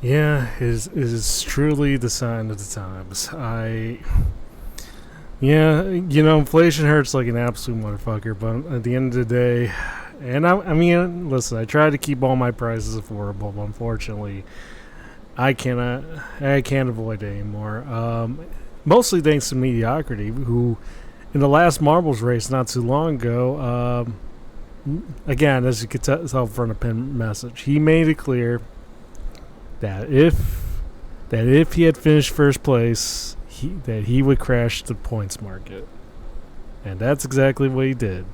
Yeah, is truly the sign of the times. Yeah, inflation hurts like an absolute motherfucker. But at the end of the day, and I mean, listen, I try to keep all my prices affordable, but unfortunately, I cannot, I can't avoid it anymore. Mostly thanks to mediocrity, who in the last marbles race not too long ago, again, as you could tell from the pin message, he made it clear that if he had finished first place, he would crash the points market, and that's exactly what he did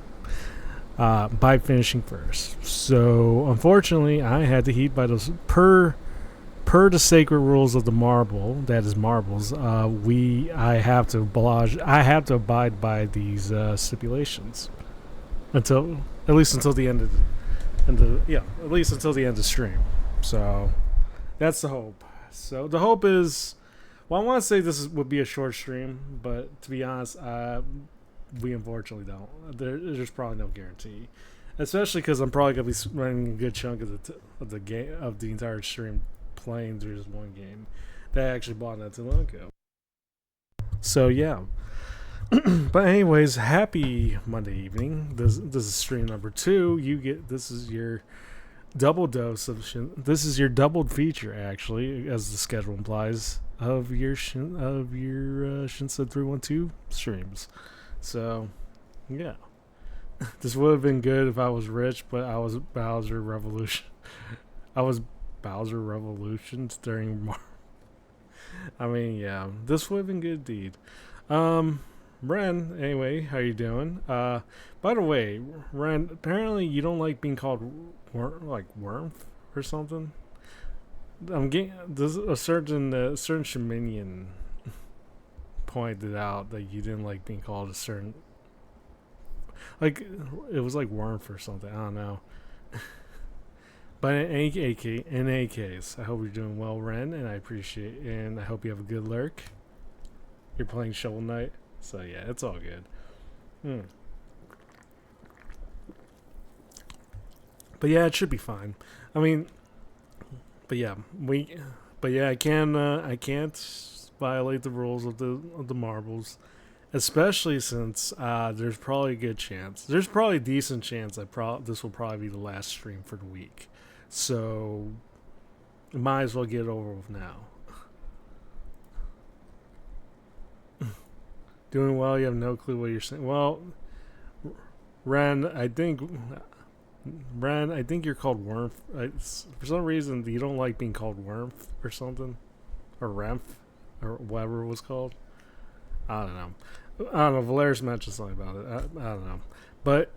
by finishing first. So unfortunately, I had to heed by those per the sacred rules of the marble. That is marbles. I have to abide by these stipulations until at least until the end of at least until the end of the stream. So that's the hope. So the hope is, well, I want to say would be a short stream, but to be honest, we unfortunately don't. There's probably no guarantee, especially because I'm probably gonna be running a good chunk of the game of the entire stream playing through just one game that I actually bought not too long ago. So yeah. But anyways, happy Monday evening. This is stream number 2. This is your double dose of this is your doubled feature, actually, as the schedule implies, of your Shinsa 312 streams. So yeah. This would have been good if I was rich, but I was Bowser Revolution. I was Bowser Revolutions during I mean, yeah, this would have been good indeed. Ren, anyway, how you doing? By the way, Ren, apparently you don't like being called Worm or something. I'm getting this a certain Shaminian pointed out that you didn't like being called a certain, like, it was like Worm or something. I don't know. But in any case, I hope you're doing well, Ren, and I hope you have a good lurk. You're playing Shovel Knight, so yeah, it's all good. Hmm. But yeah, it should be fine. I mean, but yeah, I can't violate the rules of the marbles, especially since there's probably a good chance. There's probably a decent chance this will probably be the last stream for the week. So, might as well get it over with now. Doing well, you have no clue what you're saying. Well, Ren, I think you're called Worm. For some reason, you don't like being called Worm or something, or Remph, or whatever it was called. I don't know. I don't know. Valeris mentioned something about it. I don't know. But,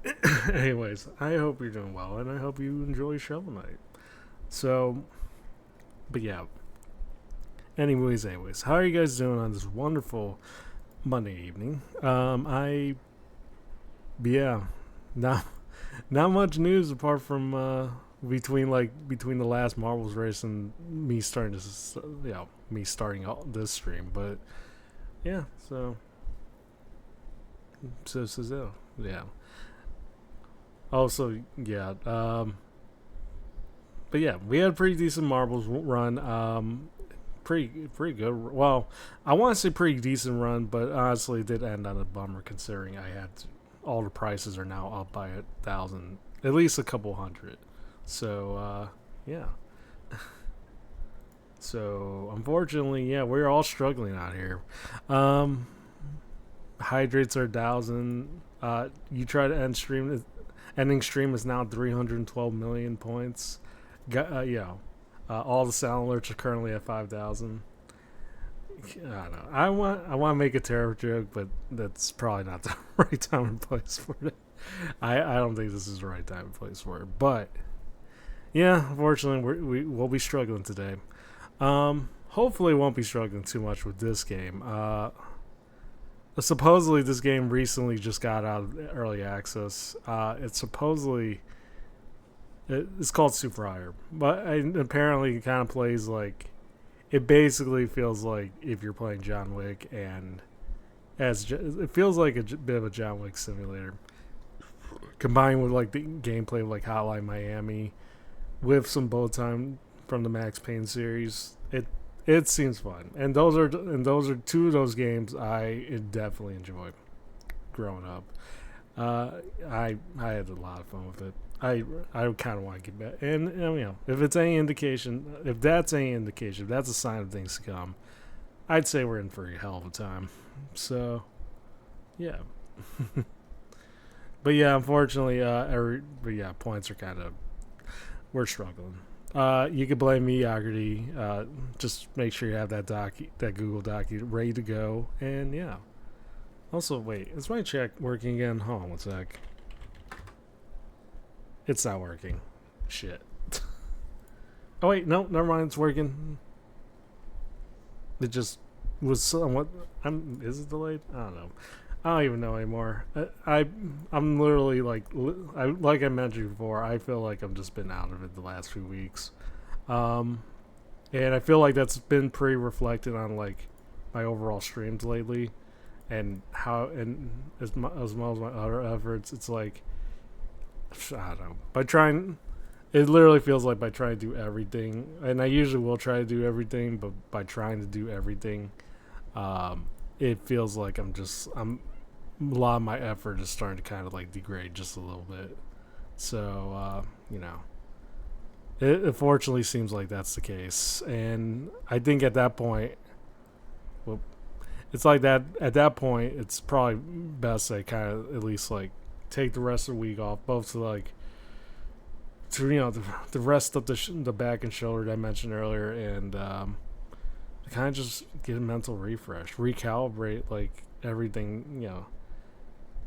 anyways, I hope you're doing well, and I hope you enjoy Shovel Knight. So, but yeah. Anyways, how are you guys doing on this wonderful Monday evening? Yeah, not not much news apart from between the last Marvels race and me starting me starting out this stream. But yeah, so yeah. Also, yeah. But yeah, we had a pretty decent marbles run. Pretty good. Well, I want to say pretty decent run, but honestly, it did end on a bummer considering all the prices are now up by 1,000, at least a couple hundred. So yeah. So unfortunately, yeah, we're all struggling out here. Um, Hydrates are 1,000. You try to ending stream is now 312 million points. All the sound alerts are currently at 5,000. I don't know. I want to make a terror joke, but that's probably not the right time and place for it. I don't think this is the right time and place for it. But yeah, unfortunately, we'll be struggling today. Hopefully, won't be struggling too much with this game. Supposedly, this game recently just got out of early access. It's called Super Higher, but apparently it kind of plays like, it basically feels like if you're playing John Wick, and it feels like a bit of a John Wick simulator combined with like the gameplay of like Hotline Miami with some bullet time from the Max Payne series. It seems fun, and those are two of those games I definitely enjoyed growing up. I had a lot of fun with it. I kind of want to get back, and if it's any indication, if that's a sign of things to come, I'd say we're in for a hell of a time. So, yeah. But yeah, unfortunately, points are kind of we're struggling. You could blame mediocrity. Just make sure you have that Google Doc ready to go, and yeah. Also, wait, is my check working again? Hold on one sec. It's not working. Shit. Oh wait, no, never mind. It's working. It just was somewhat. Is it delayed? I don't know. I don't even know anymore. I'm literally like I mentioned before. I feel like I've just been out of it the last few weeks, and I feel like that's been pretty reflected on like my overall streams lately, and how and as well as my other efforts. It's like I don't know. By trying, it literally feels like by trying to do everything, and I usually will try to do everything, but by trying to do everything, it feels like I'm a lot of my effort is starting to kind of like degrade just a little bit. So, it unfortunately seems like that's the case. And I think at that point, well, it's like that, at that point, it's probably best I kind of at least like take the rest of the week off, both to like, the rest of the back and shoulder that I mentioned earlier, and kind of just get a mental refresh, recalibrate like everything,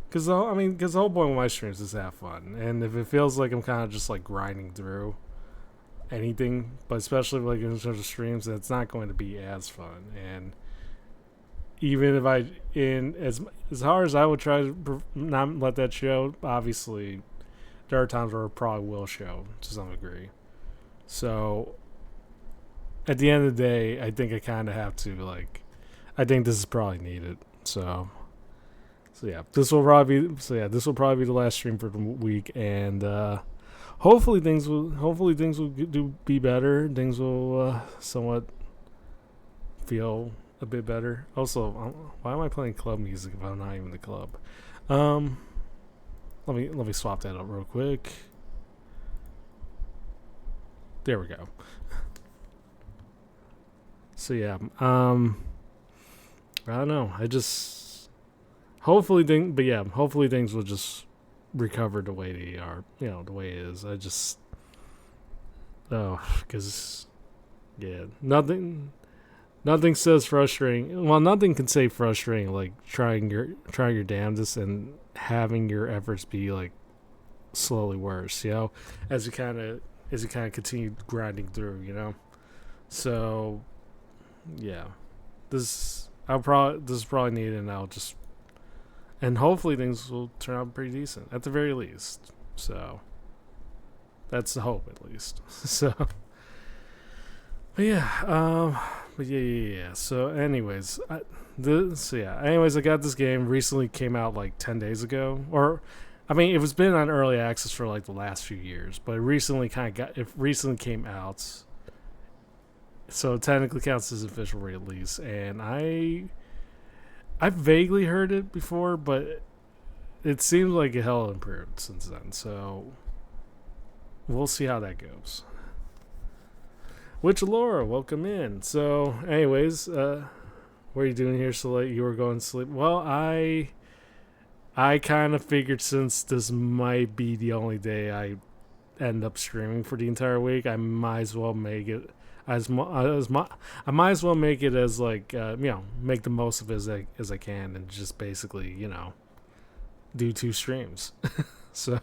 Because the whole point of my streams is to have fun, and if it feels like I'm kind of just like grinding through anything, but especially like in terms of streams, it's not going to be as fun. And even if as hard as I would try to not let that show, obviously there are times where it probably will show to some degree. So at the end of the day, I think I kind of have to like. I think this is probably needed. So yeah, this will probably be the last stream for the week, and hopefully things will be better. Things will somewhat feel a bit better. Also, why am I playing club music if I'm not even in the club? Let me swap that up real quick. There we go. So yeah, I don't know. Hopefully things will just recover the way they are, the way it is. Because nothing says frustrating. Well, nothing can say frustrating like trying your damnedest and having your efforts be like slowly worse. As you kind of continue grinding through. So yeah, this is probably needed, and hopefully things will turn out pretty decent at the very least. So that's the hope, at least. So, but yeah. So, anyways, I got this game recently. Came out like 10 days ago, it was been on early access for like the last few years, but it recently came out. So it technically counts as official release, and I've vaguely heard it before, but it seems like it hell improved since then. So we'll see how that goes. Witch Laura, welcome in. So, anyways, what are you doing here so late? You were going to sleep. Well, I kind of figured since this might be the only day I end up streaming for the entire week, I might as well make it. I might as well make it as like make the most of it as I can, and just basically do 2 streams. so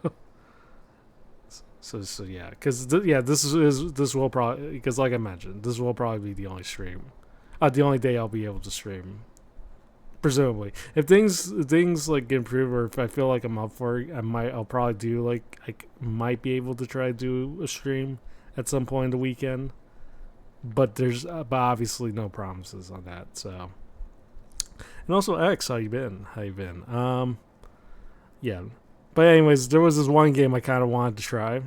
yeah, because this will probably, because like I mentioned, this will probably be the only stream, the only day I'll be able to stream, presumably. If things like improve, or if I feel like I'm up for it, I'll probably do like I might be able to try to do a stream at some point in the weekend. But there's obviously no promises on that. So, and also X, how you been? Yeah. But anyways, there was this one game I kind of wanted to try.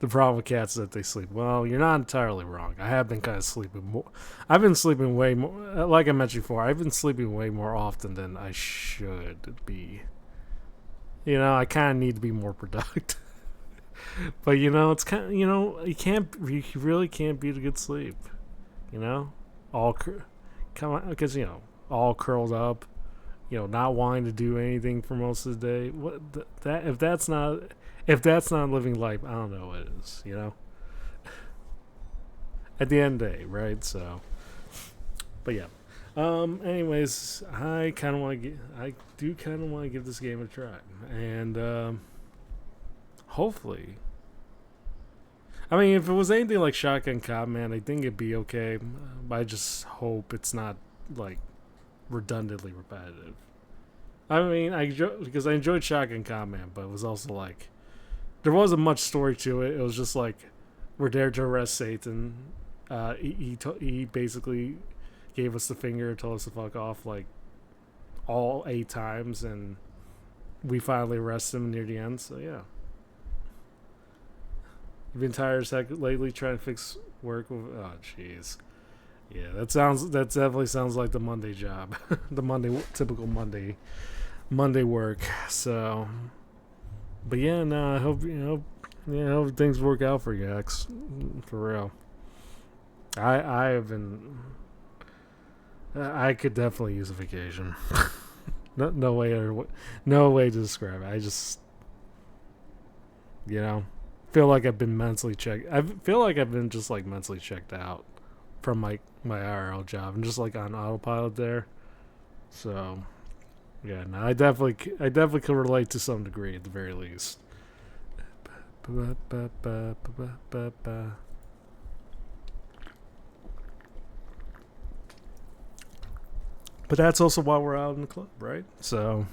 The problem with cats is that they sleep. Well, you're not entirely wrong. I have been kind of sleeping more. I've been sleeping way more. Like I mentioned before, I've been sleeping way more often than I should be. I kind of need to be more productive. But it's kind of you really can't beat a good sleep. You know, all come on, because all curled up. Not wanting to do anything for most of the day. That if that's not living life, I don't know what it is. At the end of the day, right? So, but yeah. Anyways, I do kind of want to give this game a try, and hopefully, I mean, if it was anything like Shotgun Cop, man, I think it'd be okay. But I just hope it's not like redundantly repetitive. I mean, because I enjoyed Shotgun Cop, man, but it was also like there wasn't much story to it. It was just like we're there to arrest Satan. He basically gave us the finger and told us to fuck off like all 8 times, and we finally arrest him near the end. So yeah, you've been tired as heck lately trying to fix work. Oh jeez, yeah, that definitely sounds like the Monday job, the typical Monday work. So, but yeah, no, I hope I hope things work out for you, X, for real. I have been. I could definitely use a vacation. No way to describe it. I just, feel like I've been mentally checked. I feel like I've been just like mentally checked out from my IRL job. I'm just like on autopilot there. So, yeah, no, I definitely could relate to some degree at the very least. But that's also why we're out in the club, right? So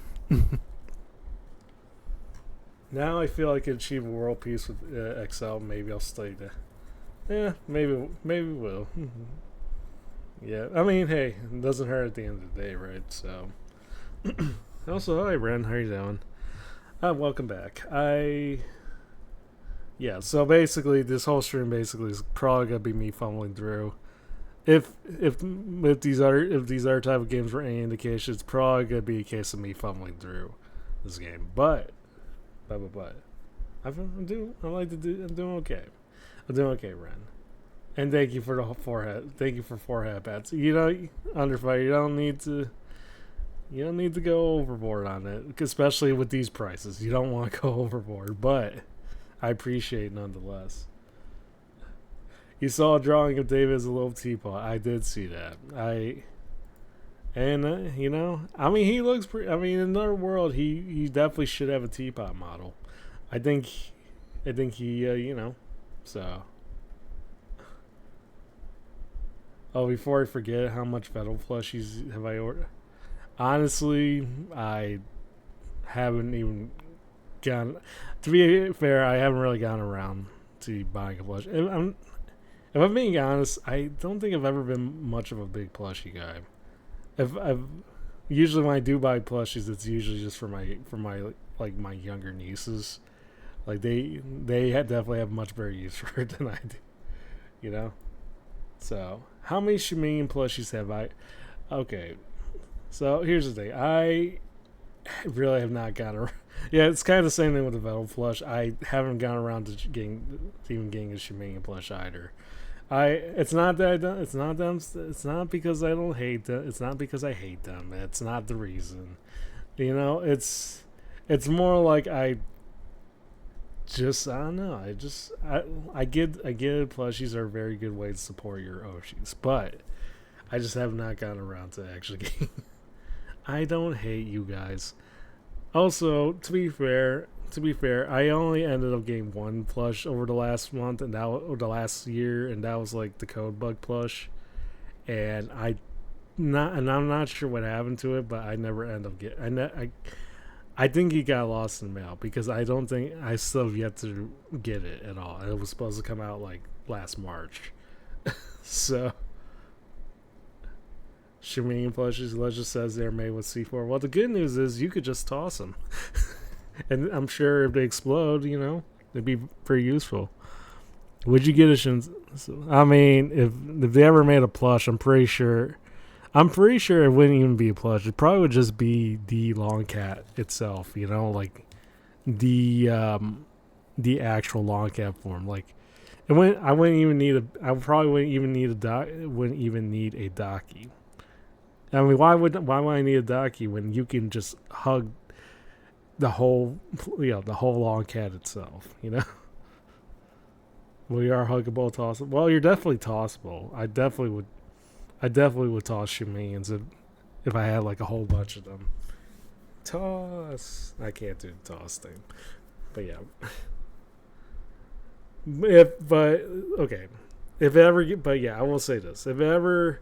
now I feel I can achieve a world peace with XL. Maybe I'll stay there. Yeah, maybe we'll. Yeah, I mean, hey, it doesn't hurt at the end of the day, right? So, also, hi Ren, how you doing? Welcome back. Yeah. So basically, this whole stream is probably gonna be me fumbling through. If these other type of games were any indication, it's probably gonna be a case of me fumbling through this game. But I'm doing okay. I'm doing okay, Ren. And thank you for the forehead. Thank you for forehead pats. Underfire. You don't need to go overboard on it, especially with these prices. You don't want to go overboard, but I appreciate it nonetheless. You saw a drawing of David as a little teapot. I did see that. I mean, he looks pretty. I mean, in another world, he definitely should have a teapot model. I think he, so. Oh, before I forget, how much Vettel plushies have I ordered? Honestly, I haven't even gone. To be fair, I haven't really gone around to buying a plush. If I'm being honest, I don't think I've ever been much of a big plushie guy. If I've usually when I do buy plushies, it's usually just for my like my younger nieces. Like they definitely have much better use for it than I do. So how many Shimeen plushies have I? Okay, so here's the thing. I really have not gotten around. Yeah, it's kind of the same thing with the Vettel plush. I haven't gone around to even getting a Shimeen plush either. It's not that I don't. It's not them. It's not because I don't hate them. It's not because I hate them. It's not the reason. It's more like I don't know. I get plushies are a very good way to support your Oshis, but I just have not gotten around to actually getting. I don't hate you guys. Also, to be fair, I only ended up getting one plush over the last month, and or the last year, and that was like the Code Bug plush. And I'm not sure what happened to it, but I never end up getting. I think he got lost in the mail because I don't think I still have yet to get it at all. It was supposed to come out like last March, so. Shimeen plushies, Legend says they're made with C4. Well, the good news is you could just toss them. And I'm sure if they explode, It'd be pretty useful. Would you get a I mean, if they ever made a plush, I'm pretty sure. I'm pretty sure it wouldn't even be a plush. It probably would just be the long cat itself. You know, like the actual long cat form. Like it wouldn't. I wouldn't even need a. I probably wouldn't even need a doc. Wouldn't even need a docky. I mean, why would I need a docky when you can just hug the whole, the whole long cat itself? You know. Well, you are huggable, tossable. Well, you're definitely tossable. I definitely would toss shamans if I had like a whole bunch of them. Toss. I can't do the toss thing, but yeah. But okay, if it ever get, but yeah, I will say this: if it ever,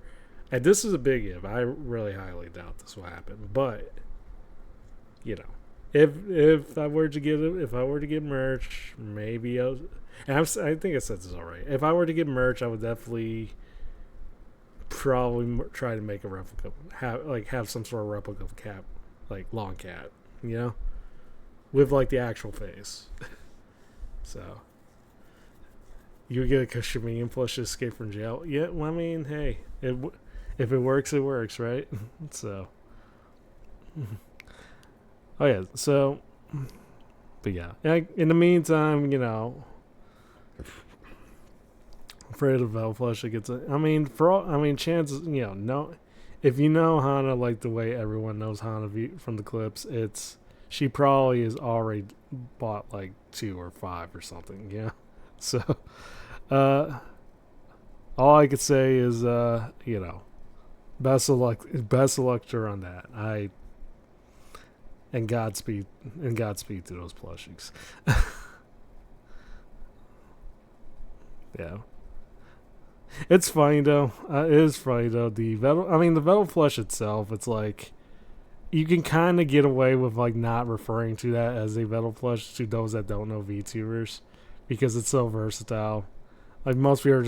and this is a big if. I really highly doubt this will happen, but you know, if I were to get if I were to get merch, maybe I think I said this already. If I were to get merch, I would definitely probably try to make a replica, have some sort of replica of cat, like long cat, you know, with like the actual face. So you would get a Kashmirian plush to escape from jail. Yeah, well, I mean, hey, if it works, it works, right? So, oh yeah, so, but yeah, in the meantime, you know, afraid of Velflush it gets. I mean, chances, you know, no, if you know Hana like the way everyone knows Hana from the clips, she probably has already bought like 2 or 5 or something, yeah. So, all I could say is, you know, best of luck to her on that. And Godspeed to those plushies. Yeah. It's funny though. It is funny though. The Vetal Flush itself, it's like you can kind of get away with like not referring to that as a Vetal Flush to those that don't know VTubers because it's so versatile. Like most people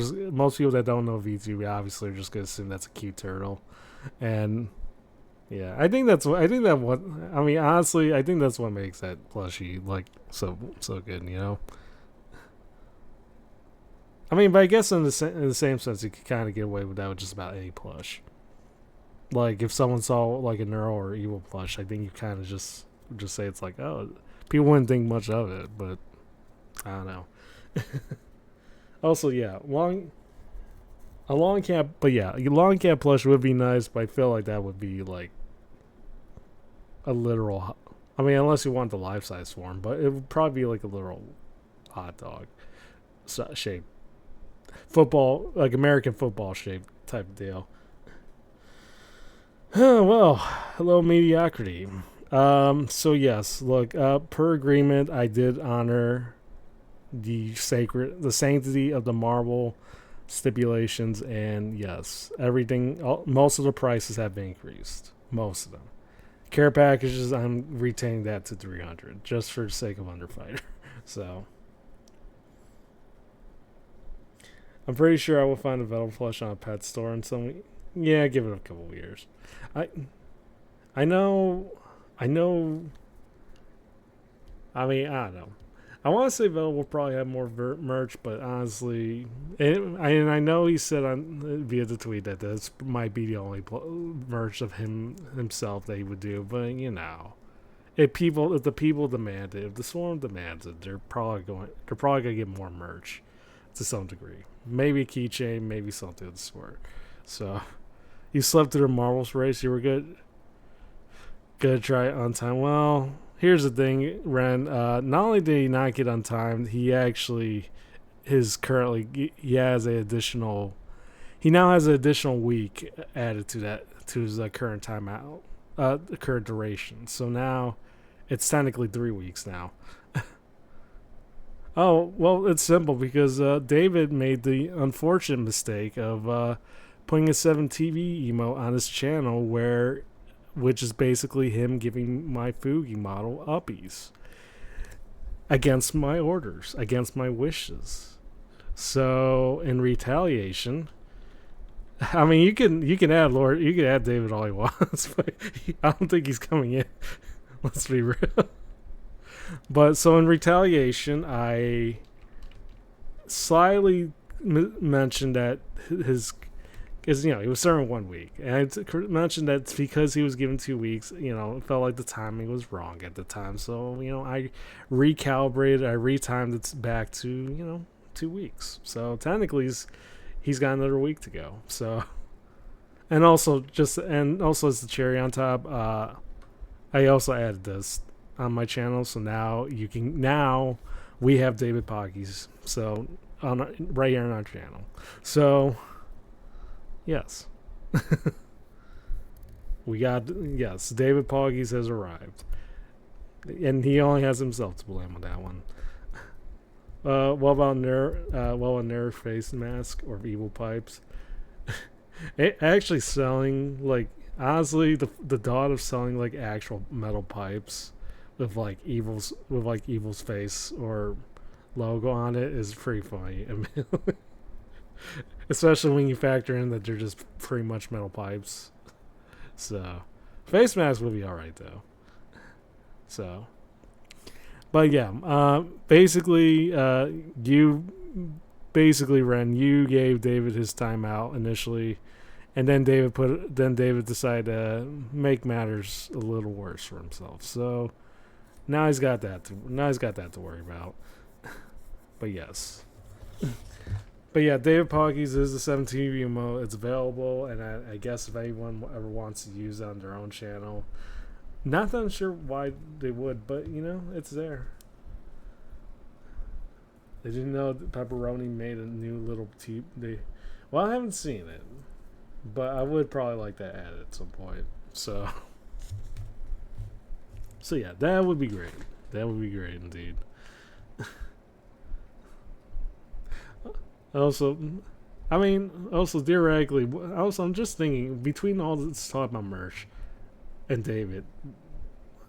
that don't know VTuber obviously are just gonna assume that's a cute turtle, and yeah, I think honestly, I think that's what makes that plushie like so good. You know. I mean, but I guess in the same sense, you could kind of get away with that with just about any plush. Like, if someone saw, like, a Neural or Evil plush, I think you kind of just say it's like, oh, people wouldn't think much of it, but I don't know. Also, yeah, a long cat plush would be nice, but I feel like that would be, like, a literal, I mean, unless you want the life-size form, but it would probably be, like, a literal hot dog shape. Football, like American football shape type of deal. Well, hello mediocrity. So yes, look, per agreement, I did honor the sanctity of the Marvel stipulations, and yes, most of the prices have been increased. Most of them. Care packages, I'm retaining that to 300 just for the sake of Underfighter. So. I'm pretty sure I will find a Vetal Flush on a pet store in some. Yeah, give it a couple of years. I know. I mean, I don't know. I want to say Vetal will probably have more merch, but honestly, and I know he said via the tweet that this might be the only merch of himself that he would do. But you know, if the people demand it, if the swarm demands it, they're probably gonna get more merch to some degree. Maybe a keychain, maybe something of the sort. So, you slept through the Marvels race. You were good. Good try it on time. Well, here's the thing, Ren. Not only did he not get on time, he actually he has a additional. He now has an additional week added to his current timeout, current duration. So now, it's technically 3 weeks now. Oh, well, it's simple because David made the unfortunate mistake of putting a 7TV emote on his channel which is basically him giving my Fugi model uppies against my orders, against my wishes. So, in retaliation, I mean, you can add David all he wants, but I don't think he's coming in. Let's be real. But so in retaliation, I slyly mentioned that his because he was serving 1 week, and I mentioned that because he was given 2 weeks, it felt like the timing was wrong at the time. So I recalibrated, I retimed it back to 2 weeks. So technically, he's got another week to go. So and also as the cherry on top, I also added this on my channel, so now we have David Poggies, so right here on our channel. So yes, David Poggies has arrived, and he only has himself to blame on that one. What about a Nerf face mask or evil pipes? Actually selling, like, honestly, the thought of selling like actual metal pipes with evil's face or logo on it is pretty funny. I mean, especially when you factor in that they're just pretty much metal pipes. So face mask will be all right though. So, but yeah, Ren, you gave David his timeout initially, and then David decided to make matters a little worse for himself. So now he's got that to worry about. But yes. But yeah, David Poggies is the 17 remote. It's available, and I guess if anyone ever wants to use it on their own channel, not that I'm sure why they would, but it's there. Did you know that Pepperoni made a new little well, I haven't seen it, but I would probably like to add it at some point. So yeah, that would be great. That would be great indeed. Also, theoretically, I'm just thinking, between all this talk about merch and David,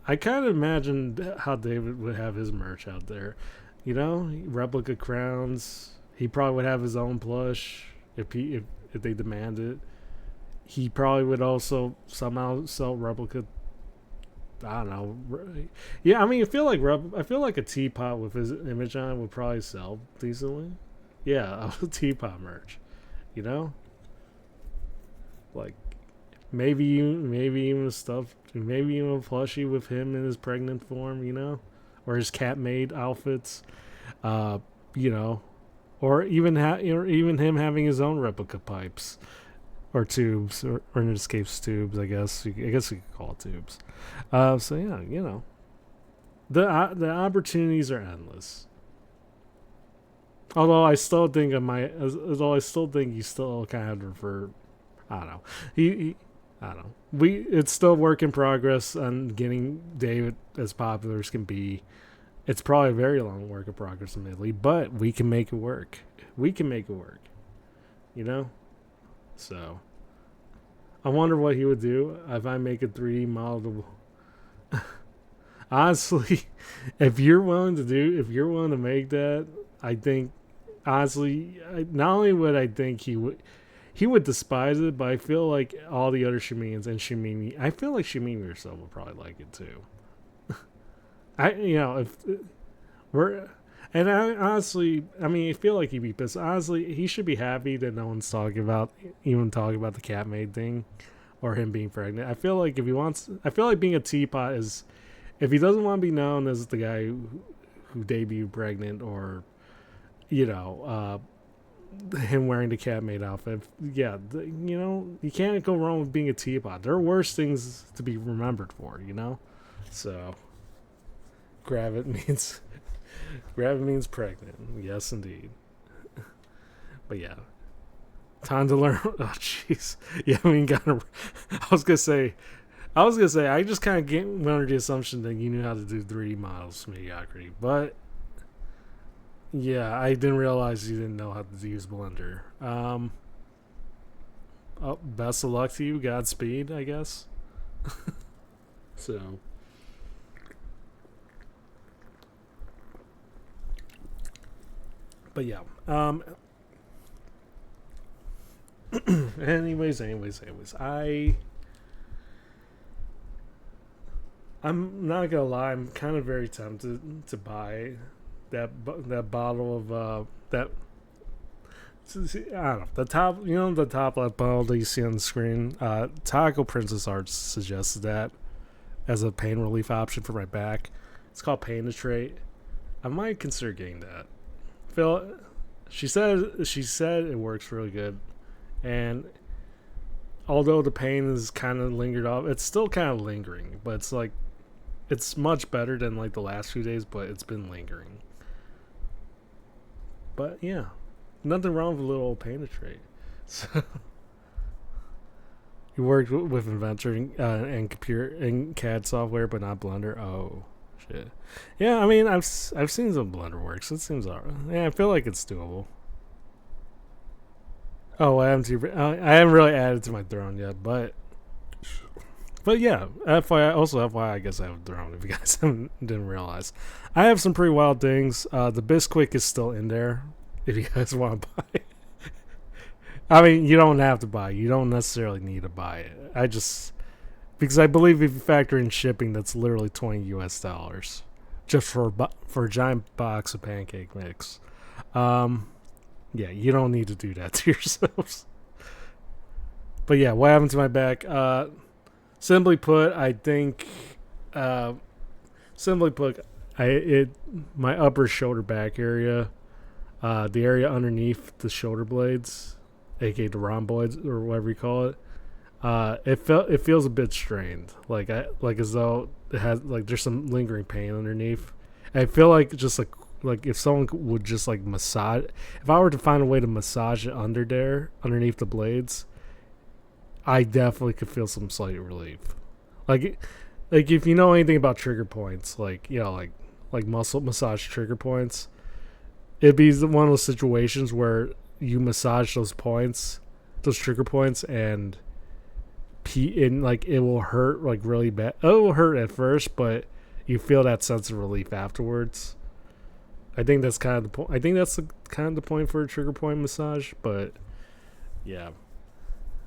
I kind of imagined how David would have his merch out there. Replica crowns. He probably would have his own plush if they demand it. He probably would also somehow sell replica. I don't know. Yeah, I feel like a teapot with his image on would probably sell decently. Yeah, a teapot merch. Like maybe even a plushie with him in his pregnant form. Or his cat maid outfits. Uh, you know, or even him having his own replica pipes or tubes, or in this case tubes. I guess you could call it tubes. So yeah, the opportunities are endless. Although I still think you still kind of refer. I don't know. I don't know. It's still work in progress on getting David as popular as can be. It's probably a very long work in progress, admittedly, but we can make it work. We can make it work. So I wonder what he would do if I make a 3D model. Honestly, if you're willing to make that, I think honestly, not only would I think he would despise it, but I feel like all the other Shiminians and Shimini, I feel like Shimini herself would probably like it too. If we're, and I honestly, I feel like he'd be pissed. Honestly, he should be happy that no one's talking about the cat maid thing, or him being pregnant. I feel like being a teapot is, if he doesn't want to be known as the guy who debuted pregnant, or him wearing the cat maid outfit. Yeah, you can't go wrong with being a teapot. There are worse things to be remembered for, So, Gravit means pregnant. Yes, indeed. But yeah, time to learn. Oh, jeez. Yeah, I was gonna say. I just kind of went under the assumption that you knew how to do 3D models mediocrity, but yeah, I didn't realize you didn't know how to use Blender. Best of luck to you. Godspeed, I guess. So, but yeah. Anyways, I'm not gonna lie. I'm kind of very tempted to buy that bottle of that. I don't know the top. You know the top left bottle that you see on the screen. Taco Princess Arts suggested that as a pain relief option for my back. It's called Painitrate. I might consider getting that. Phil, she said it works really good, and although the pain is kind of lingered off, it's still kind of lingering. But it's like it's much better than like the last few days, but it's been lingering. But yeah, nothing wrong with a little Painitrate. So you worked with Inventor and computer and CAD software, but not Blender. Oh shit. Yeah, I mean I've seen some Blender works. It seems alright. Yeah, I feel like it's doable. Oh, I haven't really added to my throne yet, but yeah. FYI, also FYI, I guess I have a throne. If you guys didn't realize, I have some pretty wild things. The Bisquick is still in there. If you guys want to buy, I mean, you don't have to buy. You don't necessarily need to buy it. I just because I believe if you factor in shipping, that's literally $20 just for a giant box of pancake mix. Um, yeah, you don't need to do that to yourselves. But yeah, what happened to my back? Simply put, I think. Uh, simply put, my upper shoulder back area, the area underneath the shoulder blades, aka the rhomboids or whatever you call it. It feels a bit strained, like as though it has like there's some lingering pain underneath. And I feel like just like if someone would just like massage, if I were to find a way to massage it under there underneath the blades, I definitely could feel some slight relief. Like like if you know anything about trigger points, like muscle massage trigger points, it'd be one of those situations where you massage those points, those trigger points, and like it will hurt like really bad. It will hurt at first, but you feel that sense of relief afterwards. I think that's kind of the point. I think that's kind of the point for a trigger point massage. But yeah,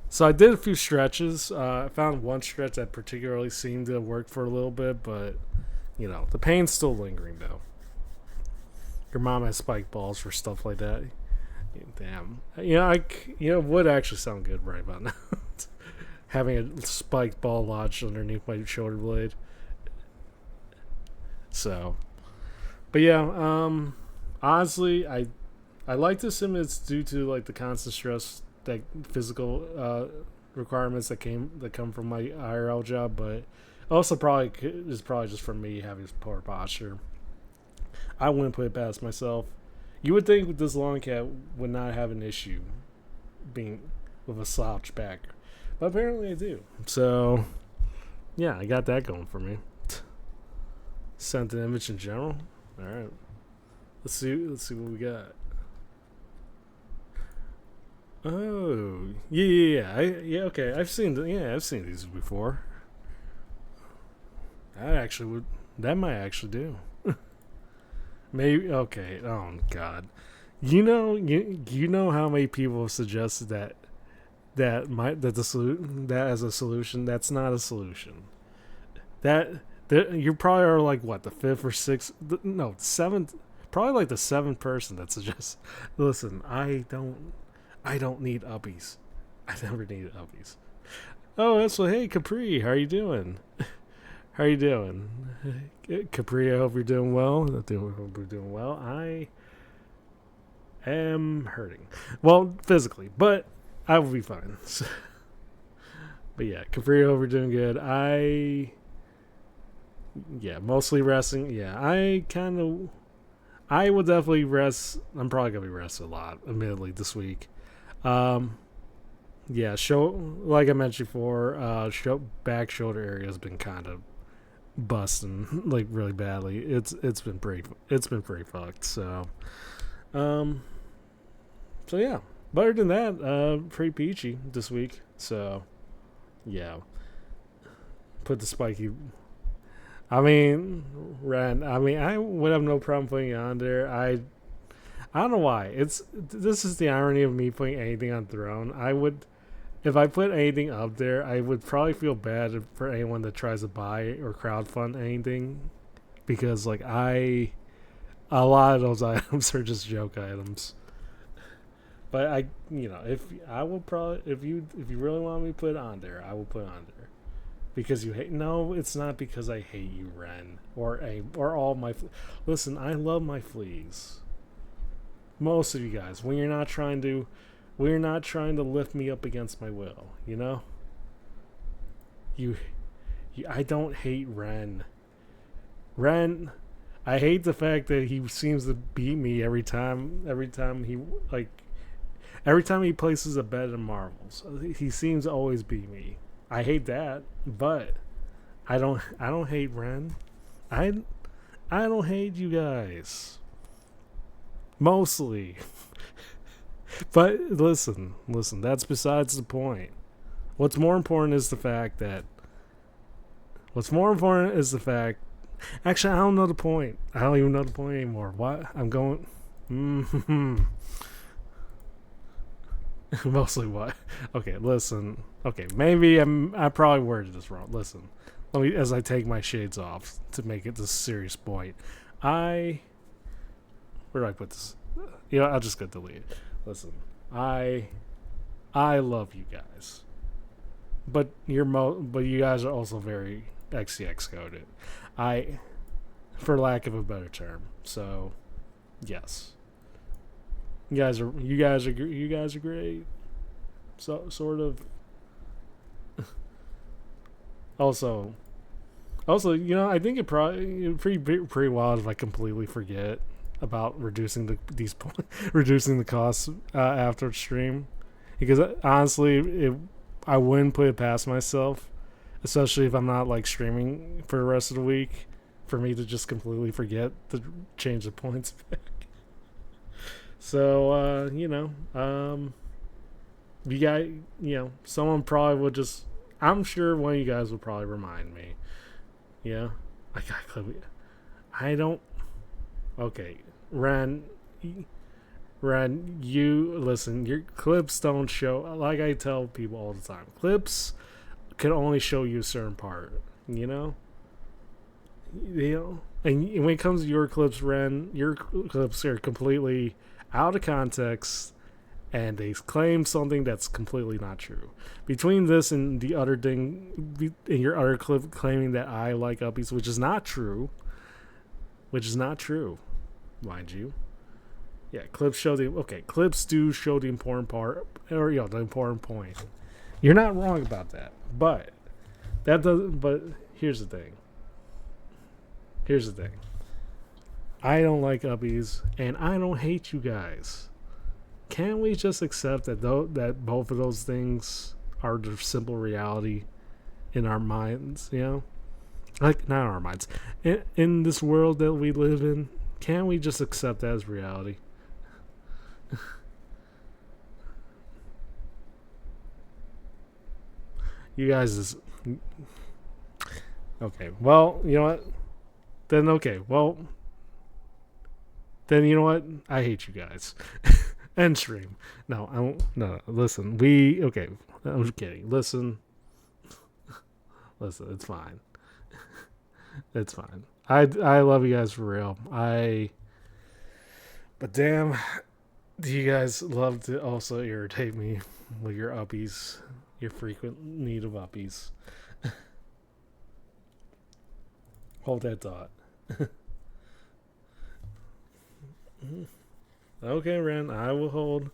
so I did a few stretches. I found one stretch that particularly seemed to work for a little bit, but the pain's still lingering though. Your mom has spike balls for stuff like that. Damn. Would actually sound good right about now. Having a spiked ball lodged underneath my shoulder blade. So, but yeah, honestly, I like to assume it's due to like the constant stress that physical requirements that come from my IRL job, but also probably is probably just from me having poor posture. I wouldn't put it past myself. You would think with this long cat would not have an issue being with a slouch back, but apparently I do. So yeah, I got that going for me. Sent an image in general. All right, let's see what we got. Oh okay. I've seen these before. That might actually do. Maybe okay. Oh God, you know how many people have suggested that as a solution. That's not a solution. That you probably are like what the fifth or sixth, no seventh, probably like the seventh person that suggests. Listen, I don't need uppies. I never needed uppies. Oh, that's what. Hey, Capri, how are you doing? How are you doing, Capri? I hope you're doing well. I hope you're doing well. I am hurting, well, physically, but I will be fine. But yeah, Capri, I hope you're doing good. Mostly resting. Yeah, I will definitely rest. I'm probably gonna be resting a lot, admittedly, this week. Um, yeah, like I mentioned before, back shoulder area has been kind of busting like really badly. It's been pretty fucked. Um, so yeah. But other than that, pretty peachy this week. So yeah, put the spiky. I mean, Ren. I mean, I would have no problem putting it on there. I don't know why. This is the irony of me putting anything on Throne. if I put anything up there, I would probably feel bad for anyone that tries to buy or crowdfund anything, because like a lot of those items are just joke items. But if I will probably, if you really want me to put it on there, I will put it on there. Because you hate? No, it's not because I hate you, Ren, or all my. Listen, I love my fleas. Most of you guys, when you're not trying to lift me up against my will, you, I don't hate Ren. Ren, I hate the fact that he seems to beat me every time. Every time he places a bet in Marvels, he seems to always beat me. I hate that, but I don't hate Ren. I I don't hate you guys. Mostly. But listen, that's besides the point. What's more important is the fact that actually I don't know the point. I don't even know the point anymore. What? I'm going Mostly what? Okay, listen. Okay, maybe I probably worded this wrong. Listen. Let me, as I take my shades off to make it this serious point. Where do I put this? I'll just go delete it. Listen, I love you guys, but you guys are also very XCX coded. For lack of a better term. So, yes, you guys are great. So sort of. Also, I think it probably pretty wild if I completely forget about reducing the costs after stream, because honestly, I wouldn't put it past myself, especially if I'm not like streaming for the rest of the week, for me to just completely forget to change the points back. So you guys, someone probably would just. I'm sure one of you guys will probably remind me. Yeah, I don't. Okay, Ren, you listen. Your clips don't show. Like I tell people all the time, clips can only show you a certain part. And when it comes to your clips, Ren, your clips are completely out of context, and they claim something that's completely not true. Between this and the other thing, in your other clip claiming that I like uppies, which is not true, mind you. Yeah, clips do show the important part, or the important point. You're not wrong about that, but that doesn't. But here's the thing. I don't like uppies, and I don't hate you guys. Can't we just accept that that both of those things are the simple reality in our minds? Like not our minds. In this world that we live in, can't we just accept that as reality? You guys is okay. Well, you know what? Then okay. Well, then you know what? I hate you guys. End stream. No, I won't. No. Listen, okay. I'm just kidding. Listen. It's fine. It's fine. I love you guys for real. But damn, do you guys love to also irritate me with your uppies, your frequent need of uppies? Hold that thought. Okay, Ren, I will hold.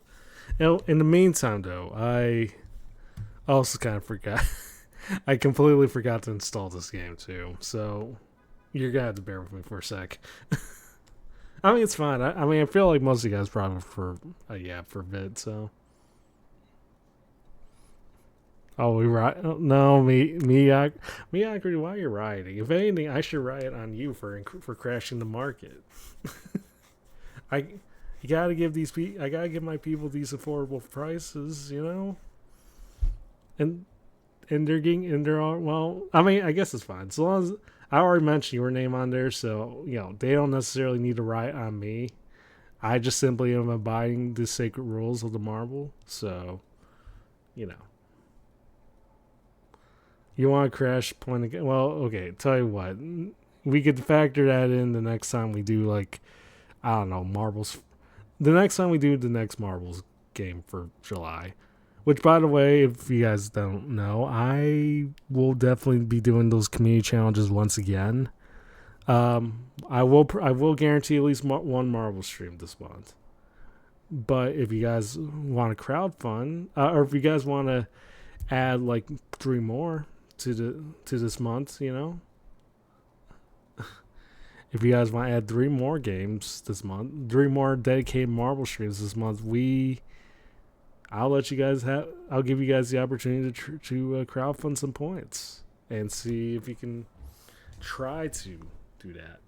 In the meantime, though, I also kind of forgot. I completely forgot to install this game, too. So, you're going to have to bear with me for a sec. I mean, it's fine. I feel like most of you guys probably for a yap for a bit, so. Oh, we riot? No, Miyagi, why are you rioting? If anything, I should riot on you for crashing the market. I gotta give my people these affordable prices, and they're all, well, I mean, I guess it's fine. So long as I already mentioned your name on there, so they don't necessarily need to riot on me. I just simply am abiding the sacred rules of the marble, so You want to crash point again? Well, okay. Tell you what, we could factor that in the next time we do like I don't know marbles. The next time we do the next marbles game for July. Which, by the way, if you guys don't know, I will definitely be doing those community challenges once again. I will guarantee at least one Marvel stream this month. But if you guys want to crowdfund, or if you guys want to add like 3 more to this month, you know, if you guys want to add 3 more games this month, 3 more dedicated Marvel streams this month, I'll let you guys I'll give you guys the opportunity to crowdfund some points and see if you can try to do that.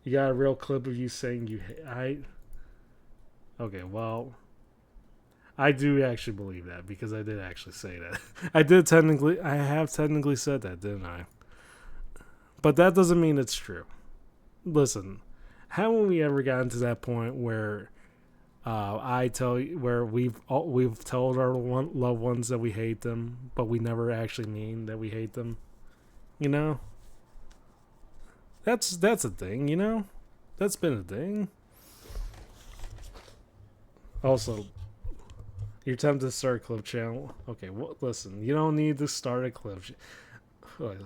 You got a real clip of you saying okay, well, I do actually believe that because I did actually say that. I have technically said that, didn't I? But that doesn't mean it's true. Listen, haven't we ever gotten to that point where we've told our loved ones that we hate them, but we never actually mean that we hate them? You know, that's a thing. You know, that's been a thing. Also, you're tempted to start a clip channel. Okay, well, listen, you don't need to start a clip.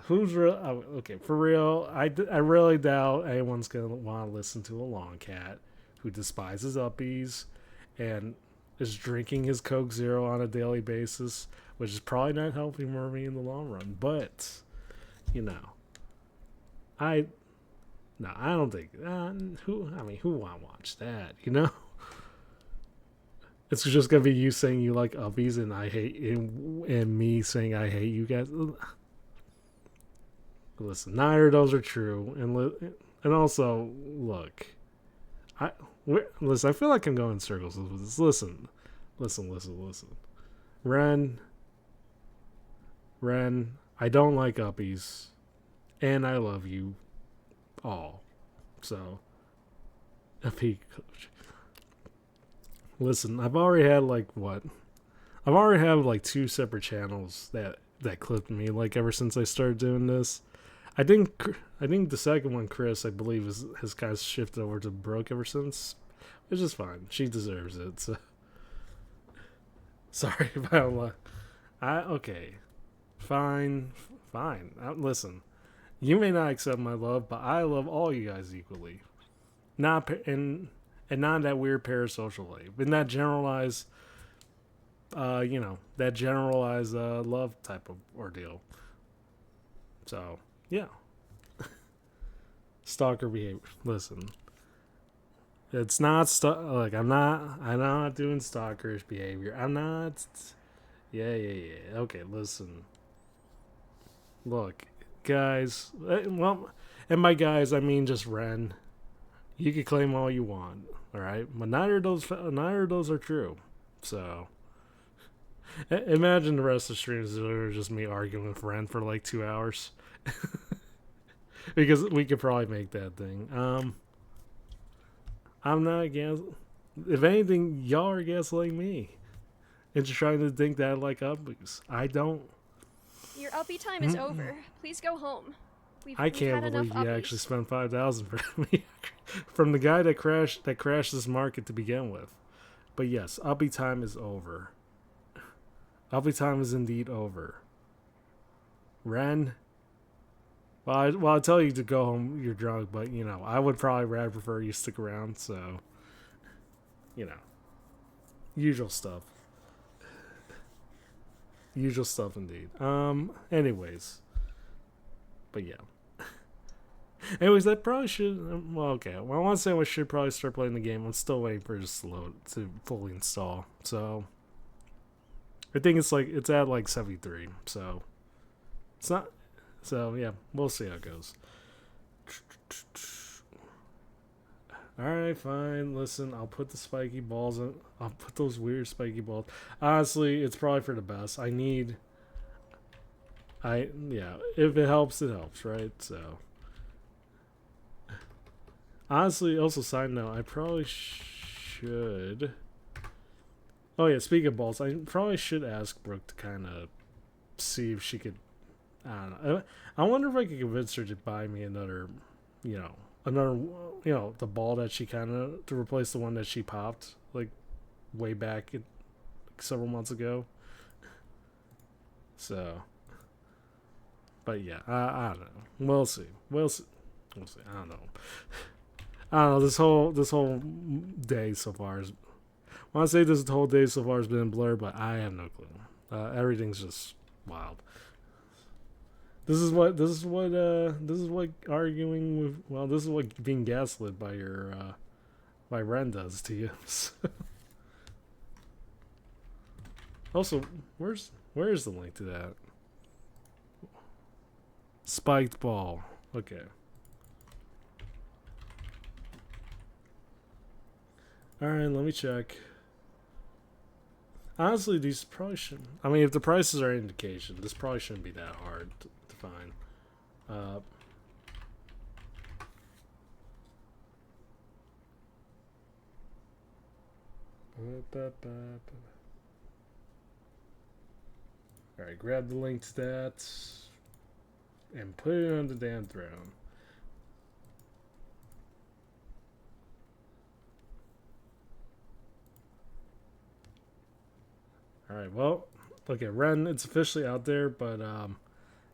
Who's real? Okay, for real, I really doubt anyone's gonna want to listen to a long cat who despises uppies and is drinking his Coke Zero on a daily basis, which is probably not helping me in the long run. But you know, I don't think who want to watch that? You know. It's just gonna be you saying you like uppies and I hate and me saying I hate you guys. Listen, neither of those are true, and also look, listen. I feel like I'm going in circles with this. Listen. Ren, I don't like uppies, and I love you all. So, uppie coach. Listen, I've already had like 2 separate channels that clipped me like ever since I started doing this. I think the second one, Chris, I believe has kind of shifted over to Brooke ever since, which is fine. She deserves it. So. Sorry if I don't. Okay, fine. Listen, you may not accept my love, but I love all you guys equally. Not that weird parasocial way, but that generalized, that generalized love type of ordeal. So yeah, stalker behavior. Listen, it's not I'm not doing stalkerish behavior. I'm not. Yeah. Okay, listen. Look, guys. Well, and by guys I mean just Ren. You can claim all you want, all right, but neither of those are true. So imagine the rest of the streams are just me arguing with Ren for like 2 hours, because we could probably make that thing. I'm not against. If anything, y'all are gaslighting me and just trying to think that I like uppies. I don't. Your uppie time is over. Please go home. I can't believe you actually spent $5,000 for me from the guy that crashed this market to begin with. But yes, uppie time is over. Uppie time is indeed over. Ren. Well, I tell you to go home. You're drunk, but you know I would probably rather prefer you stick around. So, you know, usual stuff. Usual stuff indeed. Anyways. But yeah. Anyways, I probably should. Well, okay. Well, I want to say I should probably start playing the game. I'm still waiting for it to fully install. So I think it's at like 73. So it's not. So yeah, we'll see how it goes. Alright, fine. Listen, I'll put the spiky balls in. I'll put those weird spiky balls. Honestly, it's probably for the best. If it helps, it helps, right? So, honestly, also side note, I probably should. Oh yeah, speaking of balls, I probably should ask Brooke to kind of see if she could. I don't know. I wonder if I could convince her to buy me another, another, the ball that she kind of to replace the one that she popped like way back several months ago. So, but yeah, I don't know. We'll see. We'll see. We'll see. I don't know. I don't know. This whole day so far is. When I say this whole day so far has been a blur, but I have no clue. Everything's just wild. This is what arguing with. Well, this is what being gaslit by your by Ren does to you. Also, where's the link to that? Spiked ball. Okay. Alright, let me check. Honestly, these probably shouldn't. I mean, if the prices are an indication, this probably shouldn't be that hard to find. Alright, grab the link to that and put it on the damn throne. Alright, well, okay, Ren, it's officially out there, but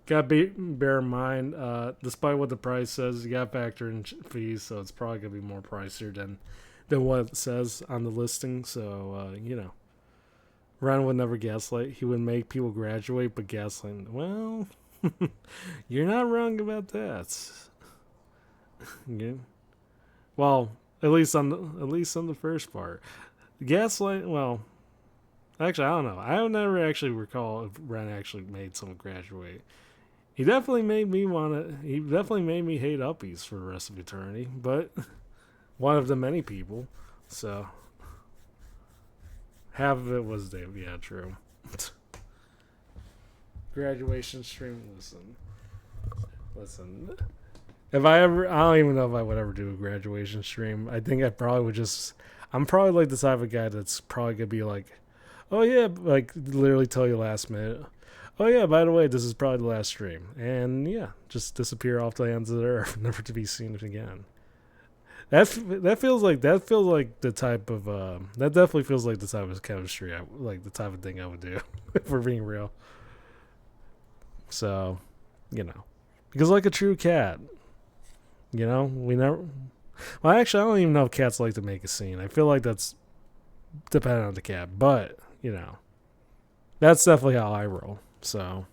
gotta bear in mind, despite what the price says, you gotta factor in fees, so it's probably gonna be more pricier than what it says on the listing. So, Ren would never gaslight. He would make people graduate, but gaslighting, well, you're not wrong about that. Yeah. Well, at least on the first part, gaslight. Well, actually, I don't know. I don't never actually recall if Ren actually made someone graduate. He definitely made me He definitely made me hate uppies for the rest of eternity. But one of the many people. So half of it was Dave. Yeah, true. Graduation stream. Listen. If I don't even know if I would ever do a graduation stream. I think I probably would just. I'm probably like the type of guy that's probably gonna be like, oh yeah, like literally tell you last minute. Oh yeah, by the way, this is probably the last stream, and yeah, just disappear off the ends of the earth, never to be seen again. That feels like the type of that definitely feels like the type of chemistry like the type of thing I would do if we're being real. So, because like a true cat, we never. Well, actually, I don't even know if cats like to make a scene. I feel like that's dependent on the cat, but that's definitely how I roll. So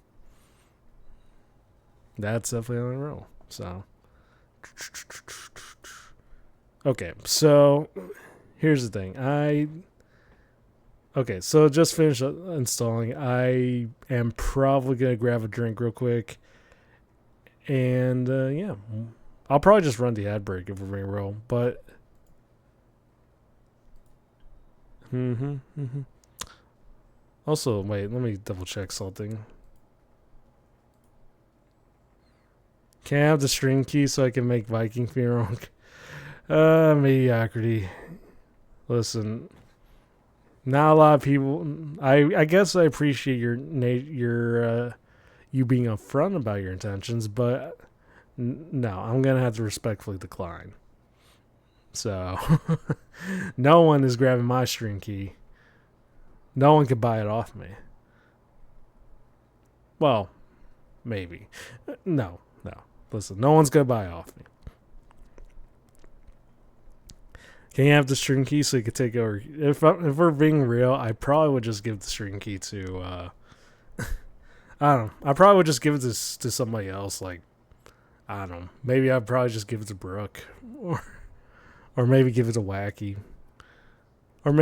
that's definitely how I roll. So okay, so here's the thing. So just finished installing. I am probably gonna grab a drink real quick, and yeah, I'll probably just run the ad break if we're being real. But also, wait, let me double check something. Can I have the stream key so I can make Viking funeral? Mediocrity. Listen, not a lot of people. I guess I appreciate your you being upfront about your intentions, but no, I'm gonna have to respectfully decline. So, no one is grabbing my stream key. No one could buy it off me. Well, maybe. No. Listen, no one's gonna buy it off me. Can you have the string key so you could take over? If we're being real, I probably would just give the string key to. I don't know. I probably would just give it to somebody else. Like, I don't know. Maybe I'd probably just give it to Brooke, or maybe give it to Wacky, or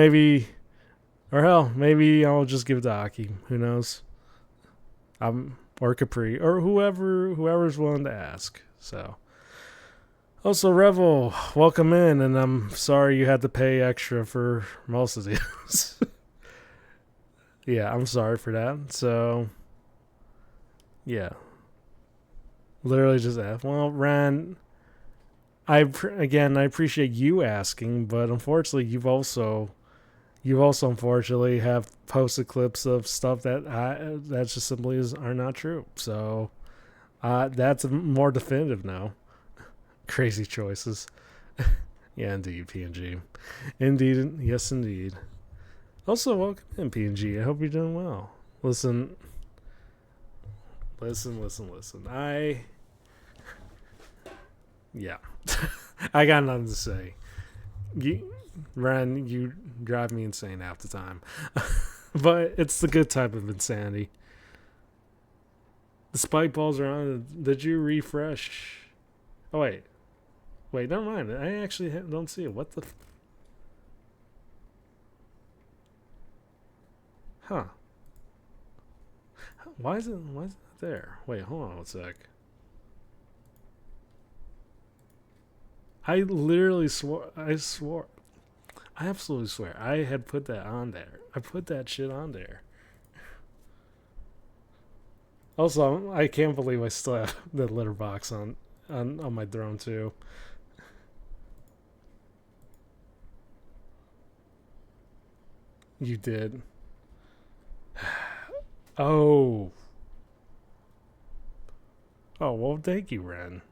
hell, maybe I'll just give it to Aki. Who knows? Or Capri, or whoever's willing to ask. So, also Revel, welcome in, and I'm sorry you had to pay extra for most of these. Yeah, I'm sorry for that. So, yeah, literally just ask. Well, Ran, I appreciate you asking, but unfortunately, you've also You also unfortunately have posted clips of stuff that just simply are not true. So that's more definitive now. Crazy choices. Yeah, indeed, PNG. Indeed, yes, indeed. Also, welcome in, PNG. I hope you're doing well. Listen, listen. Yeah, I got nothing to say. Ren, you drive me insane half the time. But it's the good type of insanity. The spike balls are on. Did you refresh? Oh, wait, never mind. I actually don't see it. What the? Huh? Why is it? Why is it not there? Wait, hold on a sec. I literally swore. I swore. I absolutely swear. I had put that on there. I put that shit on there. Also, I can't believe I still have the litter box on my throne too. You did. Oh. Oh well, thank you, Ren.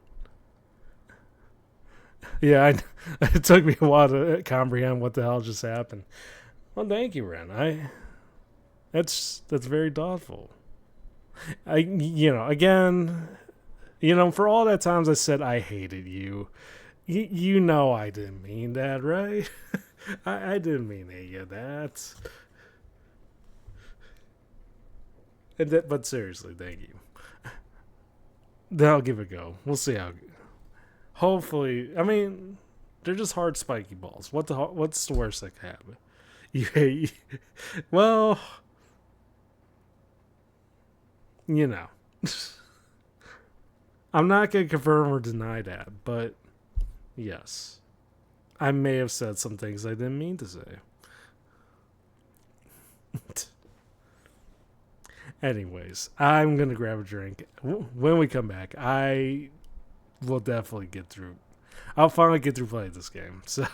Yeah, it took me a while to comprehend what the hell just happened. Well, thank you, Ren. That's very thoughtful. Again, for all that times I said I hated you, you know I didn't mean that, right? I didn't mean any of that. But seriously, thank you. Then I'll give it a go. We'll see how. Hopefully, I mean, they're just hard spiky balls. What's the worst that could happen? You, well, you know, I'm not gonna confirm or deny that, but yes, I may have said some things I didn't mean to say. Anyways, I'm gonna grab a drink. When we come back, I will definitely get through. I'll finally get through playing this game. So,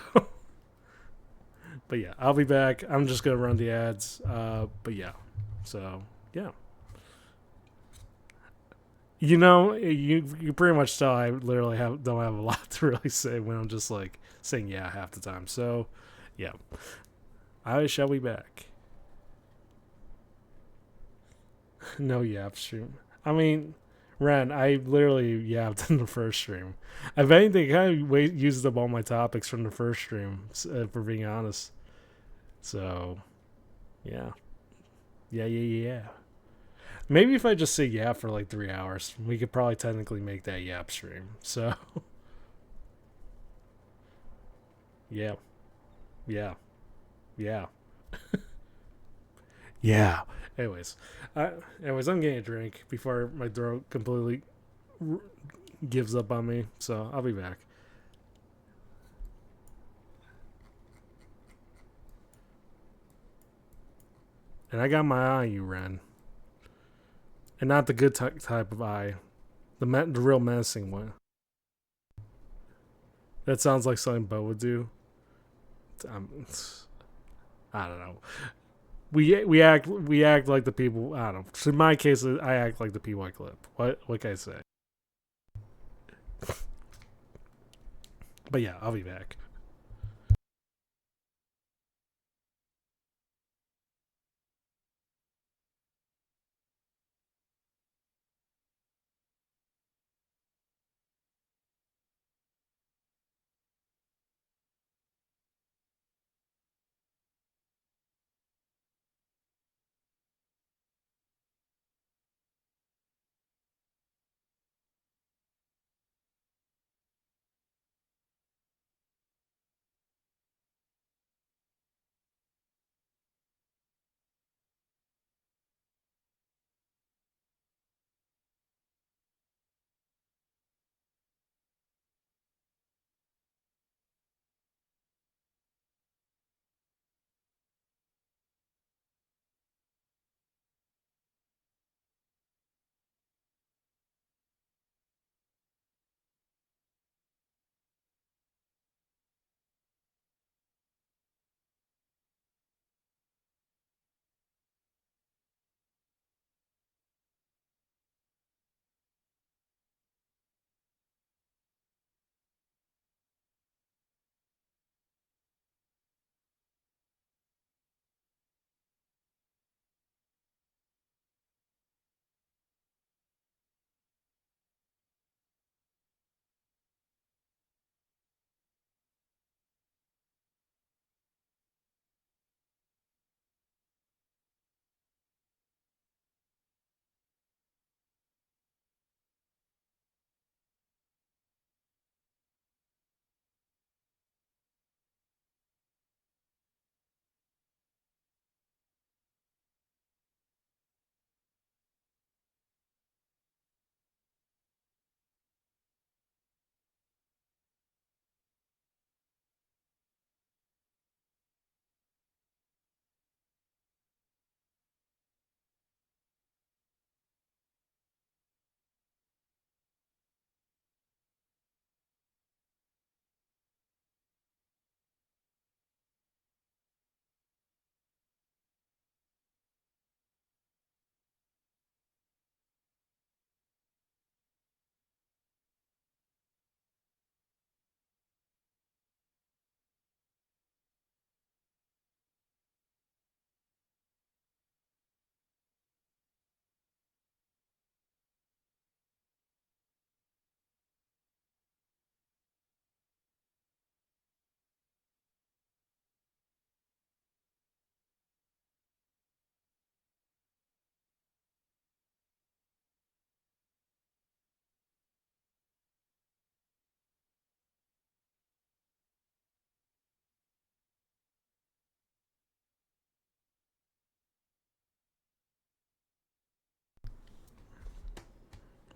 but yeah, I'll be back. I'm just gonna run the ads. But yeah, so yeah. You pretty much tell I literally don't have a lot to really say when I'm just like saying yeah half the time. So, yeah, I shall be back. No yap stream. I mean, Ren, I literally yapped in the first stream. If anything, kind of used up all my topics from the first stream, for being honest. So, yeah. Yeah. Maybe if I just say yeah for like 3 hours, we could probably technically make that yap stream. So, yeah. Yeah. Yeah. Yeah. Anyways, I'm getting a drink before my throat completely r- gives up on me. So I'll be back. And I got my eye on you, Ren, and not the good type of eye, the real menacing one. That sounds like something Bo would do. Um, I don't know. We act like the people. I don't know. In my case, I act like the PY clip. What can I say? But yeah, I'll be back.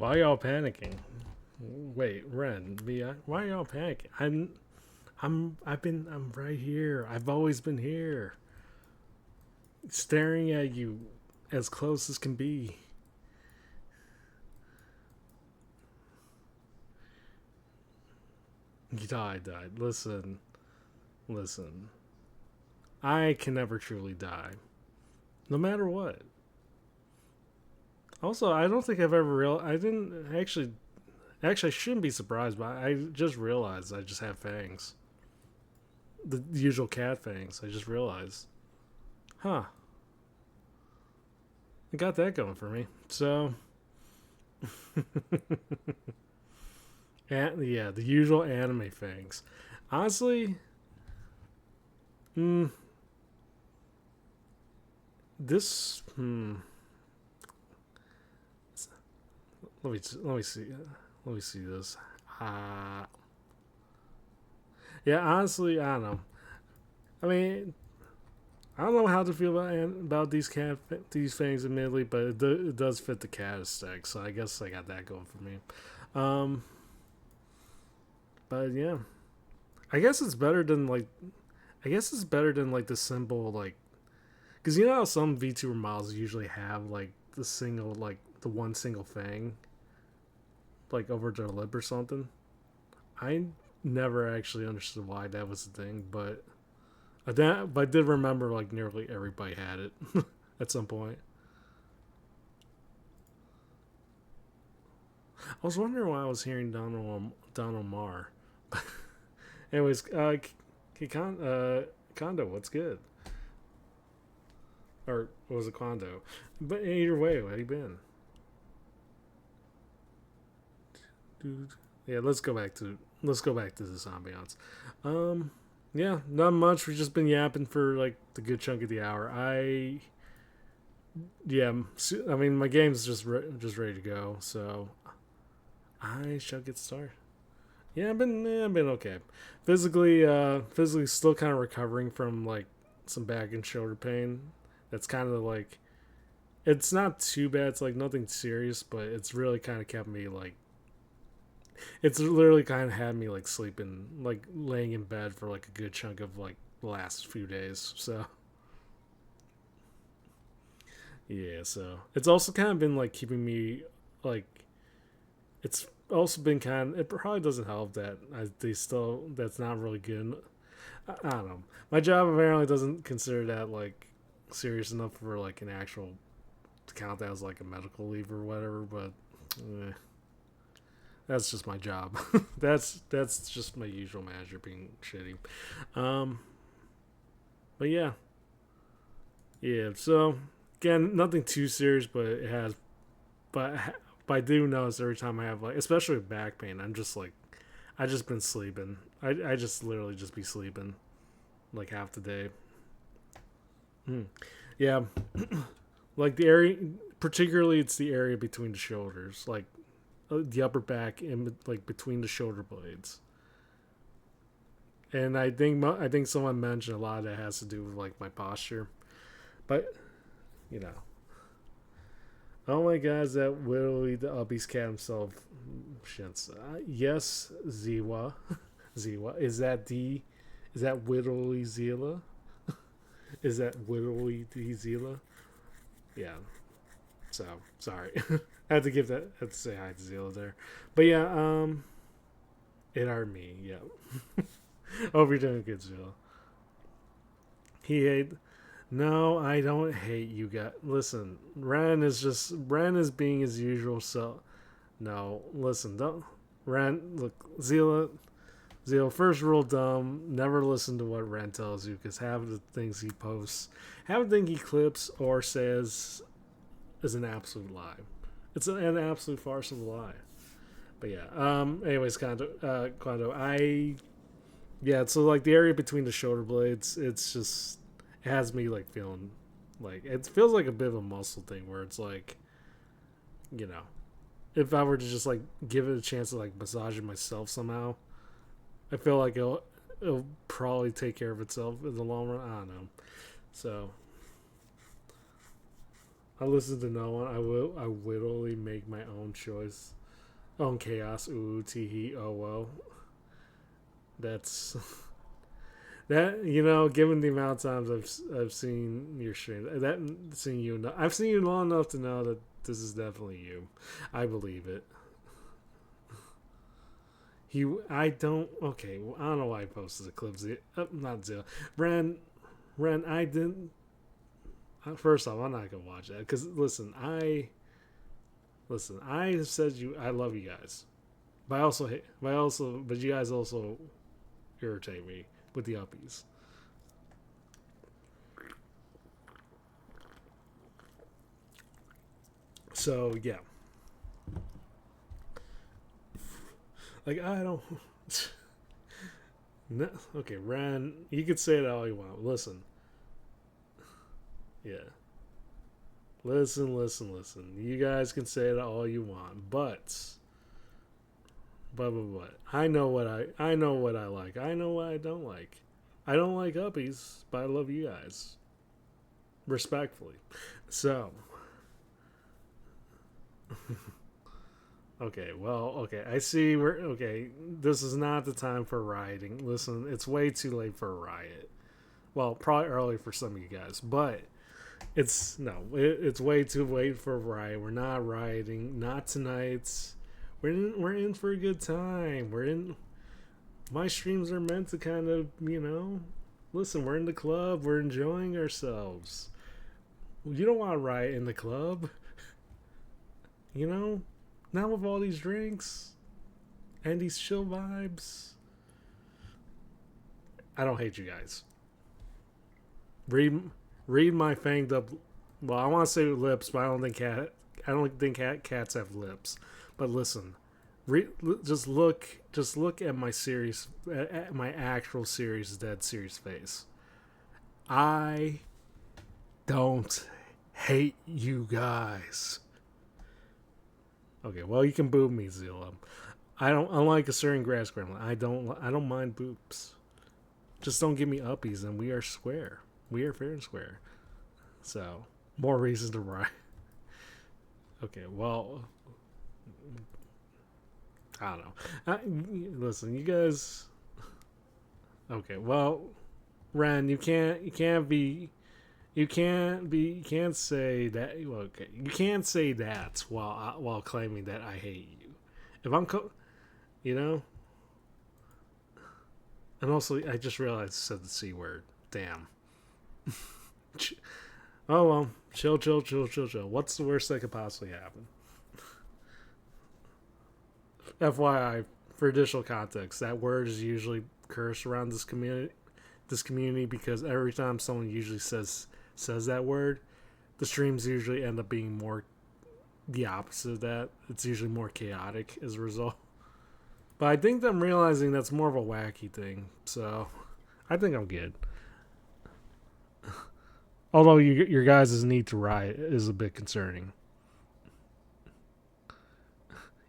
Why y'all panicking? Wait, Ren, Mia, why are y'all panicking? I'm right here. I've always been here, staring at you, as close as can be. You died. Listen. I can never truly die, no matter what. Also, I don't think I've ever I didn't actually. Actually, I shouldn't be surprised, but I just realized I just have fangs. The usual cat fangs. I just realized. Huh. I got that going for me. So. Yeah, the usual anime fangs. Honestly, this. Let me see. Let me see this. Uh, yeah, honestly, I don't know. I mean, I don't know how to feel about these fangs, admittedly, but it does fit the cat aesthetic, so I guess I got that going for me. Um, but yeah, I guess it's better than like, I guess it's better than like the simple like, because you know how some VTuber models usually have like the one single fang, like over their lip or something. I never actually understood why that was the thing, but I did remember like nearly everybody had it at some point. I was wondering why I was hearing Donald Marr. Anyways, Kondo, what's good? Or was it Kondo? But either way, what have you been? Dude. Yeah, let's go back to this ambiance. Um, yeah, not much. We've just been yapping for like the good chunk of the hour. Yeah, I mean my game's just ready to go, so I shall get started. I've been okay. Physically still kind of recovering from like some back and shoulder pain. That's kind of like it's not too bad. It's like nothing serious, but it's really kind of kept me like it's literally kind of had me like sleeping, like laying in bed for like a good chunk of like the last few days. So yeah, so it's also kind of been like keeping me like it's also been kind of, it probably doesn't help that they still that's not really good. I don't know. My job apparently doesn't consider that like serious enough for like an actual to count that as like a medical leave or whatever, but that's just my job. That's just my usual manager being shitty. Um, but yeah. So again, nothing too serious, but it has. But but I do notice every time I have like, especially with back pain, I'm just like, I just been sleeping. I just literally just be sleeping, like half the day. Yeah, like the area, particularly it's the area between the shoulders, like the upper back and like between the shoulder blades. And I think someone mentioned a lot of that has to do with like my posture, but you know, oh my god, is that literally the Ubby's cat himself? Shinsa. Yes, Ziwa. Ziwa. Is that literally Zila? Is that literally the Zila? Yeah. So sorry. I had to had to say hi to Zila there. But yeah, it are me, yeah. Hope you're doing good, Zila. He hate No, I don't hate you guys. Listen, Ren is being his usual self. No, listen, don't look, Zila, first rule dumb, never listen to what Ren tells you, because half of the things he posts, half of the thing he clips or says is an absolute lie. It's an absolute farce of a lie. But yeah, anyways, Kondo, yeah, so like the area between the shoulder blades, it's just it has me like feeling like it feels like a bit of a muscle thing where it's like, you know, if I were to just like give it a chance to like massage it myself somehow, I feel like it'll probably take care of itself in the long run. I don't know. So I listen to no one. I literally make my own choice. Own chaos. Ooh, tee hee. Oh well. That's that. Given the amount of times I've seen your stream, I've seen you long enough to know that this is definitely you. I believe it. I don't. Okay, well, I don't know why I posted the clips. Not Zilla. Ren, I didn't. First off, I'm not gonna watch that because listen. I said I love you guys, but but you guys also irritate me with the uppies. So yeah, like I don't. No, okay, Ren, you can say it all you want. Listen, yeah. Listen. You guys can say it all you want, but. I know what I like. I know what I don't like. I don't like uppies, but I love you guys. Respectfully. So, okay. I see this is not the time for rioting. Listen, it's way too late for a riot. Well, probably early for some of you guys, but it's way too late for a riot. We're not rioting. Not tonight. We're in for a good time. My streams are meant to kind of, listen, we're in the club, we're enjoying ourselves. You don't want to riot in the club. Not with all these drinks and these chill vibes. I don't hate you guys. Read my fanged up. Well, I want to say lips, but I don't think cats have lips. But listen, just look at my actual serious, dead serious face. I don't hate you guys. Okay, well you can boo me, Zilla. I don't. Unlike a certain grass gremlin, I don't mind boops. Just don't give me uppies, and we are square. We are fair and square. So more reasons to riot. Okay, well, I don't know. Listen, you guys. Okay, well, Ren, you can't say that. Well, okay, you can't say that while claiming that I hate you. If I'm, you know, and also I just realized I said the c word. Damn. Oh well, chill. What's the worst that could possibly happen? FYI, for additional context, that word is usually cursed around this community because every time someone usually says that word, the streams usually end up being more the opposite of that. It's usually more chaotic as a result. But I think I'm realizing that's more of a wacky thing, so I think I'm good. Although your guys' need to riot is a bit concerning.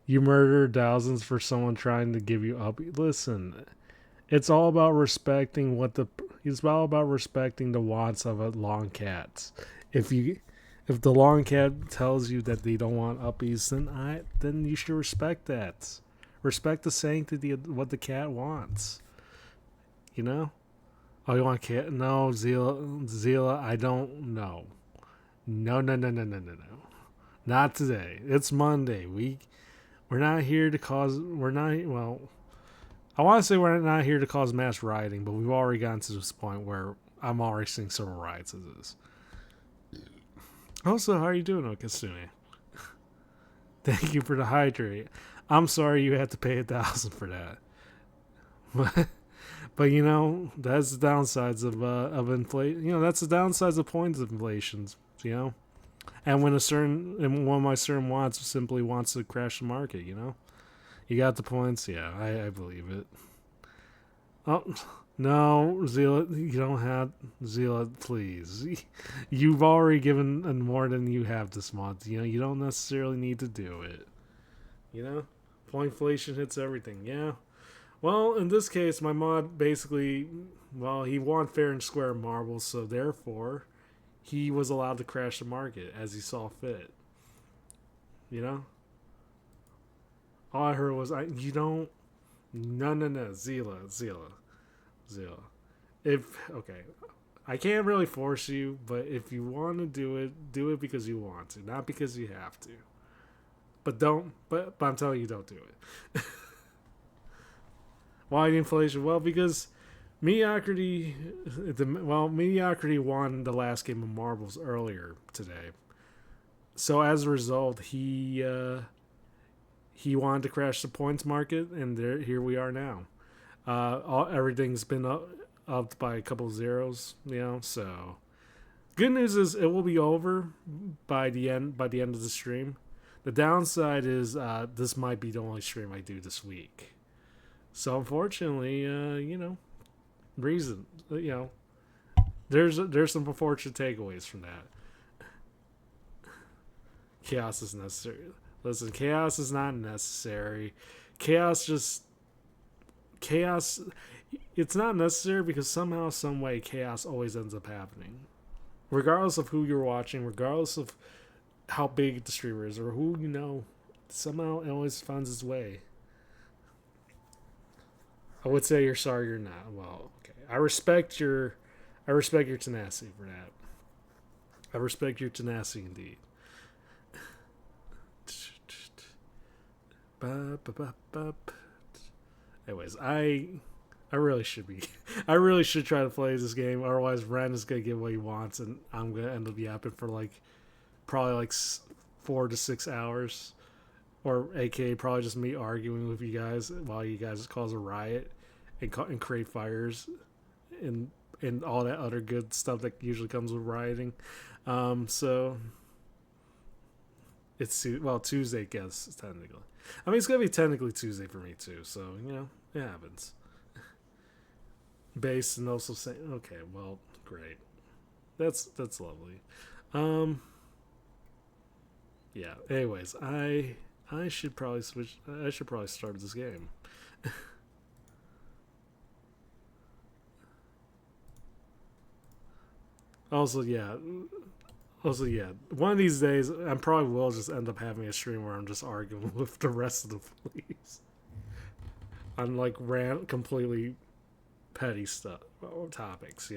You murdered thousands for someone trying to give you up. Listen, it's all about respecting it's all about respecting the wants of a long cat. If the long cat tells you that they don't want uppies, then you should respect that. Respect the sanctity of what the cat wants. You know? Oh, you want cat? No, Zila, I don't know. No. Not today. It's Monday. We're not here to cause. We're not. Well, I want to say we're not here to cause mass rioting, but we've already gotten to this point where I'm already seeing several riots as is. Also, how are you doing, Okasune? Thank you for the hydrate. I'm sorry you had to pay 1,000 for that. But that's the downsides of inflation. That's the downsides of points inflations. And when one of my certain wants simply wants to crash the market. You got the points. Yeah, I believe it. Oh no, Zealot, you don't have Zealot. Please, you've already given more than you have this month. You don't necessarily need to do it. Point inflation hits everything. Yeah. Well, in this case, my mod basically, he won fair and square marbles, so therefore, he was allowed to crash the market as he saw fit. You know, all I heard was, you don't, no, Zila. If okay, I can't really force you, but if you want to do it because you want to, not because you have to. But don't. But I'm telling you, don't do it. Why the inflation? Well, because mediocrity won the last game of marbles earlier today. So as a result, he wanted to crash the points market, and here we are now. Everything's been up by a couple of zeros, So good news is it will be over by the end of the stream. The downside is this might be the only stream I do this week. So unfortunately, there's some unfortunate takeaways from that. Chaos is necessary. Listen, chaos is not necessary. Chaos, it's not necessary because somehow, some way, chaos always ends up happening. Regardless of who you're watching, regardless of how big the streamer is or who you know, somehow it always finds its way. I would say you're sorry you're not. Well, okay. I respect your tenacity for that. I respect your tenacity indeed. Anyways, I really should be. I really should try to play this game. Otherwise, Ren is gonna get what he wants, and I'm gonna end up yapping for probably 4 to 6 hours, or AKA probably just me arguing with you guys while you guys cause a riot and create fires and all that other good stuff that usually comes with rioting. So it's Tuesday, I guess, technically. I mean, it's gonna be technically Tuesday for me too. So it happens. Base and also saying, okay, well, great. That's lovely. Yeah. Anyways, I should probably switch. I should probably start this game. Also, yeah. One of these days, I probably will just end up having a stream where I'm just arguing with the rest of the police on completely petty stuff topics,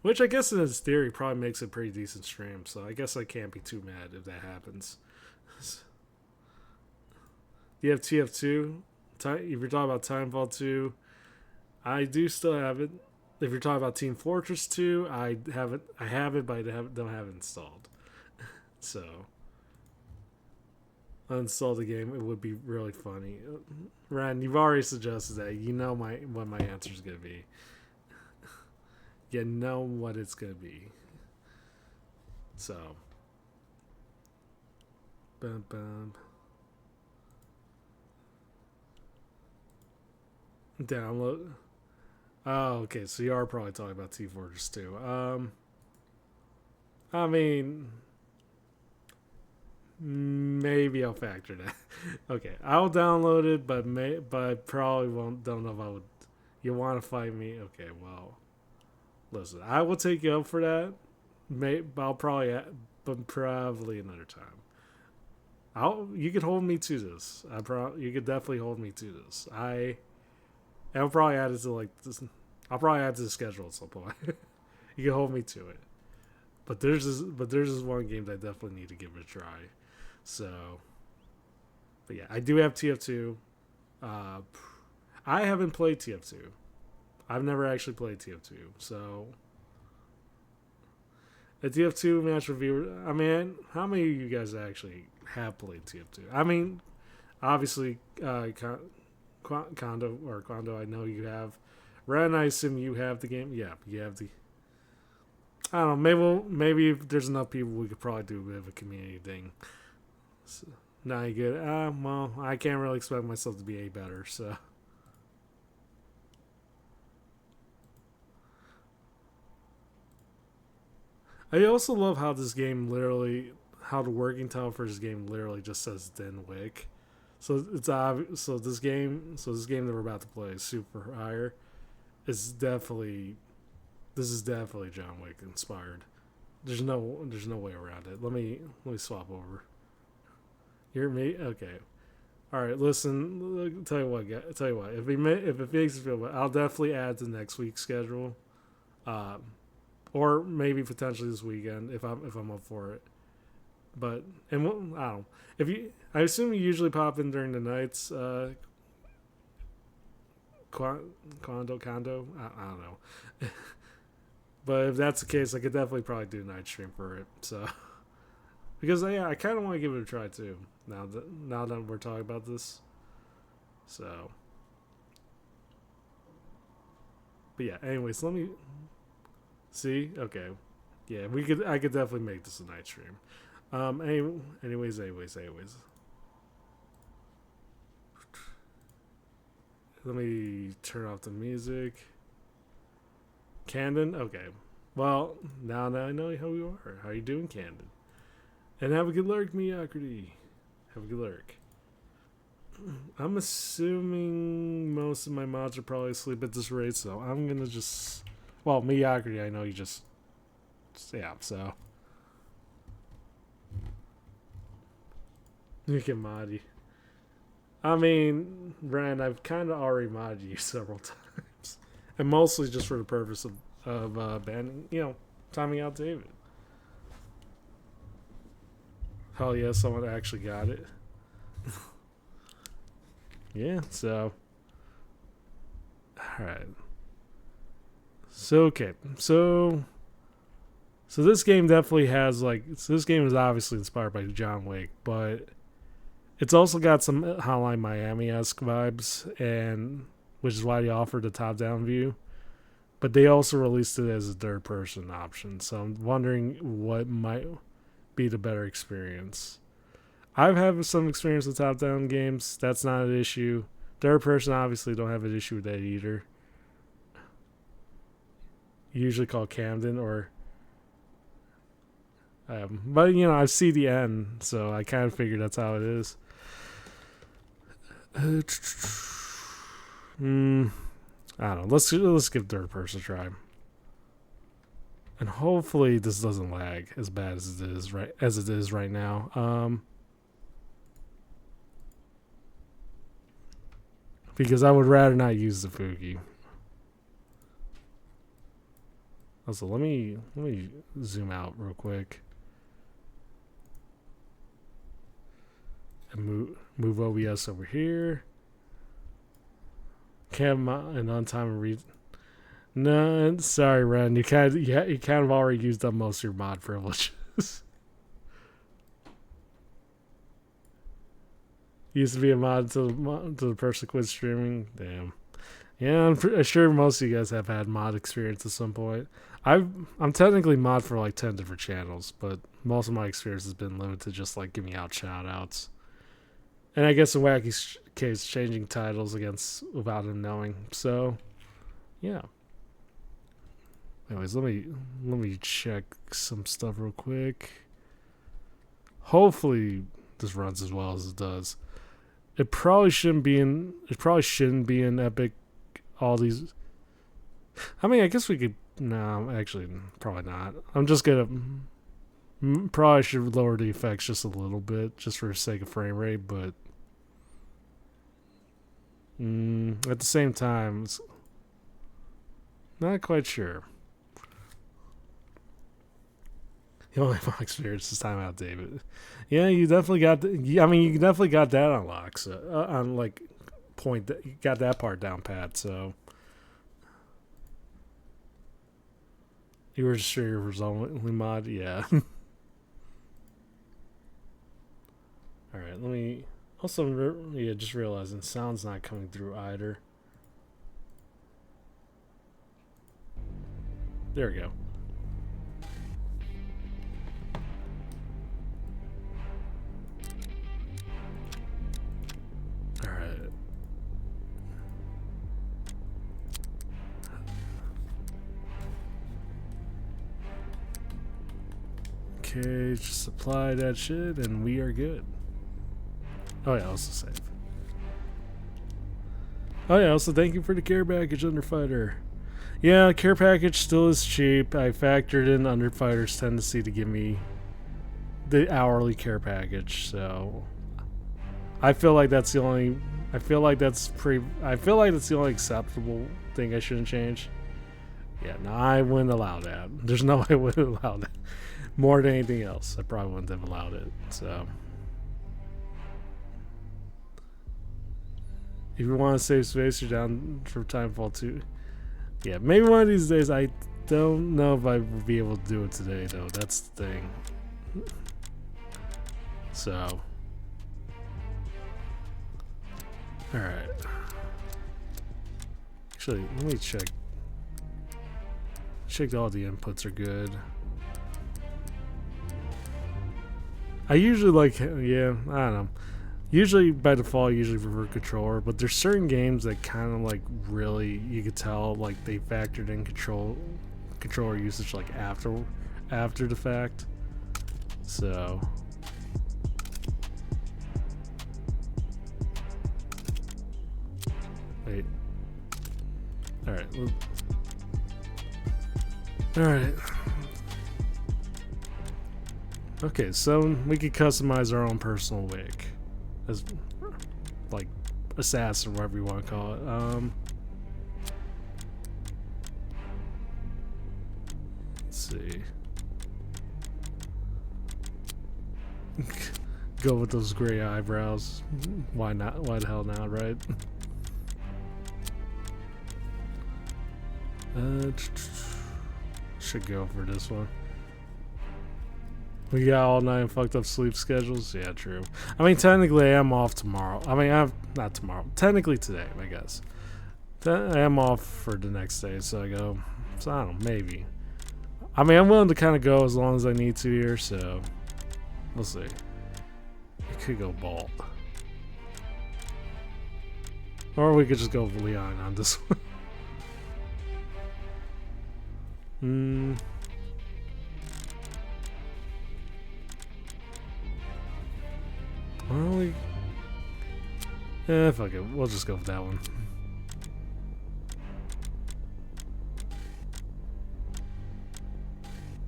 Which I guess in its theory probably makes it a pretty decent stream, so I guess I can't be too mad if that happens. Do you have TF2? If you're talking about Timefall 2, I do still have it. If you're talking about Team Fortress 2, I have it, but I don't have it installed. So, uninstall the game. It would be really funny. Ryan, you've already suggested that. You know what my answer is going to be. You know what it's going to be. So. Bum, bum. Download. Oh, okay. So you are probably talking about Team Fortress 2. I mean, maybe I'll factor that. Okay, I'll download it, but I probably won't. Don't know if I would. You want to fight me? Okay, well, listen, I will take you up for that. I'll probably, but probably another time. You could hold me to this. You could definitely hold me to this. I'll probably add it to this. I'll probably add it to the schedule at some point. You can hold me to it. But there's this one game that I definitely need to give it a try. So, but yeah, I do have TF2. I haven't played TF2. I've never actually played TF2. So, a TF2 match reviewer. I mean, how many of you guys actually have played TF2? I mean, obviously, Kondo, I know you have. Ren, I assume you have the game. Yeah, you have the. I don't know. Maybe if there's enough people, we could probably do a bit of a community thing. So, now you good. Well, I can't really expect myself to be any better. So. I also love how this game how the working title for this game literally just says Denwick. So it's obvious. So this game that we're about to play, Super Hire, is definitely This is definitely John Wick inspired. There's no way around it. Let me swap over. You're me, okay. All right, listen. Tell you what, guys. Tell you what. If it makes you feel better, I'll definitely add to next week's schedule, or maybe potentially this weekend if I'm up for it. But I don't know. I assume you usually pop in during the nights. Condo. I don't know. But if that's the case, I could definitely probably do a night stream for it. So, because I kind of want to give it a try too. Now that we're talking about this, so. But yeah. Anyways, let me see. Okay, yeah, I could definitely make this a night stream. Anyways. Let me turn off the music. Camden? Okay. Well, now that I know how you are. How you doing, Camden? And have a good lurk, Mediocrity. Have a good lurk. I'm assuming most of my mods are probably asleep at this rate, so I'm gonna just... Well, Mediocrity, I know you just... Yeah, so... You can mod you. I mean, Ren, I've kind of already modded you several times. And mostly just for the purpose of banning, timing out David. Hell yeah, someone actually got it. Yeah, so. Alright. So, okay. So this game definitely has, this game is obviously inspired by John Wick, but it's also got some Hotline Miami-esque vibes, and which is why they offered the top-down view. But they also released it as a third-person option, so I'm wondering what might be the better experience. I've had some experience with top-down games. That's not an issue. Third-person, obviously, don't have an issue with that either. Usually called Camden, or... but, I've seen the end, so I kind of figured that's how it is. I don't know. Let's give third person a try, and hopefully this doesn't lag as bad as it is right now. Because I would rather not use the Fuki. Also, let me zoom out real quick and move OBS over here. Cam and on time and read. No, sorry, Ren. You kind of already used up most of your mod privileges. Used to be a mod to the person quit streaming. Damn. Yeah, I'm sure most of you guys have had mod experience at some point. I'm technically mod for 10 different channels, but most of my experience has been limited to just giving out shout outs. And I guess in Wacky case, changing titles without him knowing. So, yeah. Anyways, let me check some stuff real quick. Hopefully, this runs as well as it does. It probably shouldn't be in Epic. All these. I mean, I guess we could. No, actually, probably not. I'm just gonna. Probably should lower the effects just a little bit, just for the sake of frame rate, but. At the same time, it's not quite sure. The only fun experience this time out, David. Yeah, you definitely got. You definitely got that unlocked. So, on point that you got that part down pat. So you were sure you were only mod, yeah. All right, let me. Also, just realizing sound's not coming through either. There we go. All right. Okay, just apply that shit and we are good. Oh yeah, also save. Oh yeah, also thank you for the care package, Underfighter. Yeah, care package still is cheap. I factored in Underfighter's tendency to give me the hourly care package, so I feel like that's the only. I feel like that's the only acceptable thing I shouldn't change. Yeah, no, I wouldn't allow that. There's no way I would allow that. More than anything else, I probably wouldn't have allowed it. So, if you want to save space, you're down for Timefall 2. Yeah, maybe one of these days. I don't know if I will be able to do it today, though. That's the thing. So, alright. Actually, let me check. Check all the inputs are good. I usually like, yeah, I don't know. Usually by default, I usually prefer controller, but there's certain games that kind of like really, you could tell like they factored in controller usage like after the fact. So wait. All right. All right. Okay, so we could customize our own personal wig, as like assassin, whatever you want to call it. Let's see. Go with those gray eyebrows. Why not? Why the hell not, right? Should go for this one. We got all night and fucked up sleep schedules. Yeah, true. I mean, technically, I am off tomorrow. I mean, I'm not tomorrow. Technically today, I guess. I am off for the next day, so I go. So I don't know, maybe. I mean, I'm willing to kind of go as long as I need to here. So we'll see. I could go bald, or we could just go with Leon on this one. Well, fuck it. We'll just go with that one.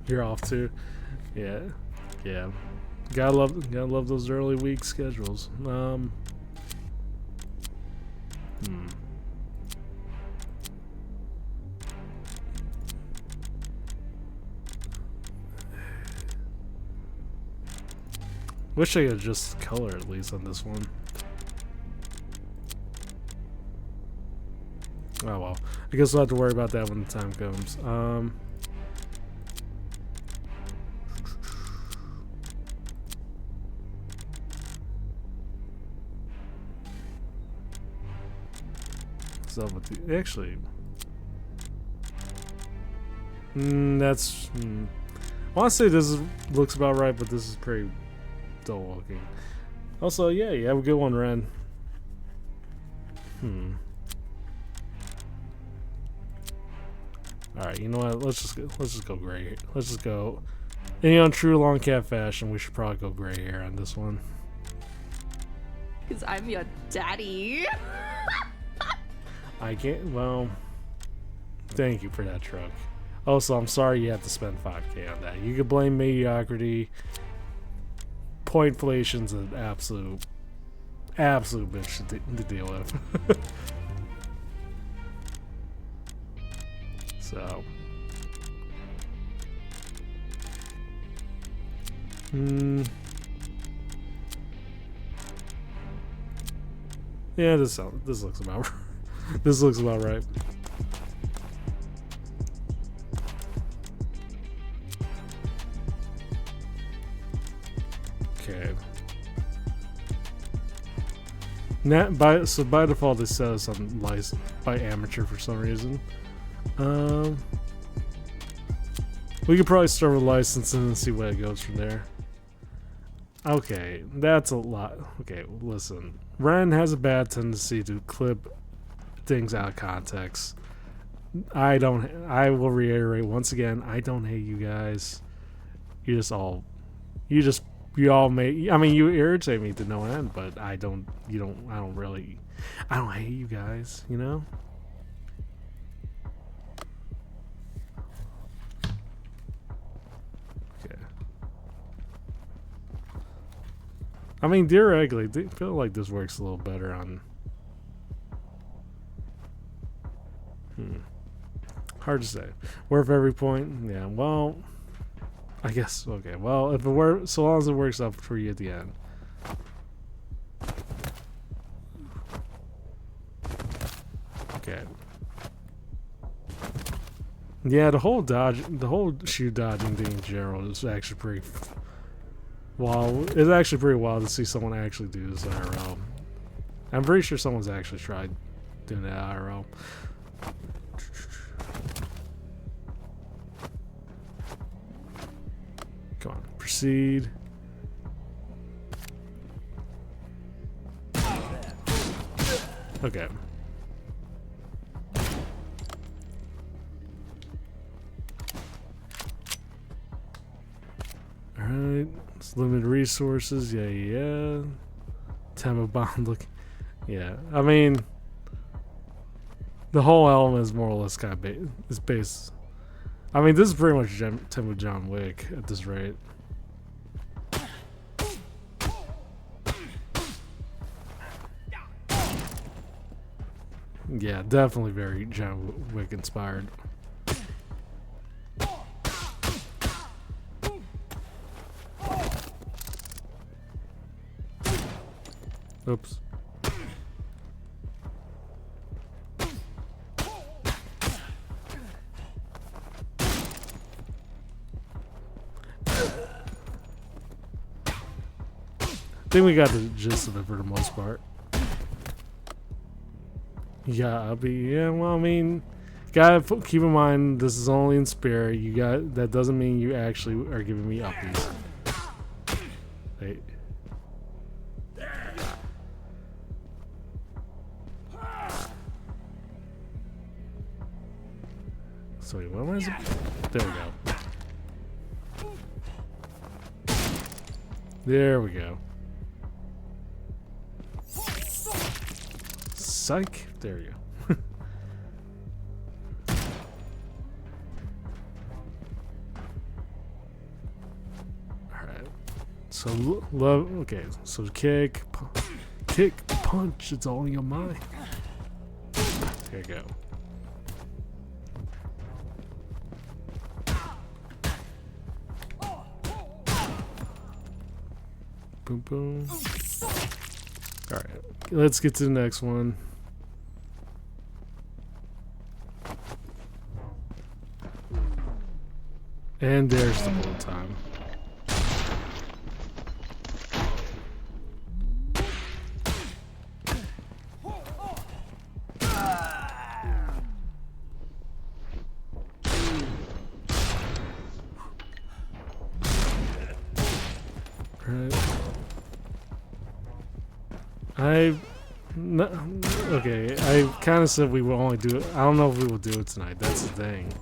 You're off too. Yeah. Gotta love those early week schedules. Wish I could just color at least on this one. Oh well. I guess we'll have to worry about that when the time comes. What's up with the actually? That's. I want to say this looks about right, but this is pretty dull looking. Also, yeah, you have a good one, Ren. Alright, you know what? Let's just go gray. Let's just go. In true long cat fashion, we should probably go gray hair on this one. Because I'm your daddy. I can't. Well, thank you for that truck. Also, I'm sorry you had to spend $5K on that. You could blame mediocrity. Pointflation's an absolute bitch to deal with. So, yeah, this looks about this looks about right. Okay. So by default, they set us on license by amateur for some reason. We could probably start with licensing and see where it goes from there. Okay, that's a lot. Okay, listen. Ren has a bad tendency to clip things out of context. I will reiterate once again, I don't hate you guys. You all may, I mean, you irritate me to no end, but I don't hate you guys, you know? I mean, theoretically, I feel like this works a little better on. Hard to say. Worth every point? Yeah. Well, I guess. Okay. Well, if it works, so long as it works out for you at the end. Okay. Yeah, the whole shoe dodging thing in general is actually pretty. Wow, it's actually pretty wild to see someone actually do this IRL. I'm pretty sure someone's actually tried doing that IRL. Come on, proceed. Okay. Alright, it's limited resources, yeah. Tempo bomb, look. Yeah, I mean, the whole element is more or less kind of based. I mean, this is pretty much Tempo John Wick at this rate. Yeah, definitely very John Wick inspired. Oops. I think we got the gist of it for the most part. Yeah, well, I mean, gotta keep in mind this is only in spirit. That doesn't mean you actually are giving me uppies. Hey. So wait, what am I? There we go. There we go. Psych. There you go. Alright. So, love. Okay. So, kick, punch. It's all in your mind. There you go. Boom, boom. Alright. Let's get to the next one. And there's the bullet time. Okay, I kind of said we will only do it. I don't know if we will do it tonight. That's the thing.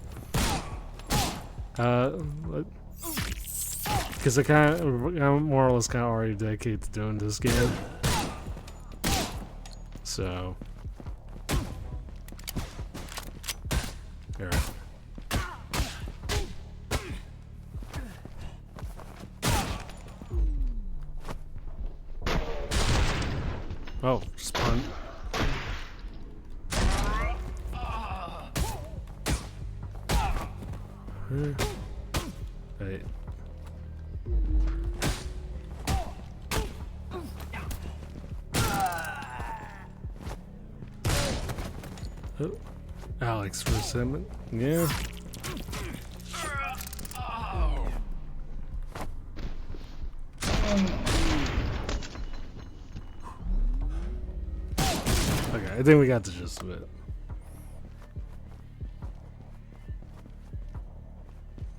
Because I'm more or less kind of already dedicated to doing this game. So. Alright. Oh, just punt. Hey. Oh, Alex for a second. Yeah. Okay, I think we got the gist of it.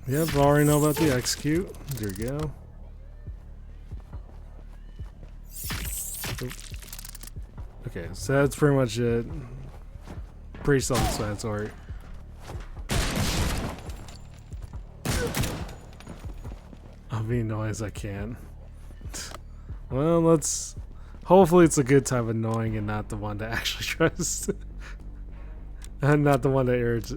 Yep, already know about the execute. There we go. Oop. Okay, so that's pretty much it. Pretty self-explanatory. I'll be annoying as I can. Well, let's. Hopefully, it's a good type of annoying and not the one that actually tries to. And not the one that irritates.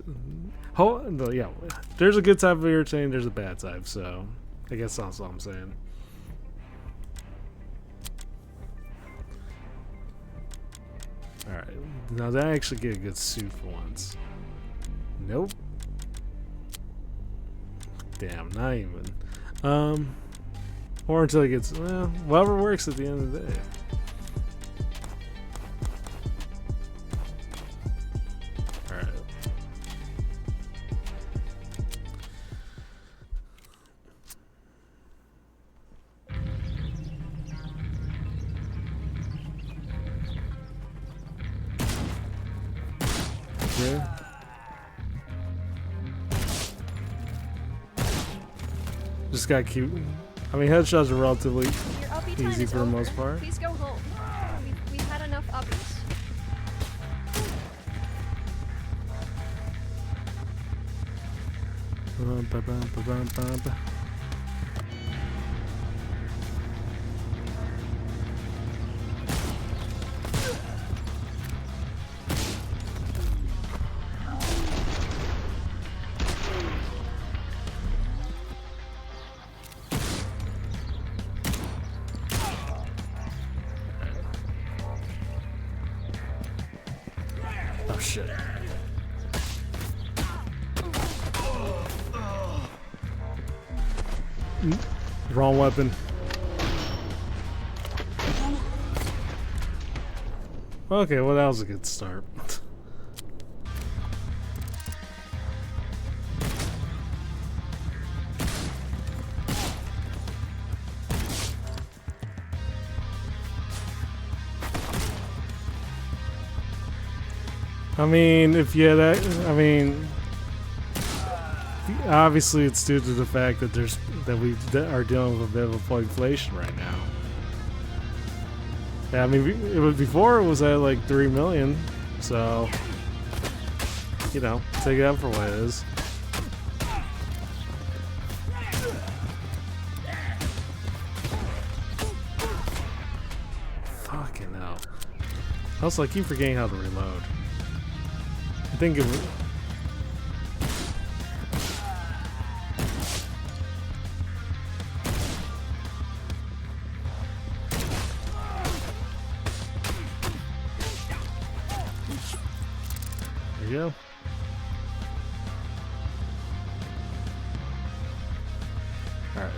No, yeah, there's a good type of irritating, there's a bad type, so I guess that's all I'm saying. Alright, now did I actually get a good suit for once? Nope. Damn, not even. Or until it gets, well, whatever works at the end of the day. Alright. Yeah. Just gotta keep. I mean, headshots are relatively Your uppy time easy is for the over. most part. Please go home. We've had enough uppies. Oh shit. Wrong weapon. Okay, well that was a good start. I mean, if you had that, I mean, obviously it's due to the fact that we are dealing with a bit of inflation right now. Yeah, I mean, it was before it was at like 3 million, so you know, take that for what it is. Fucking hell! Also, I keep forgetting how to reload. I think it was. There you go. Alright.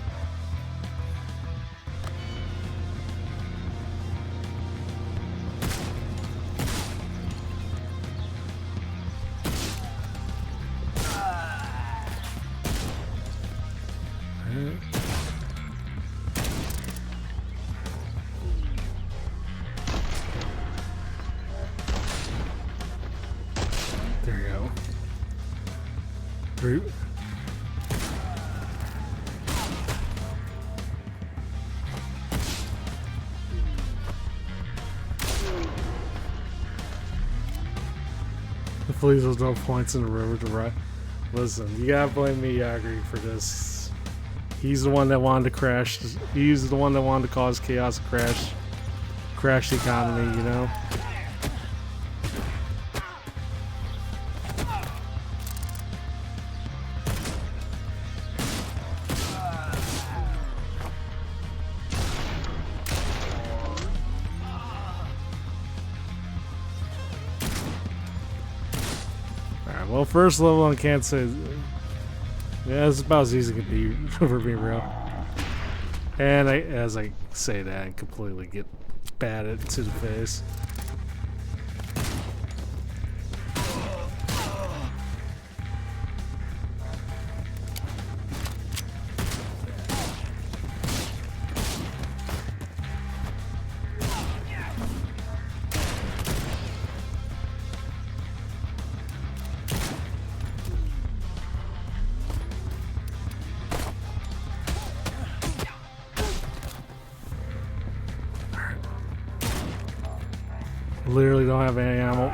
There you go. Root. Hopefully there's no points in the river to ride. Listen, you gotta blame Miyagi for this. He's the one that wanted to crash. He's the one that wanted to cause chaos and crash the economy, you know? Alright, well, first level, I can't say. Yeah, it's about as easy as it can be, for being real. And as I say that, I completely get batted to the face. Literally don't have any ammo.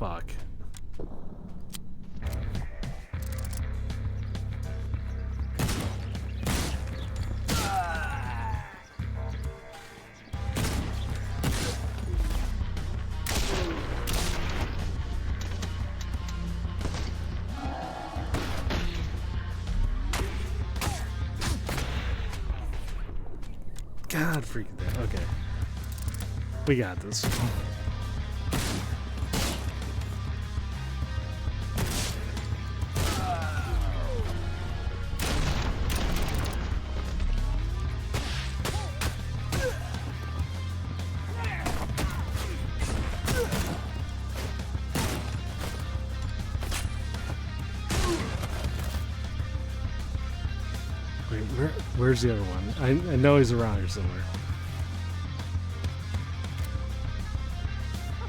Fuck. God freaking damn. Okay. We got this. Where's the other one? I know he's around here somewhere.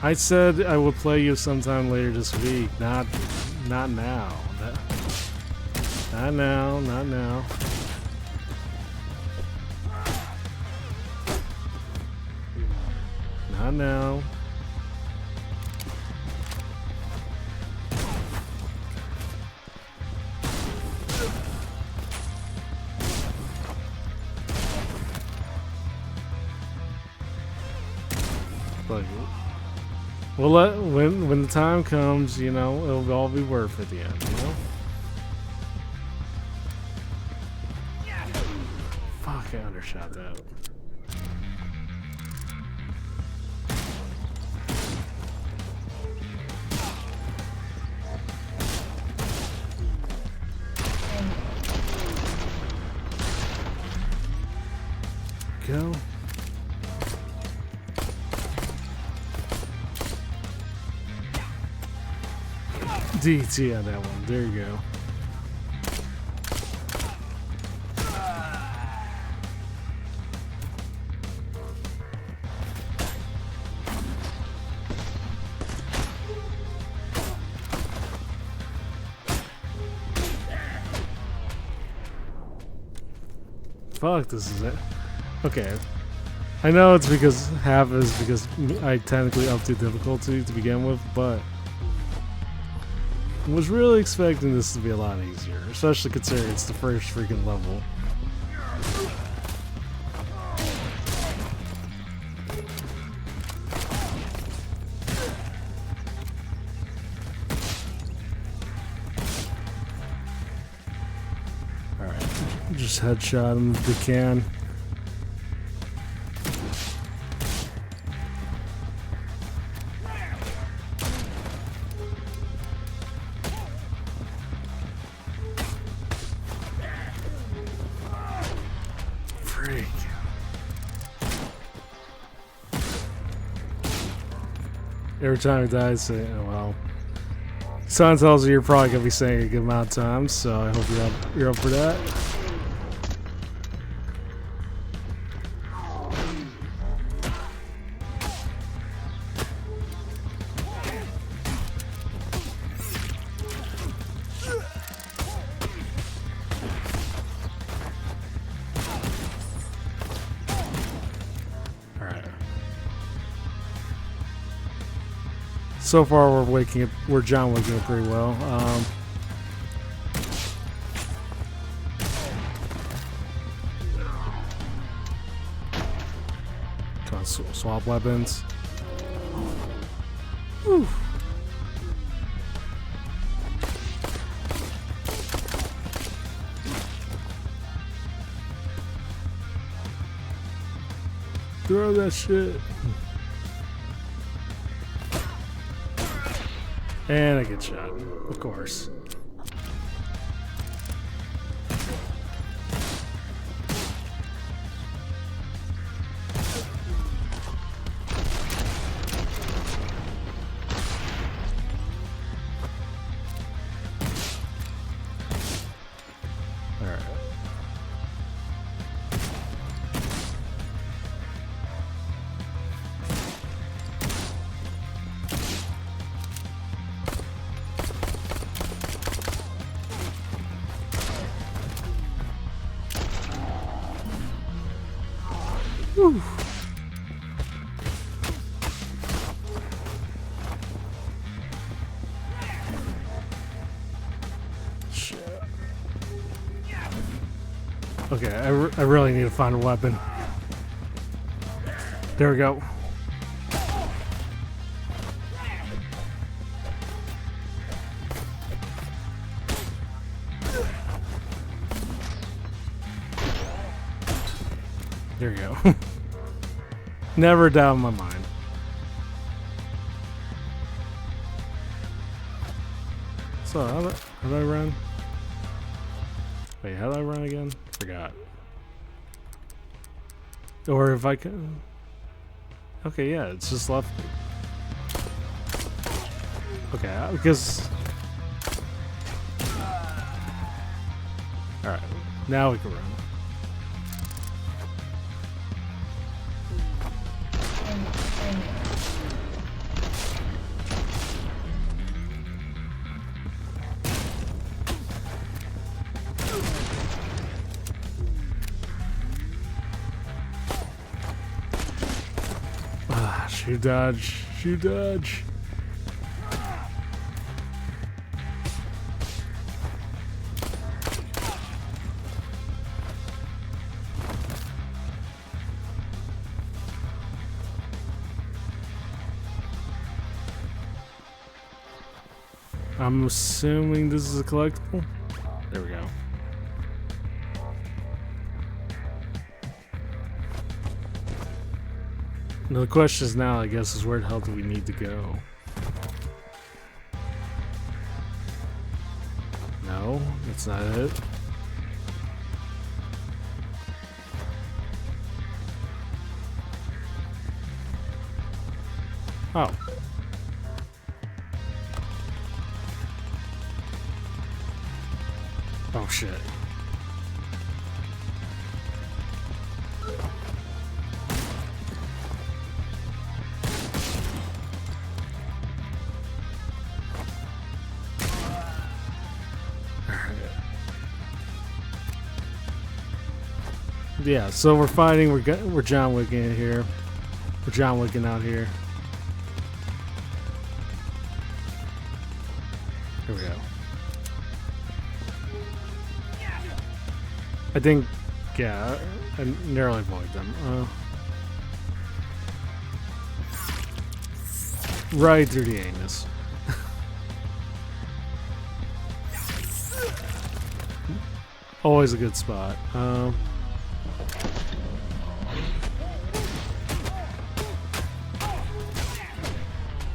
I said I would play you sometime later this week. Not now. Not now. Not now. Not now. Like, we'll let when the time comes, you know, it'll all be worth it at the end, you know? Fuck, I undershot that. Go. DT on that one. There you go. Fuck, this is it. Okay. I know it's because half is because I technically upped the difficulty to begin with, but I was really expecting this to be a lot easier, especially considering it's the first freaking level. Alright, just headshot him if we can. Every time he dies, say, oh well. Sign tells you you're probably gonna be saying a good amount of times, so I hope you're up for that. So far, we're John waking up pretty well. Come on, swap weapons. Whew. Throw that shit. And I get shot, of course. Alright. Whew. Shit. Okay, I really need to find a weapon. There we go. There you go. Never doubt in my mind. So, how do I run? Wait, how do I run again? Forgot. Or if I can... Okay, yeah, it's just left. Okay, because... Alright, now we can run. Shoot dodge. Shoot dodge. I'm assuming this is a collectible. There we go. Now the question is now, I guess, is where the hell do we need to go? No, that's not it. Oh. Oh shit. Yeah, so we're fighting. We're John Wicking in here. We're John Wicking out here. Here we go. I think, yeah, I narrowly avoid them. Right through the anus. Always a good spot.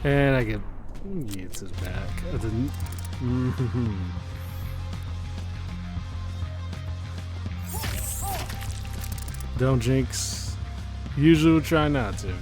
And I get yeets his back. I didn't. Don't jinx. Usually we'll try not to.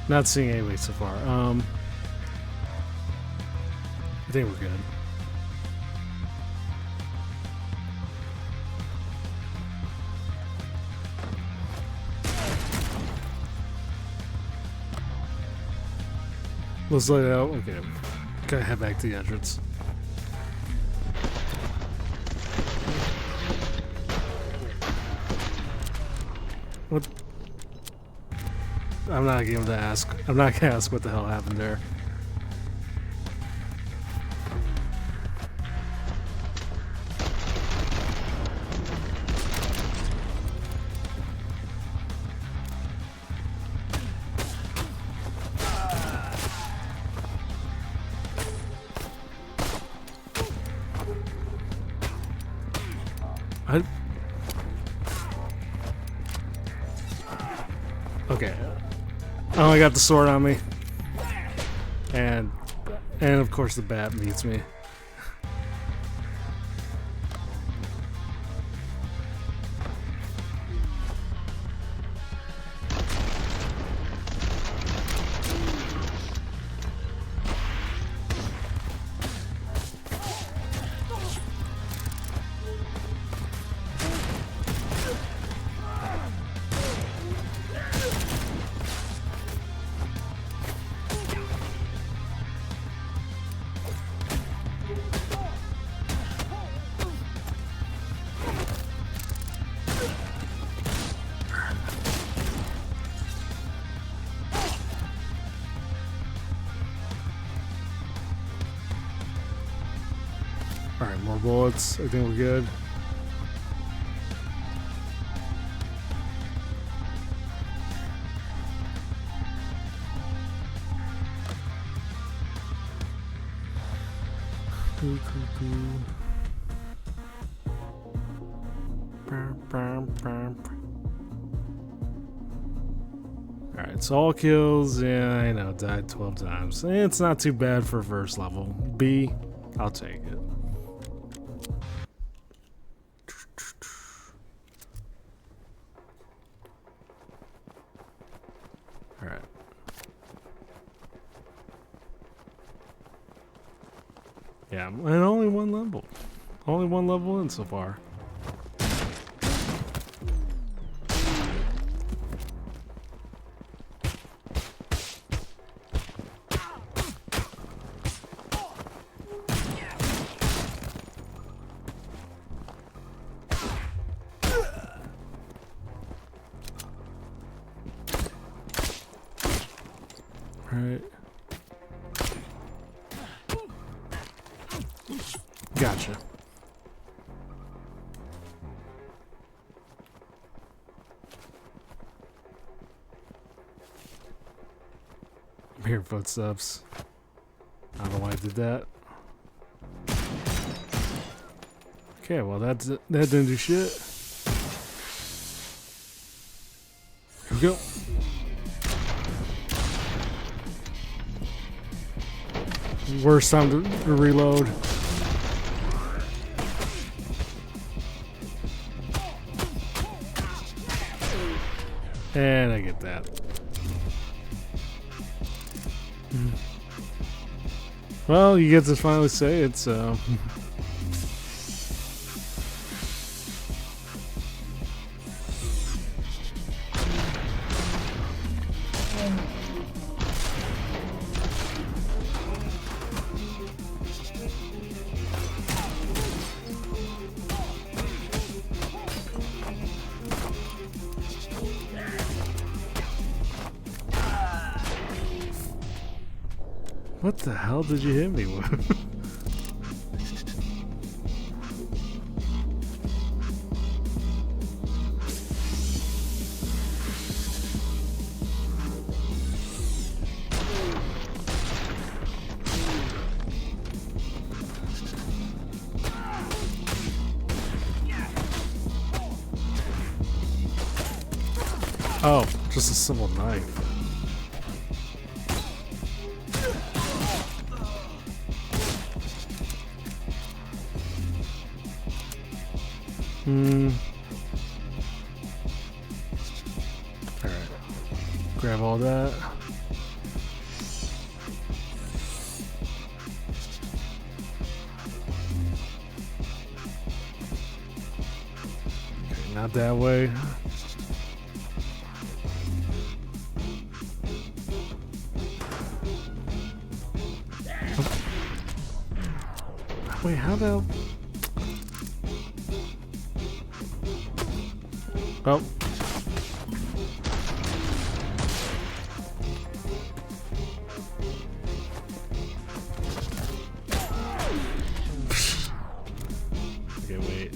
Not seeing anybody so far. I think we're good. Let's let it out. Okay. Gotta head back to the entrance. What? I'm not going to ask. I'm not gonna ask what the hell happened there. Okay. I only got the sword on me. And of course the bat beats me. Alright, more bullets. I think we're good. Alright, so all kills, yeah, I know, died 12 times. It's not too bad for first level. B, I'll take it. Alright. Yeah, and only one level. Only one level in so far. Alright. Gotcha. I hear footsteps. I don't know why I did that. Okay, well that didn't do shit. Here we go. Worst time to reload. And I get that. Well, you get to finally say it, so. What the hell did you hit me with? Oh, just a simple knife. Alright. Grab all that. Okay, not that way. Wait, how the... Oh. Okay, wait.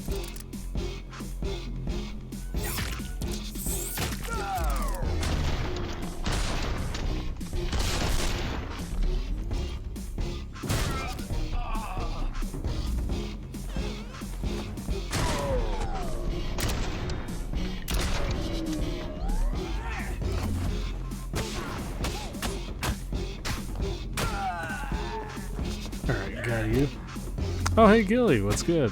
Alright, got you. Oh, hey, Gilly, what's good?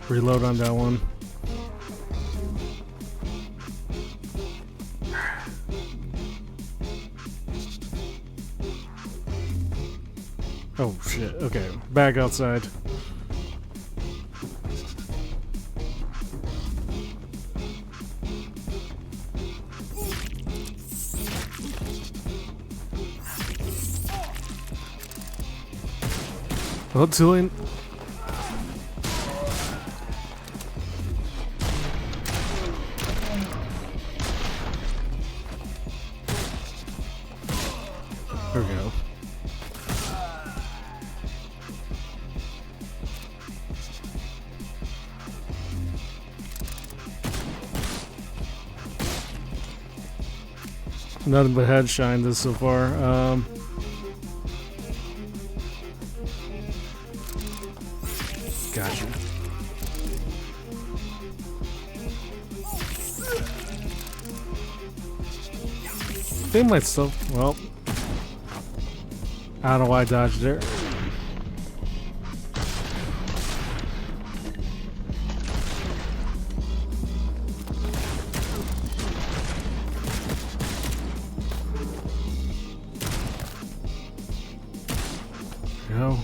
Reload on that one. Oh shit, okay, back outside. Oh, too late. There we go. Nothing but head shine this so far. They might still. Well, I don't know why I dodged there. Go.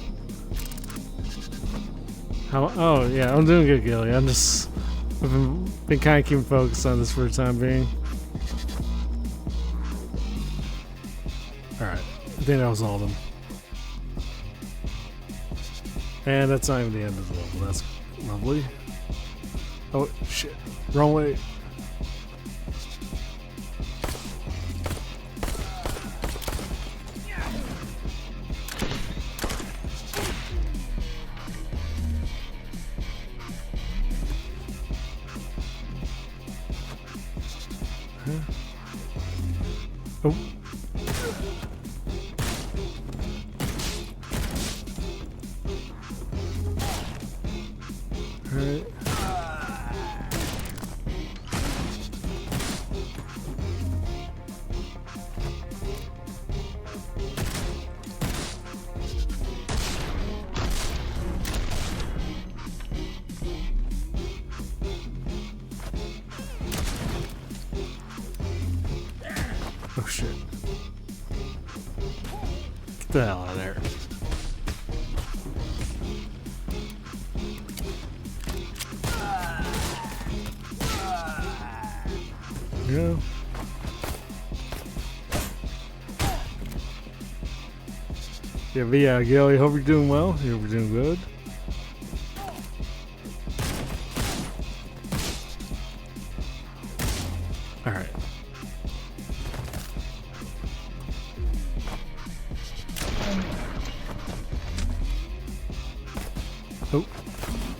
How? Oh yeah, I'm doing good, Gilly. I've been kind of keeping focused on this for the time being. All right, I think that was all of them. And that's not even the end of the level. That's lovely. Oh shit! Wrong way. Oh. Alright. Oh shit. Get the hell out of there. Yeah. Yeah, but yeah, Gilly, hope you're doing well. Hope you're doing good. Alright. Oh.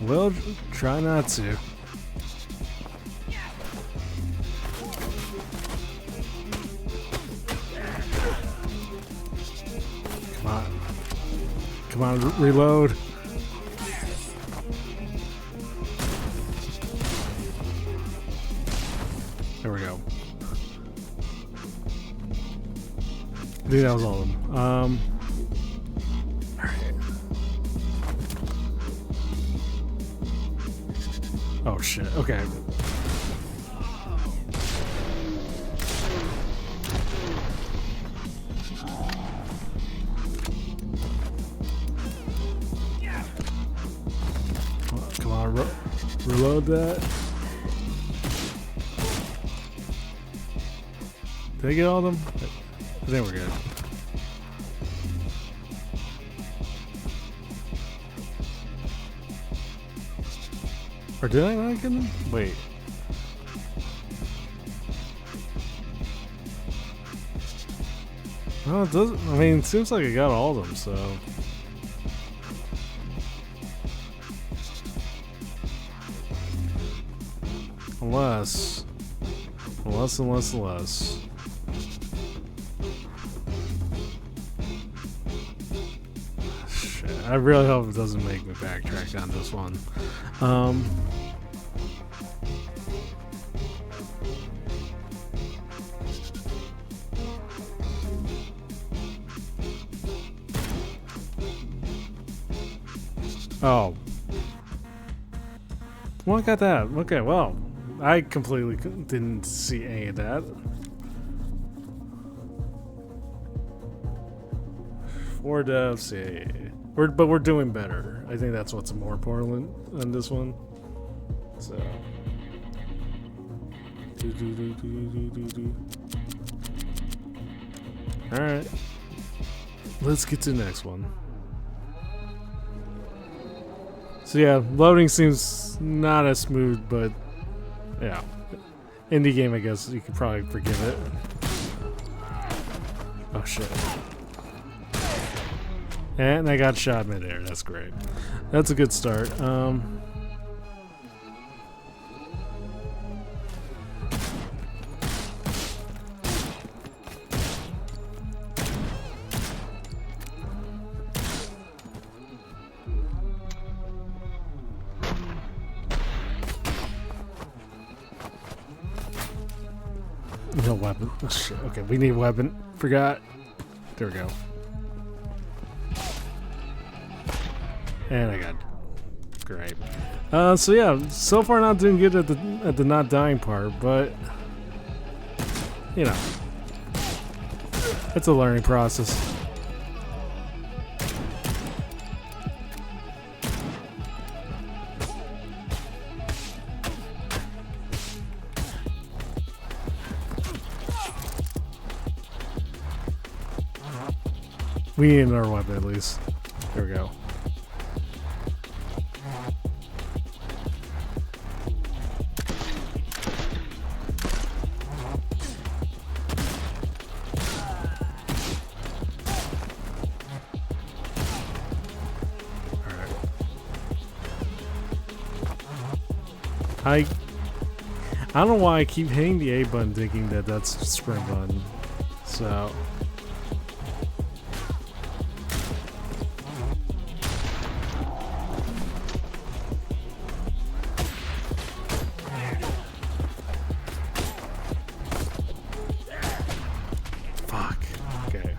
Well, try not to. Come on. Come on, reload. There we go. I think that was all of them. Alright. Oh shit, okay. Come on, reload that. Did I get all of them? I think we're good. Or did I not get them? Wait. Oh, it doesn't. I mean, it seems like I got all of them, so. Unless. Shit, I really hope it doesn't make me backtrack on this one. Oh. Well, I got that. Okay, well, I completely didn't see any of that. 4 deaths, yeah. But we're doing better. I think that's what's more important on this one. So. Alright. Let's get to the next one. So yeah, loading seems not as smooth, but yeah. Indie game, I guess you could probably forgive it. Oh shit. And I got shot midair, that's great. That's a good start. No weapon. Oh, shit. Okay, we need a weapon. Forgot. There we go. And I got. Great. So yeah, so far not doing good at the not dying part, but you know, it's a learning process. We need another weapon at least. There we go. I don't know why I keep hitting the A button thinking that that's the sprint button. So fuck. Okay.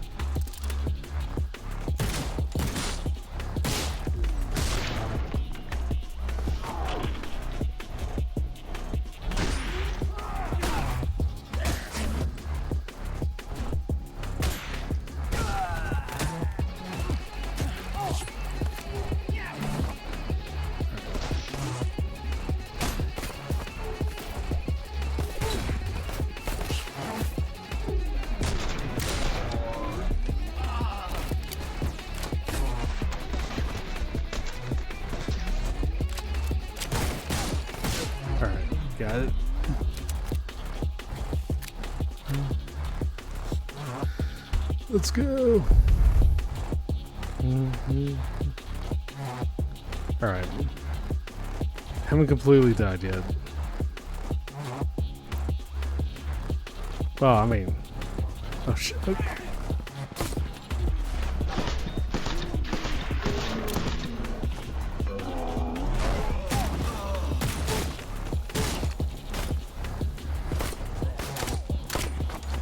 Got it. Let's go. Alright. Haven't completely died yet. Well, I mean... Oh shit.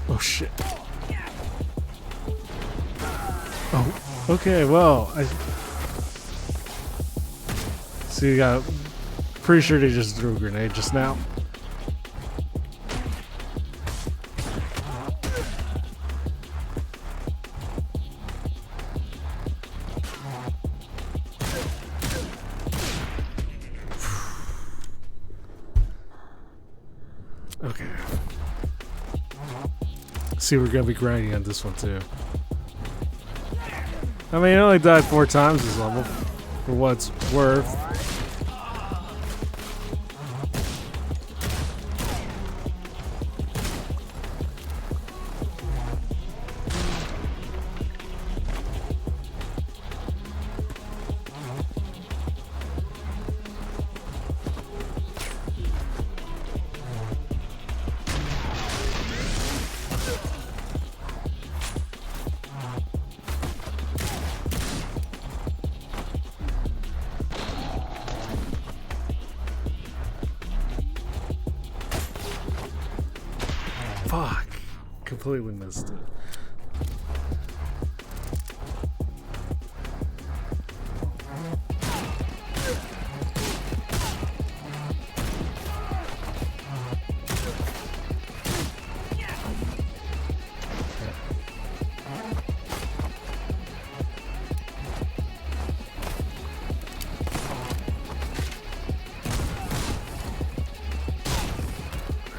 Oh shit. Oh, okay, well, I see. Pretty sure they just threw a grenade just now. Okay. See, we're gonna be grinding on this one too. I mean, I only died 4 times this level, for what it's worth. Fuck. Completely missed it.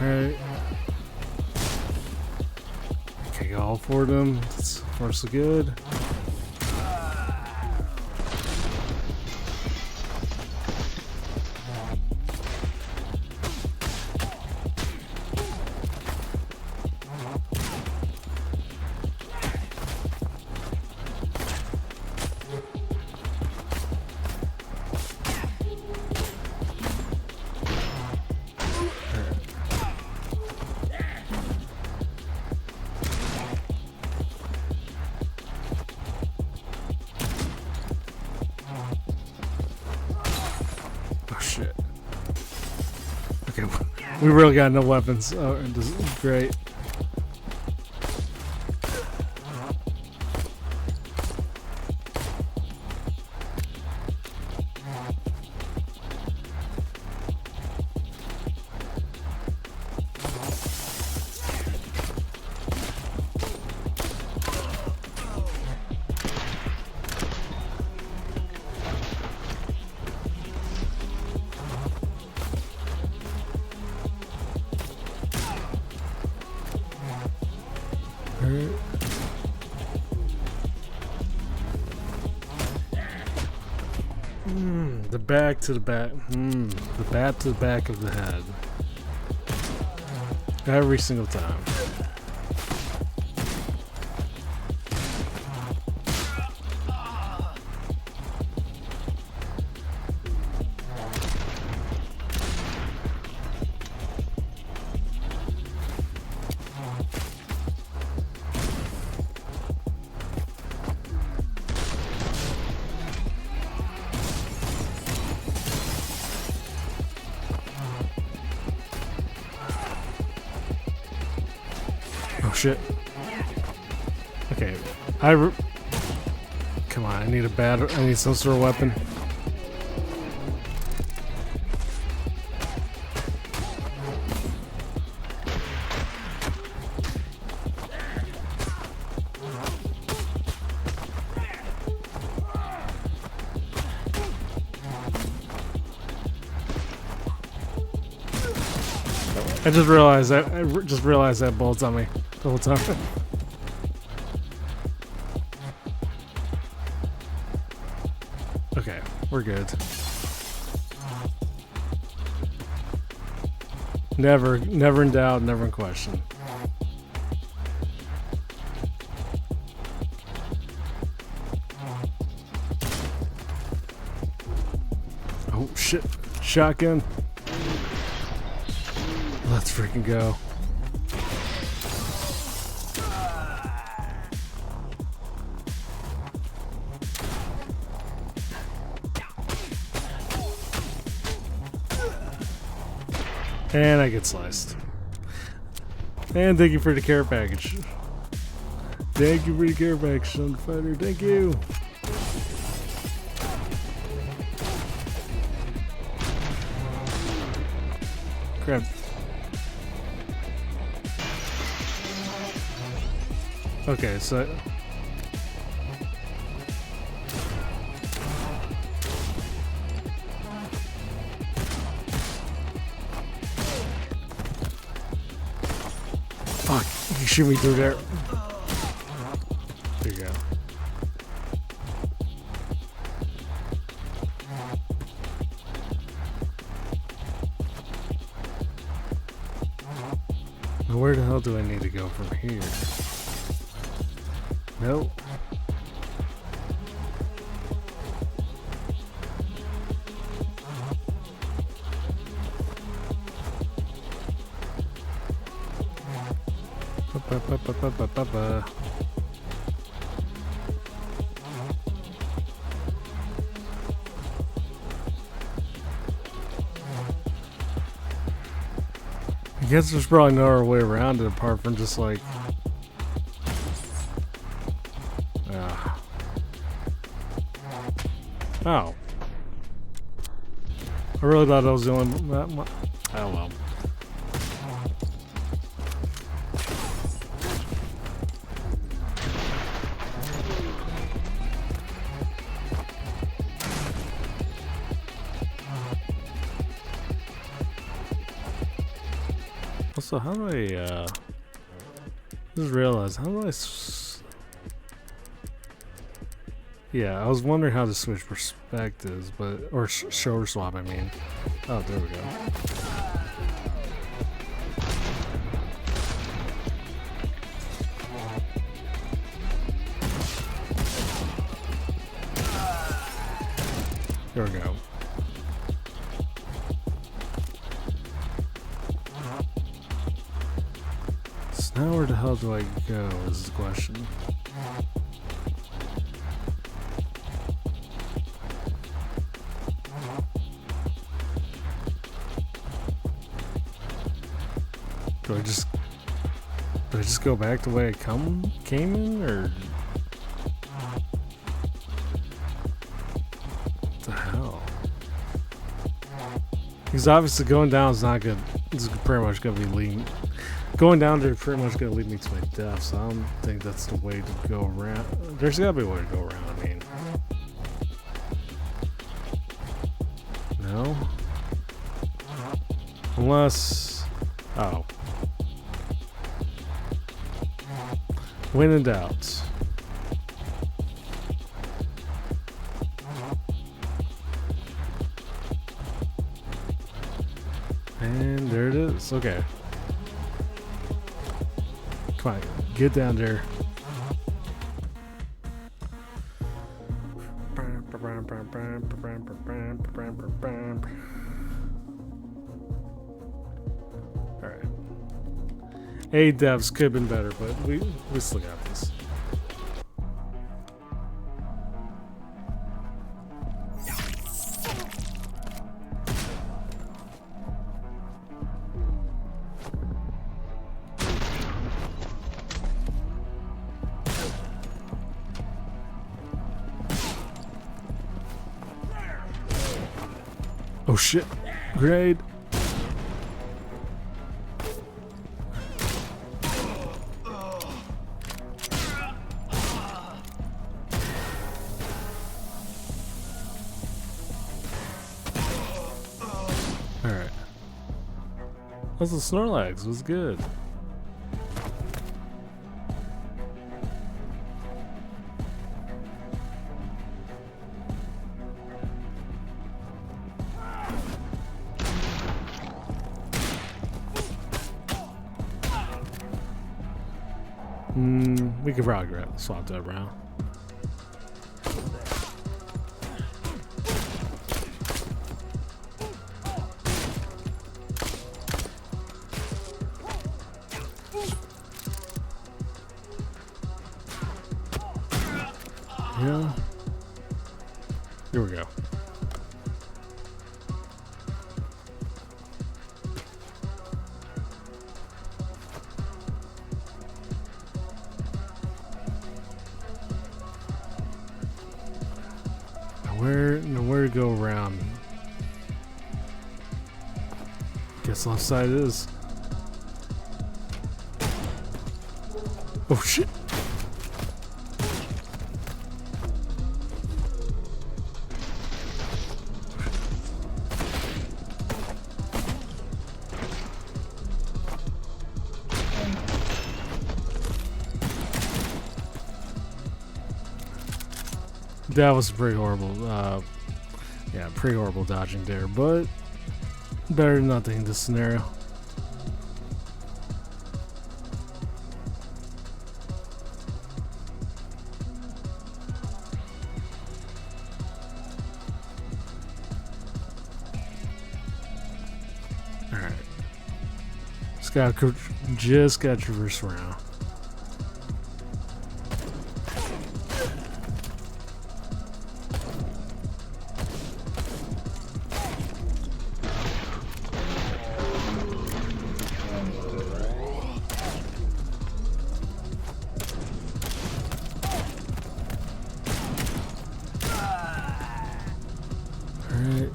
Alright. Okay, got all 4 of them. That's mostly good. Oh shit. Okay, we really got no weapons. Oh, this is great. Alright. The back to the back. The bat to the back of the head. Every single time. Oh shit. Okay. Come on, I need a battery. I need some sort of weapon. I just realized that bolt's on me the whole time. Okay, we're good. Never in doubt, never in question. Oh shit, shotgun. Let's freaking go. And I get sliced. And thank you for the care package. Thank you for the care package, Son Fighter. Thank you. Crap. Okay, so fuck, you shoot me through there. There you go. Now where the hell do I need to go from here? Nope. I guess there's probably no other way around it apart from just like oh. I really thought I was doing that. Oh well. Also, how do I just realize how do I yeah, I was wondering how to switch perspectives, but or shoulder swap. I mean, oh, there we go. There we go. So now where the hell do I go? Is the question. Do I just go back the way I came in, or what the hell? Because obviously going down is not good. This is pretty much gonna be leading. Going down there pretty much gonna lead me to my death. So I don't think that's the way to go around. There's gotta be a way to go around. I mean, no, unless oh. When in doubt. And there it is. Okay. Come on, get down there. Alright. A devs could have been better, but we still got this. Oh shit. Grenade. Alright. That's the Snorlax. Was good. We could probably swap that around. Yeah. Here we go. Where to go around? Guess left side is. Oh shit! That was pretty horrible. Yeah, pretty horrible dodging there, but better than nothing in this scenario. All right, just got to traverse around. Alright.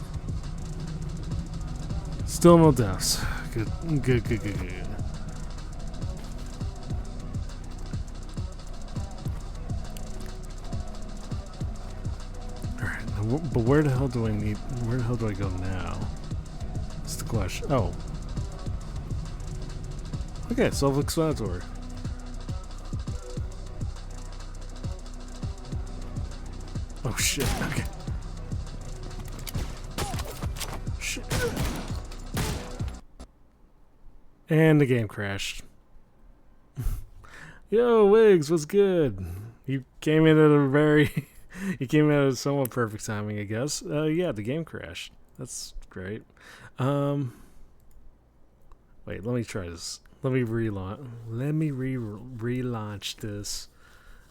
Still no deaths. Good. Alright, but where the hell do I go now? That's the question. Oh. Okay, self-explanatory. Oh shit, okay. Shit. And the game crashed. Yo, Wiggs, what's good? You came in at a somewhat perfect timing, I guess. Yeah, the game crashed. That's great. Wait, let me try this. Let me relaunch this.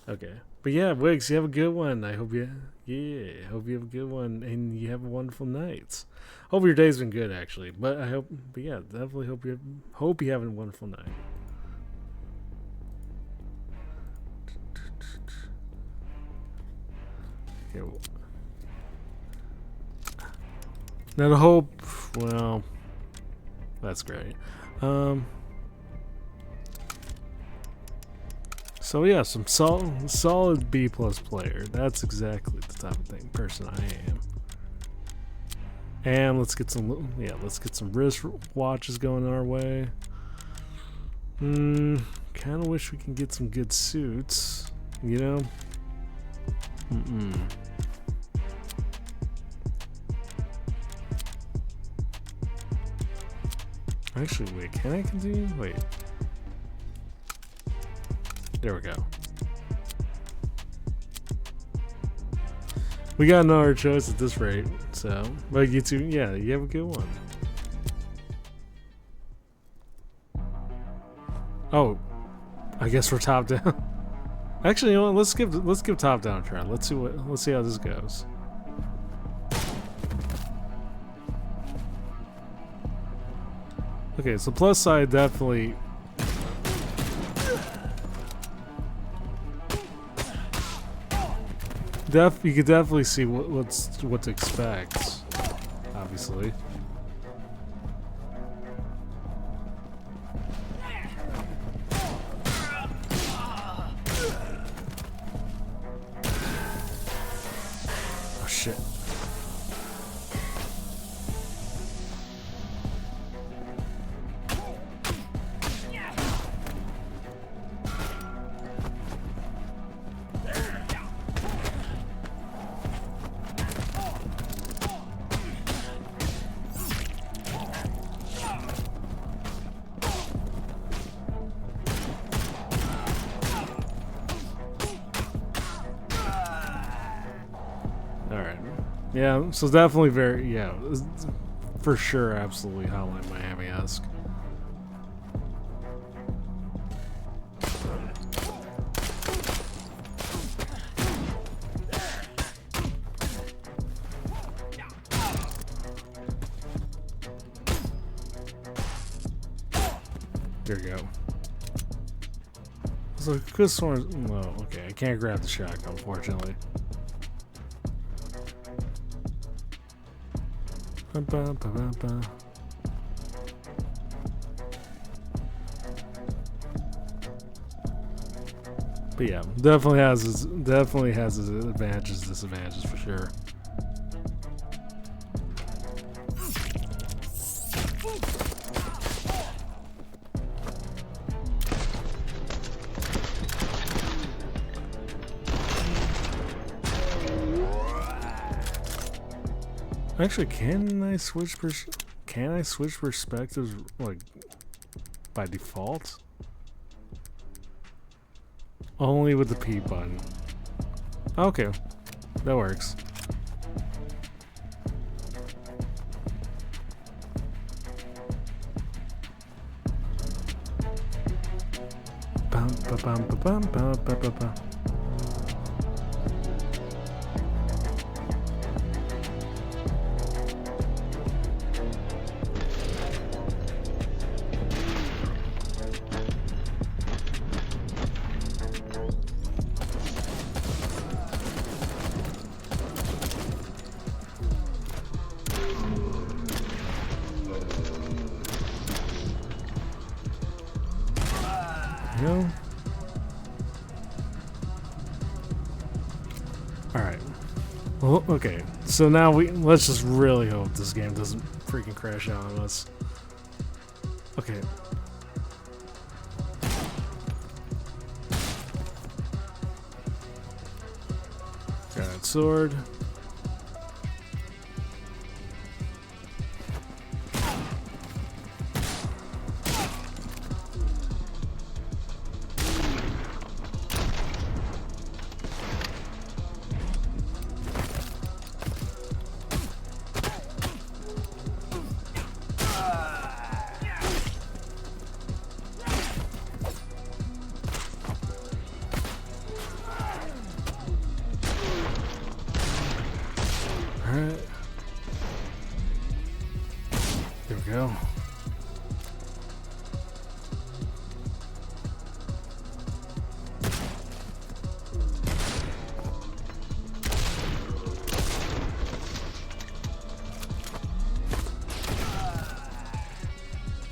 Okay. But yeah, Wiggs, you have a good one. I hope you have a good one and you have a wonderful night. Hope your day's been good actually. But definitely hope you have a wonderful night. Okay. Now the hope, well, that's great. So yeah, some solid B+ player. That's exactly the type of person I am. And let's get some wrist watches going our way. Could kind of wish we can get some good suits, you know? Actually, wait, can I continue? Wait. There we go. We got another choice at this rate, so. But you two, yeah, you have a good one. Oh, I guess we're top down. Actually, you know what? Let's give top down a try. Let's see how this goes. Okay, so plus side definitely. You could definitely see what to expect. Obviously. Oh shit. Yeah, so definitely very, yeah, for sure, absolutely Hotline Miami-esque. There you go. So this one, no, okay, I can't grab the shotgun, unfortunately. But yeah, definitely has its advantages, disadvantages for sure. Actually, can I switch perspectives like by default? Only with the P button. Okay, that works. Bum, ba, bum, ba, bum, ba, ba, ba, ba. No. Alright. Well, okay. So now let's just really hope this game doesn't freaking crash out on us. Okay. Got that sword. Alright. There we go.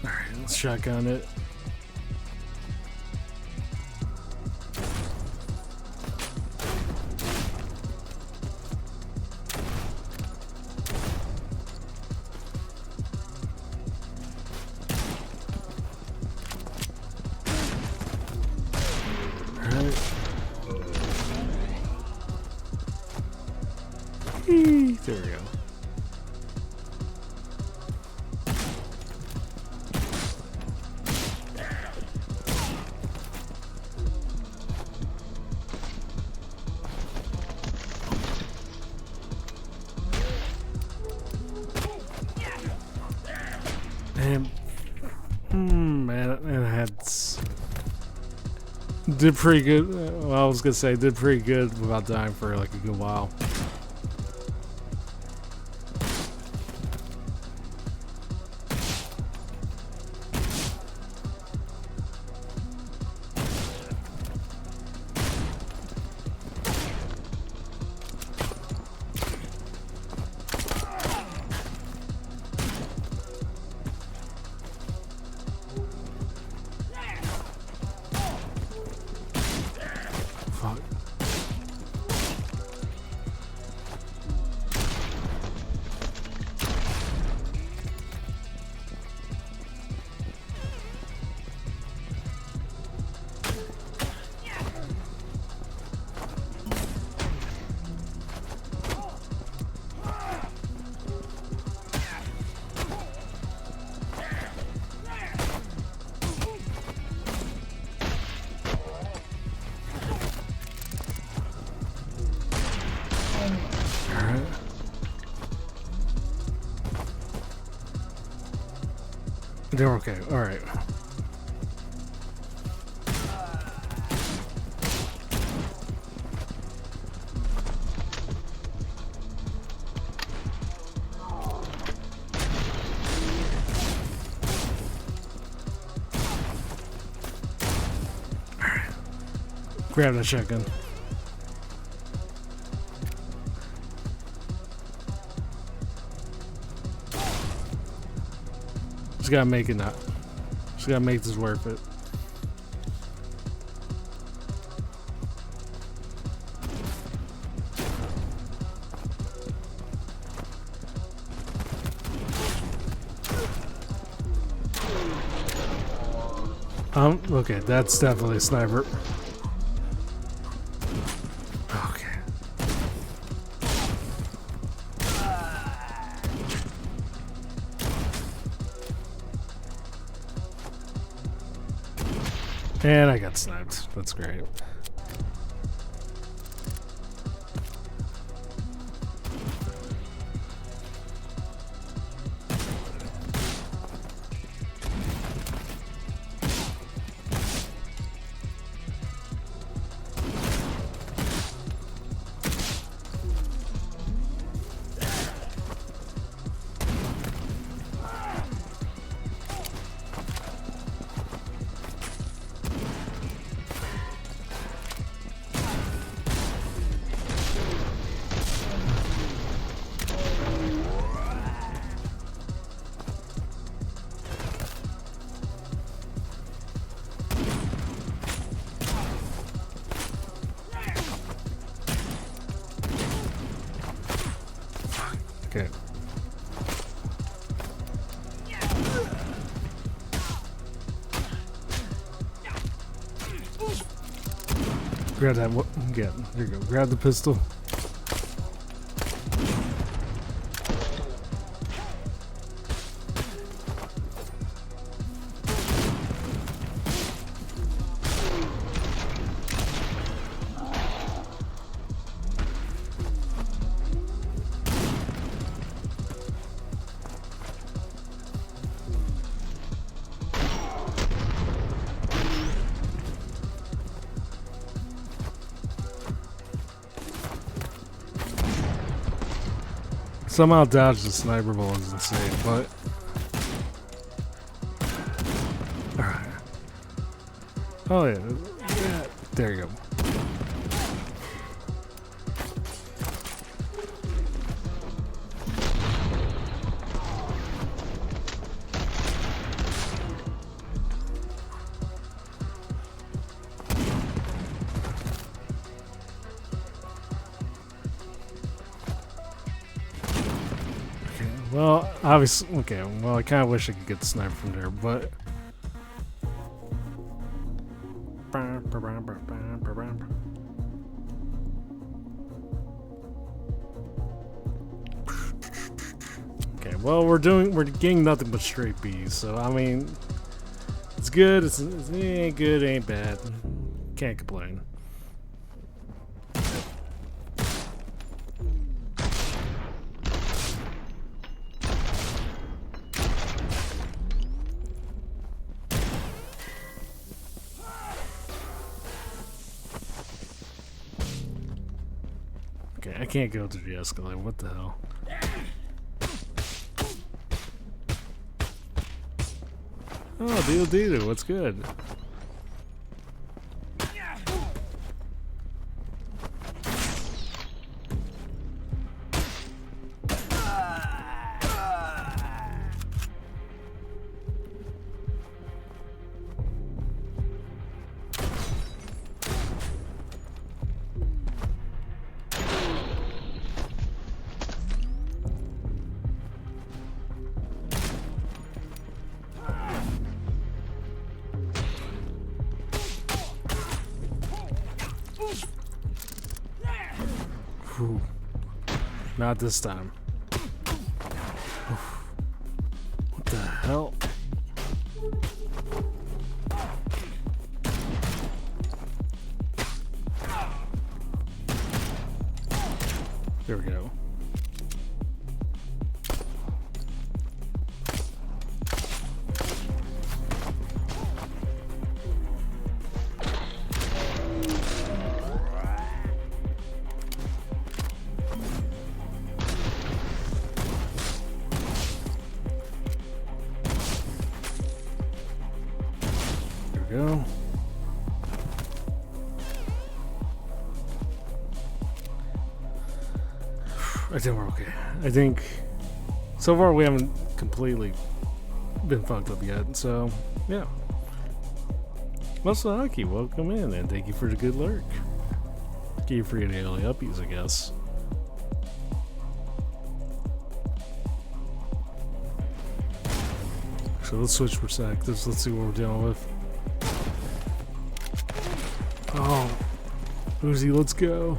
Alright, let's shotgun it. Did pretty good. Well, I was gonna say did pretty good without dying for like a good while. Fuck. Alright. They're okay. Alright. Grab that shotgun. Just gotta make it not. Just gotta make this worth it. Okay, that's definitely a sniper. Okay. And I got sniped. That's great. Okay. Grab that. Yeah, there you go. Grab the pistol. Somehow dodge the sniper bullet is insane, but alright. Oh yeah. There you go. Well, obviously, okay. Well, I kind of wish I could get the sniper from there, but okay. Well, we're getting nothing but straight B's, so I mean, it's good. It ain't good, ain't bad. Can't complain. Okay, I can't go through the escalator. What the hell? Oh, Deal, what's good? Whew. Not this time. Oof. What the hell? There we go. Go. I think we're okay. I think so far we haven't completely been fucked up yet, so yeah. Masanaki, welcome in and thank you for the good lurk. Give you free daily uppies, I guess. So let's switch perspectives. Let's see what we're dealing with. Oh, Uzi, let's go.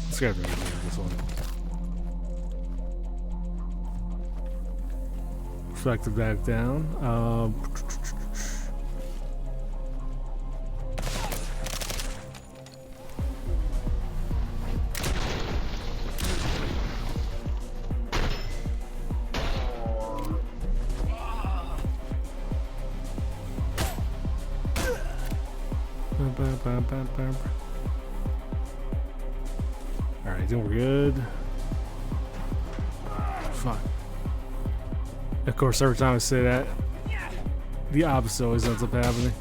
Let's go through this one. Perspective back down. Alright, I think we're good. Fuck. Of course, every time I say that, the opposite always ends up happening.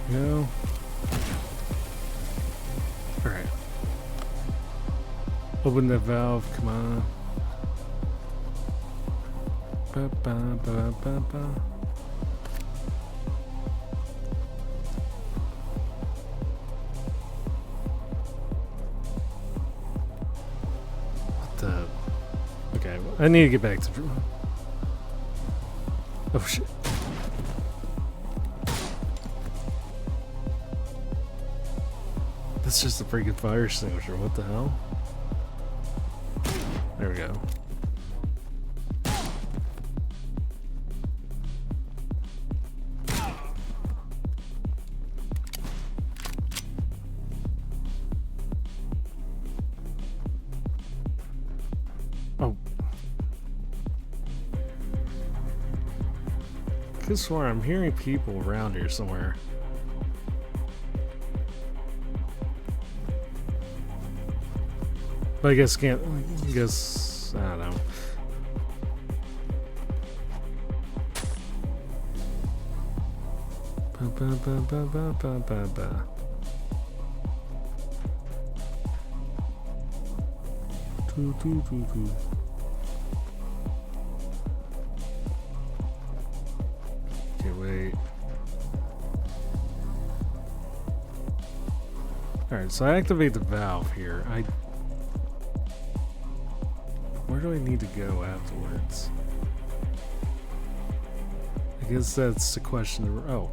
No. Alright. Open that valve, come on. Ba, ba, ba, ba, ba. What the? Okay, I need to get back to. Oh shit. That's just a freaking fire extinguisher. What the hell? There we go. Oh. I could swear I'm hearing people around here somewhere. But I guess I don't know. Ba, ba, ba, ba, ba, ba, ba, ba. Doo, doo, doo, doo. Okay, wait. Alright, so I activate the valve here. where do I need to go afterwards? I guess that's the question. Oh.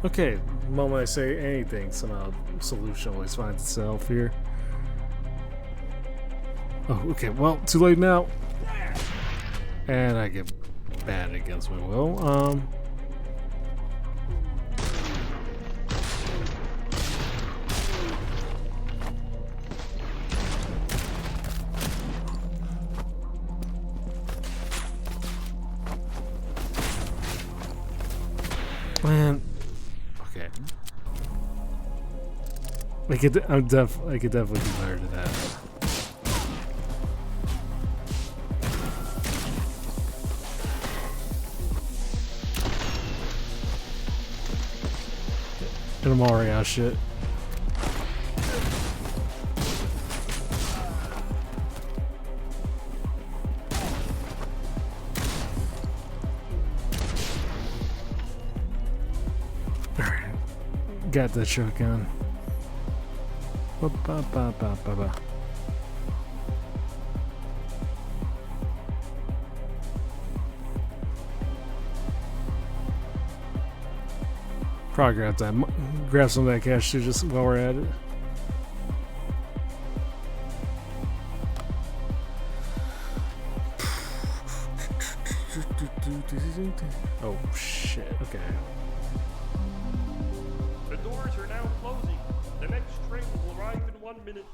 Okay, the moment I say anything, somehow solution always finds itself here. Oh, okay, well, too late now. And I get bad against my will. Man, okay. I could definitely do better to that. And I'm already out of shit. Got that shotgun. Ba ba ba ba ba ba. Probably grab some of that cash too, just while we're at it. Oh shit! Okay. The doors are now closing. The next train will arrive in 1 minute.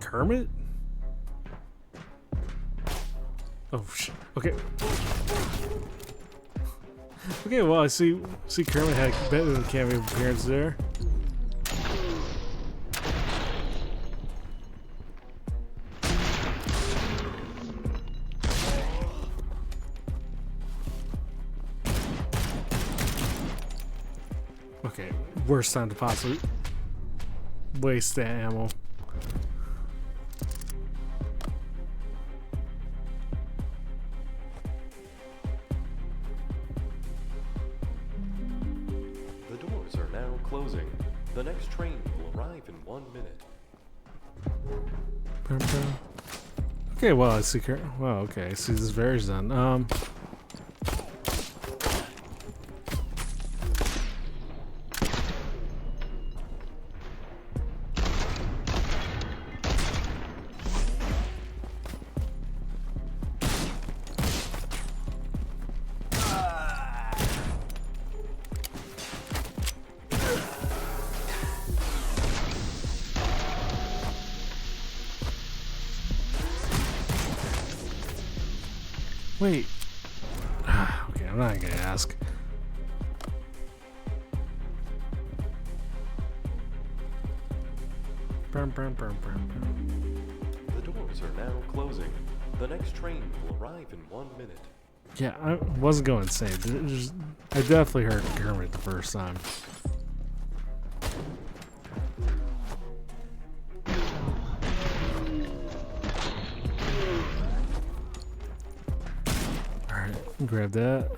Kermit? Oh shit. Okay. Okay, well I see Kermit had better than cameo appearance there. Okay, worst time to possibly waste that ammo. The doors are now closing. The next train will arrive in 1 minute. Okay, well I see well, okay, I see this varies then. Wait. Okay, I'm not gonna ask. The doors are now closing. The next train will arrive in 1 minute. Yeah, I wasn't going insane. I definitely heard Kermit the first time. Alright, grab that.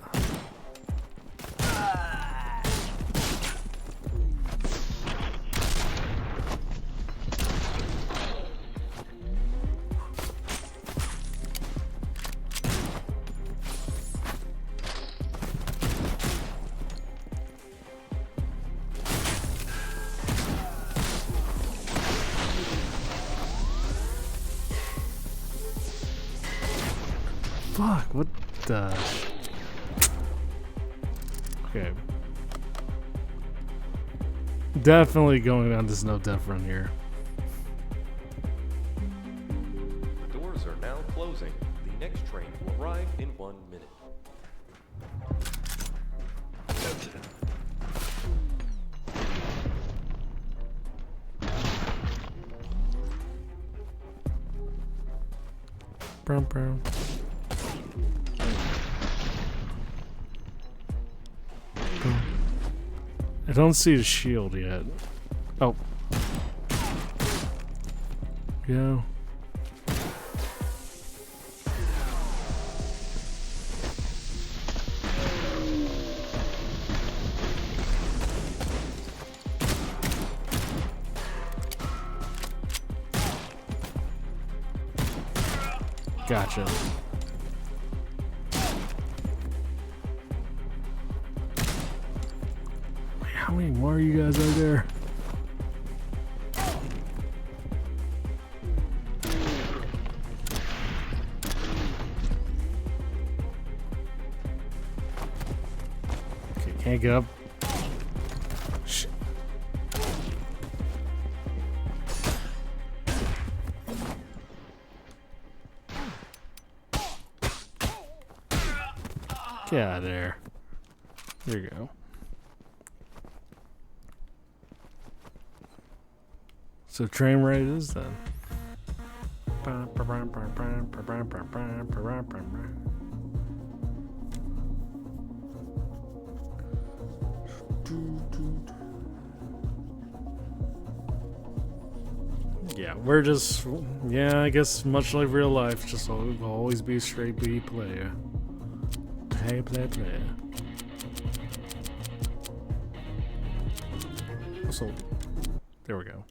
Fuck, what the... Okay. Definitely going on this no death run here. The doors are now closing. The next train will arrive in 1 minute. Brown, brown. I don't see the shield yet. Oh. Go. Gotcha. How many more of you guys are there? Okay, can't get up. Shit. Get out of there. There you go. So train ride it is then. Yeah, we're just, yeah, I guess much like real life, just always be a straight B player. Play. So, there we go.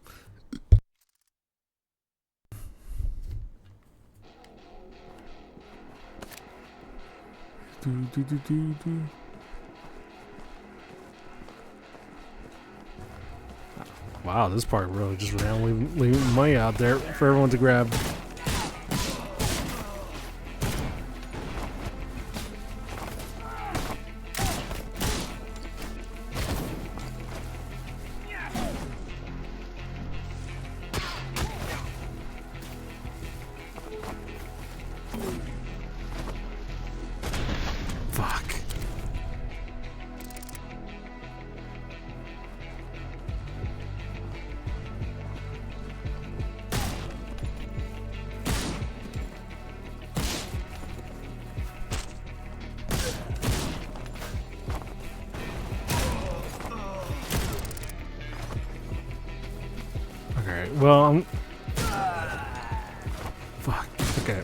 Do. Wow, this part really just randomly leaving money out there for everyone to grab. Fuck. Okay, well, I'm... Fuck, okay.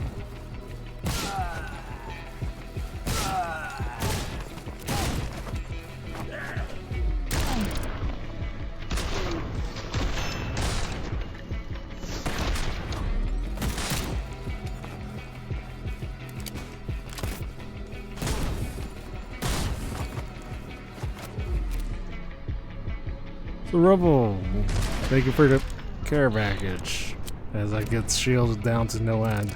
So Rubble, thank you for the care package as I get shielded down to no end.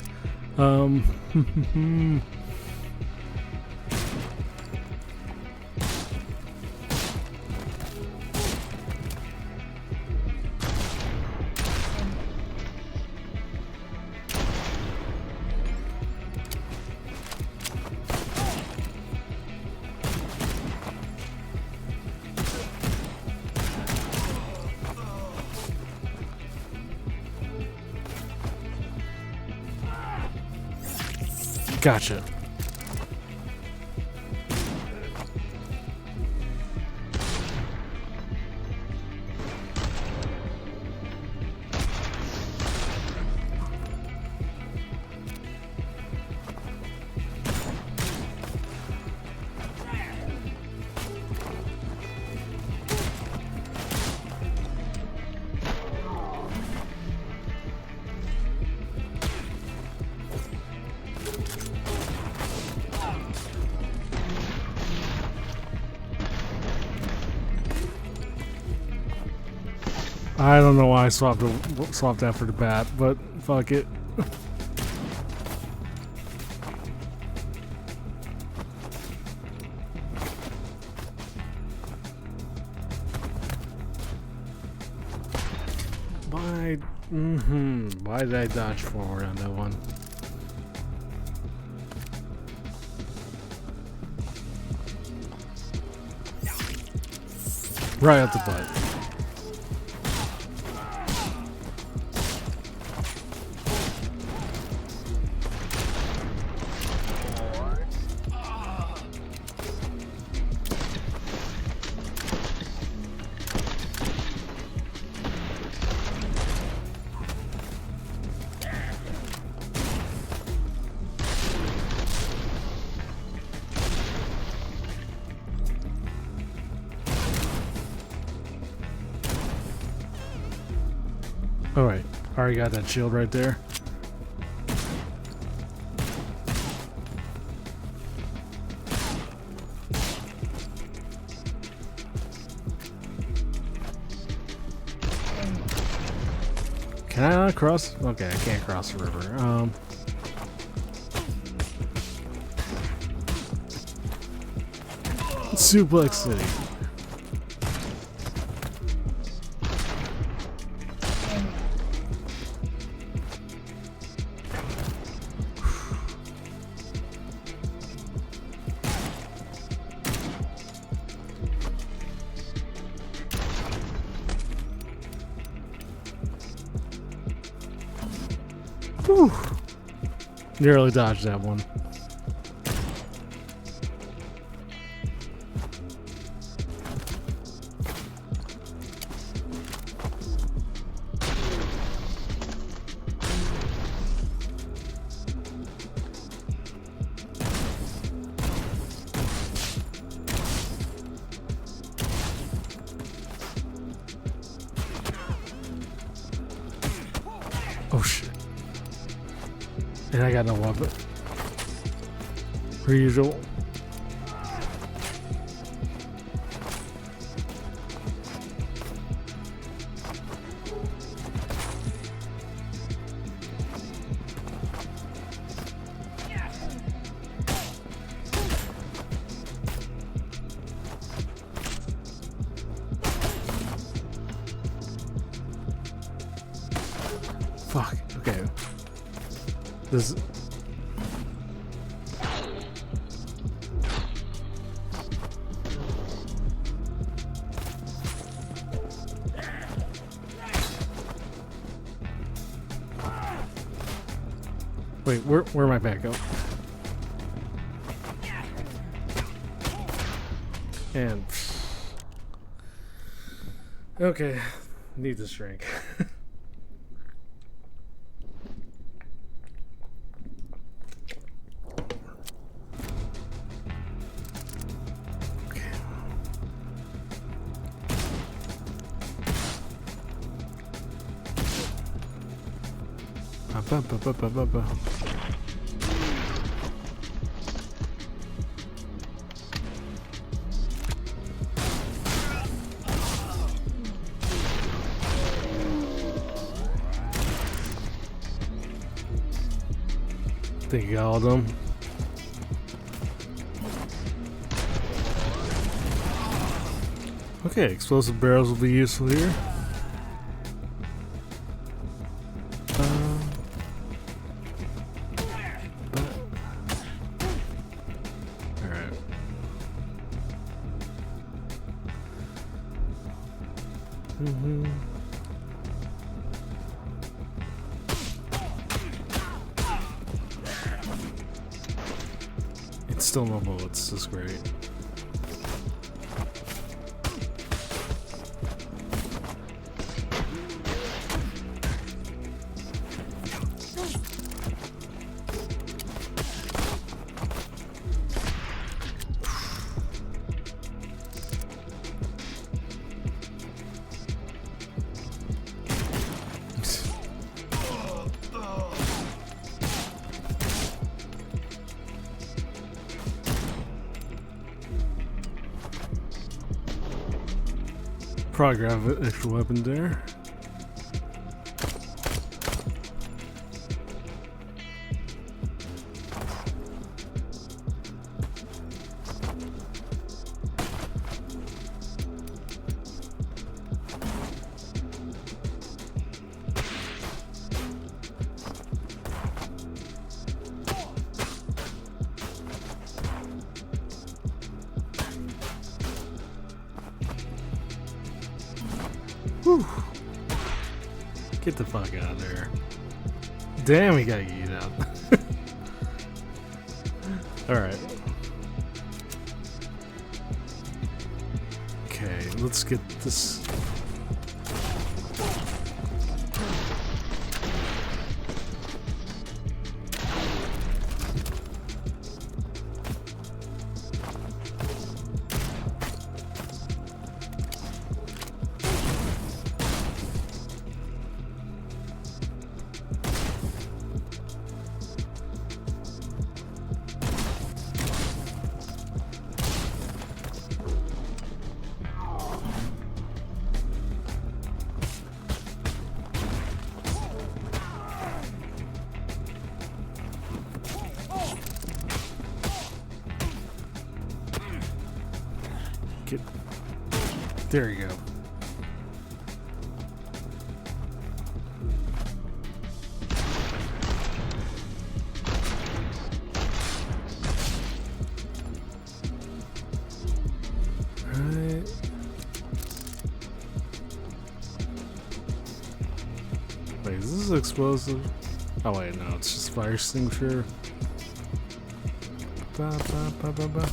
Gotcha. I don't know why I swapped after the bat, but fuck it. Why? Why did I dodge forward on that one? Right at the butt. Alright, already got that shield right there. Can I not cross? Okay, I can't cross the river. Suplex City. Whew. Nearly dodged that one. Oh shit. And I got no weapon. Per usual. Fuck. Okay. This. Wait, where am I back up? And okay, need this drink. Think you got all of them. Okay, explosive barrels will be useful here. Alright. It's still no bullets, that's great. Probably grab an extra weapon there. Whew. Get the fuck out of there. Damn, we gotta get out. Alright. Okay, let's get this. There you go. Alright. Wait, is this explosive? Oh wait, no, it's just fire extinguisher. Ba, ba, ba, ba, ba.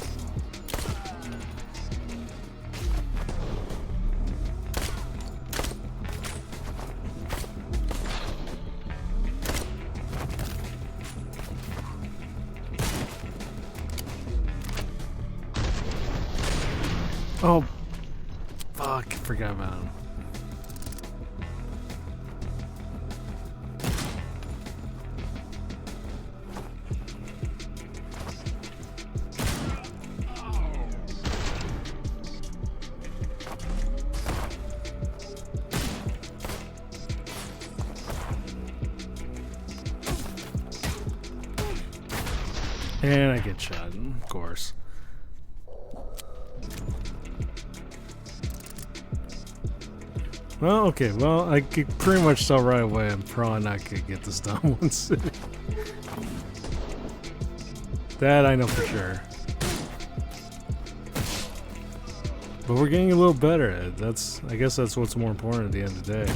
Oh, fuck, forgot about him. And I get shot, of course. Well, okay, well, I could pretty much tell right away I'm probably not gonna get this done once. That I know for sure. But we're getting a little better at it. I guess that's what's more important at the end of the day.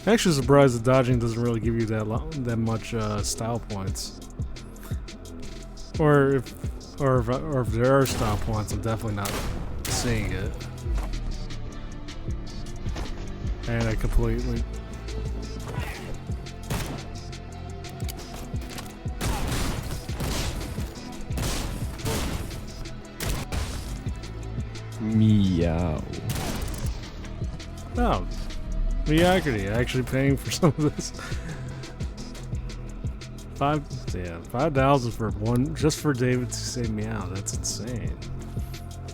Actually surprised that dodging doesn't really give you that much style points. Or if there are style points, I'm definitely not seeing it. And I completely... Meow. Oh. Mediocrity, actually paying for some of this. 5,000 for one, just for David to say meow. That's insane.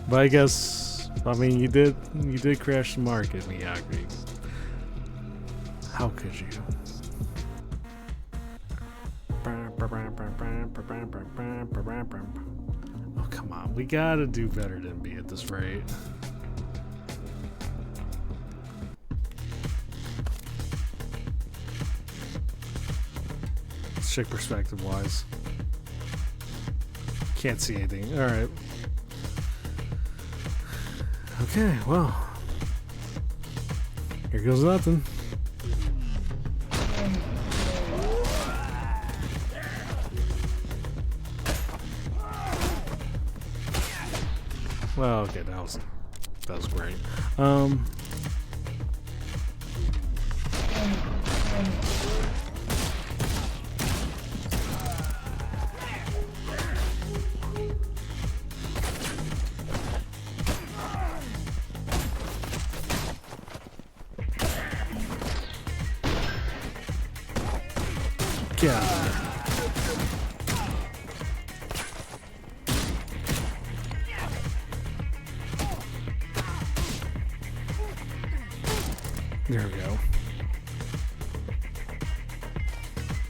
But I guess, I mean, you did crash the market, Mediocrity. How could you? Oh come on, we gotta do better than B at this rate. Check perspective wise. Can't see anything. Alright. Okay, well. Here goes nothing. Well, okay, that was great. Get out of there. There we go.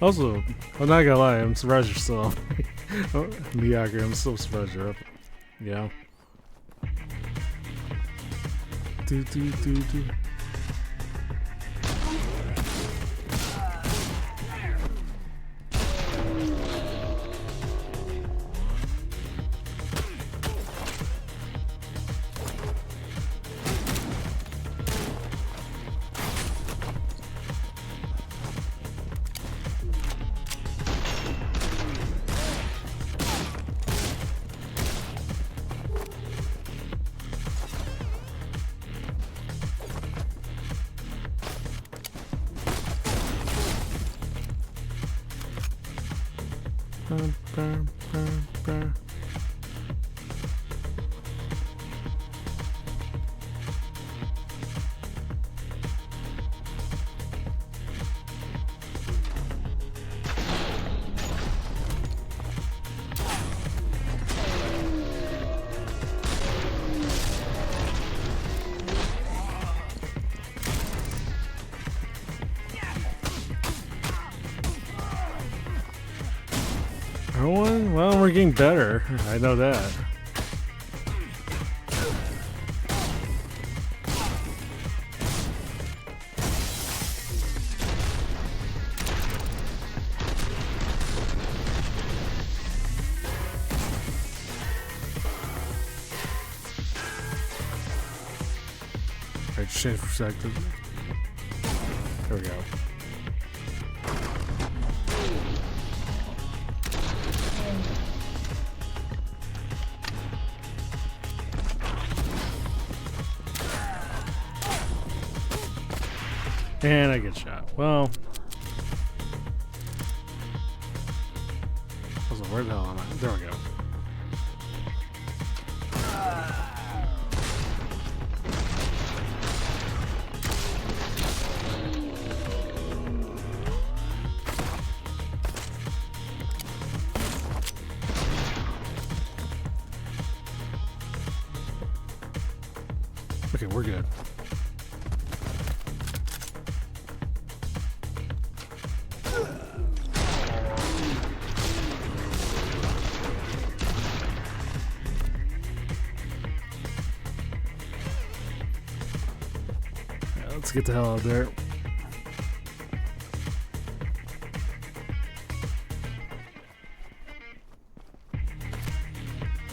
Also, I'm not gonna lie, I'm surprised you're still up. Oh, Miyagi, I'm still surprised you're up. Yeah. Do. we're getting better. I know that. Alright, change perspective. There we go. And I get shot. Well, where the hell am I? There we go. Okay, we're good. Let's get the hell out of there.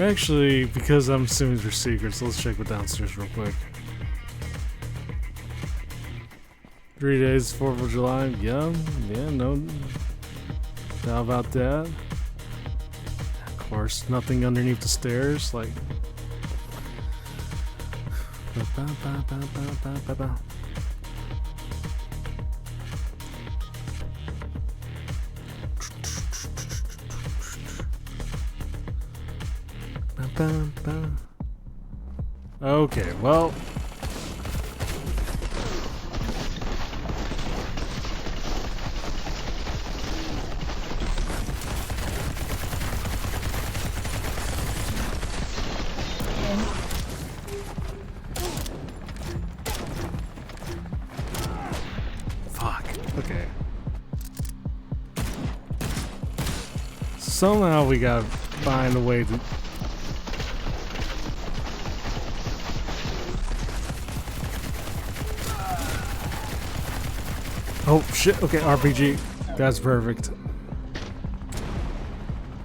Actually, because I'm assuming they're secrets, let's check the downstairs real quick. 3 days, 4th of July. Yeah, no doubt about that. Of course, nothing underneath the stairs, like. Okay, well. Fuck. Okay. Somehow we gotta find a way to. Oh shit, okay, RPG. That's perfect.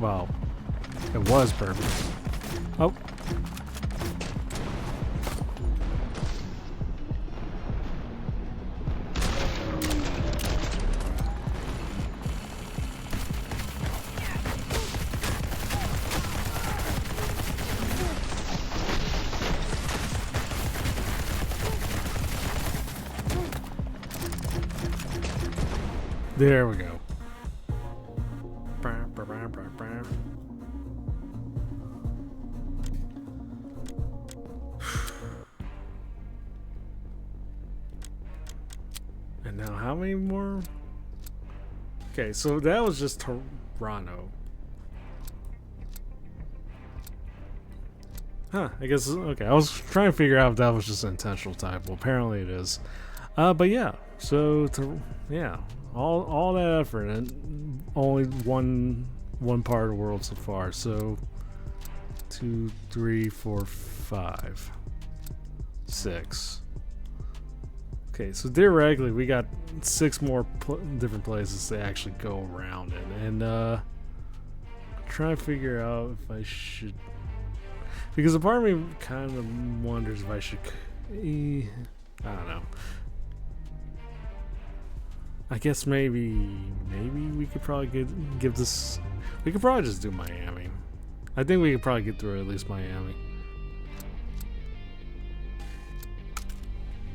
Wow. It was perfect. Oh. There we go. And now how many more? Okay, so that was just Toronto. Huh, I guess, okay, I was trying to figure out if that was just an intentional type. Well, apparently it is. But yeah, so, yeah. All that effort and only one part of the world so far. So 2, 3, 4, 5, 6. Okay, so theoretically we got 6 more different places to actually go around in, and trying to figure out if I should, because a part of me kind of wonders if I should. I don't know. I guess maybe we could probably give this. We could probably just do Miami. I think we could probably get through at least Miami.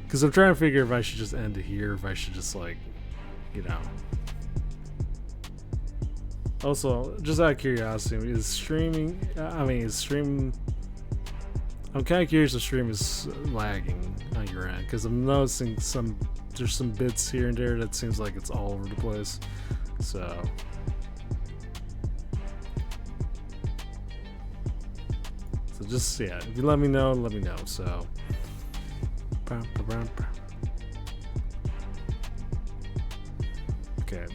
Because I'm trying to figure if I should just end it here, if I should just, like, you know. Also, just out of curiosity, is streaming. I'm kind of curious if stream is lagging on your end, because I'm noticing there's some bits here and there that seems like it's all over the place. So just, yeah, if you let me know, so okay.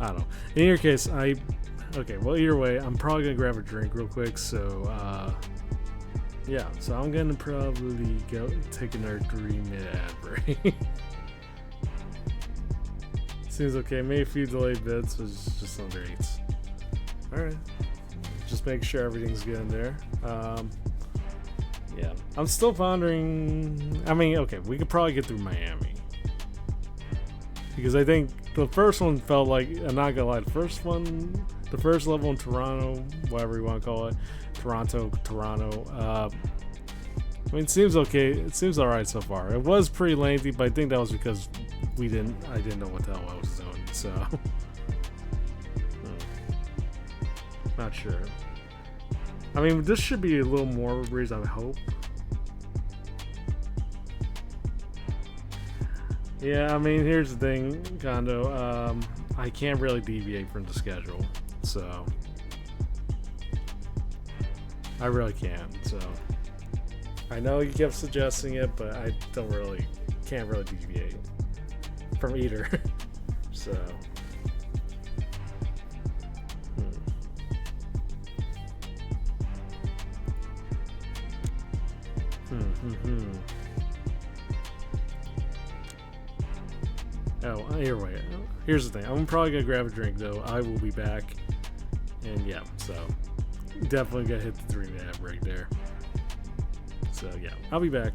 I don't know. In your case, okay, well, either way, I'm probably gonna grab a drink real quick, so yeah, so I'm gonna probably go take another 3-minute ad break. Seems okay. Maybe a few delayed bits, but it's just under 8s. Alright. Just make sure everything's good in there. Yeah. I'm still pondering. I mean, okay, we could probably get through Miami. Because I think the first one felt like, I'm not gonna lie, the first level in Toronto, whatever you want to call it, Toronto. I mean, it seems okay. It seems alright so far. It was pretty lengthy, but I think that was because I didn't know what the hell I was doing, so. Not sure. I mean, this should be a little more breeze, I would hope. Yeah, I mean, here's the thing, Kondo. I can't really deviate from the schedule, so I really can't. So I know you kept suggesting it, but I can't really deviate from either. So. Oh, anyway, here's the thing. I'm probably gonna grab a drink though. I will be back, and yeah, so definitely gonna hit the 3-minute break there. So yeah, I'll be back.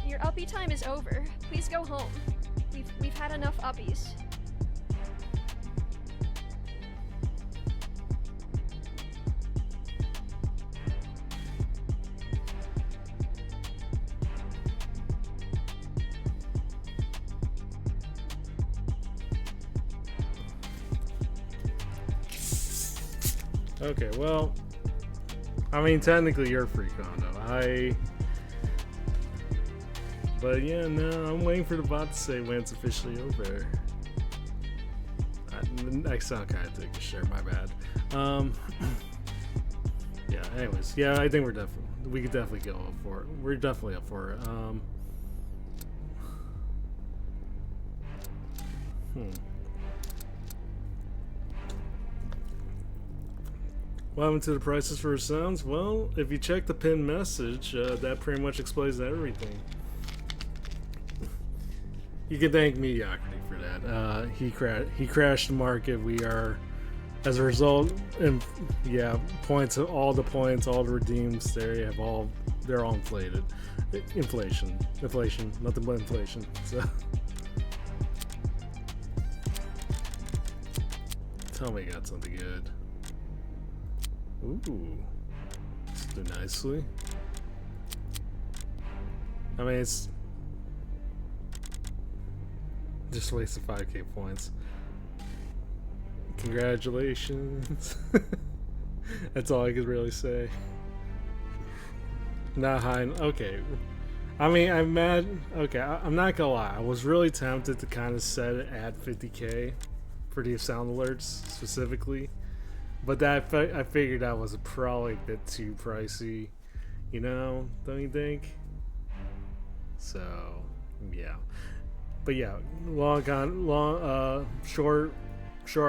Your uppy time is over. Please go home. We've had enough uppies. Okay, well, I mean, technically you're free, Kondo. But yeah, no, I'm waiting for the bot to say when it's officially over. I sound kind of thinking, sure, my bad. Yeah, anyways, yeah, I think we could definitely go up for it. We're definitely up for it. What happened to the prices for sounds? Well, if you check the pinned message, that pretty much explains everything. You can thank Mediocrity for that. He crashed the market. We are, as a result, and points, all the redeems they're all inflated. Inflation, nothing but inflation. So, tell me you got something good. Ooh, let's do nicely. I mean, it's just wasted 5k points. Congratulations. That's all I could really say. Not high. Okay. I mean, I'm mad. Okay, I'm not gonna lie. I was really tempted to kind of set it at 50k for the sound alerts specifically, but I figured that was probably a bit too pricey. You know, don't you think? So, yeah. But yeah, short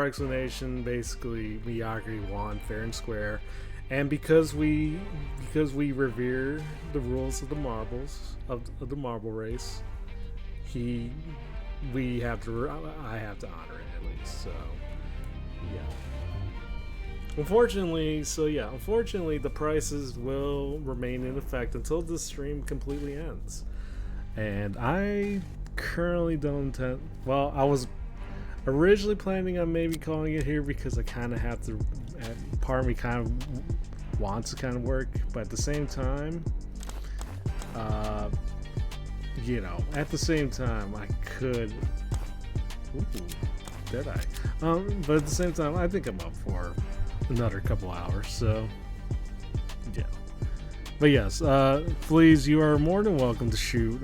explanation. Basically, Mediocrity won fair and square, and because we revere the rules of the marbles of the marble race, I have to honor it at least. So, yeah. Unfortunately, the prices will remain in effect until this stream completely ends, and I currently don't intend. Well, I was originally planning on maybe calling it here because I kind of have to. Part of me kind of wants to kind of work, but at the same time, at the same time, I could. Ooh, did I? But at the same time, I think I'm up for another couple hours. So, yeah. But yes, please, you are more than welcome to shoot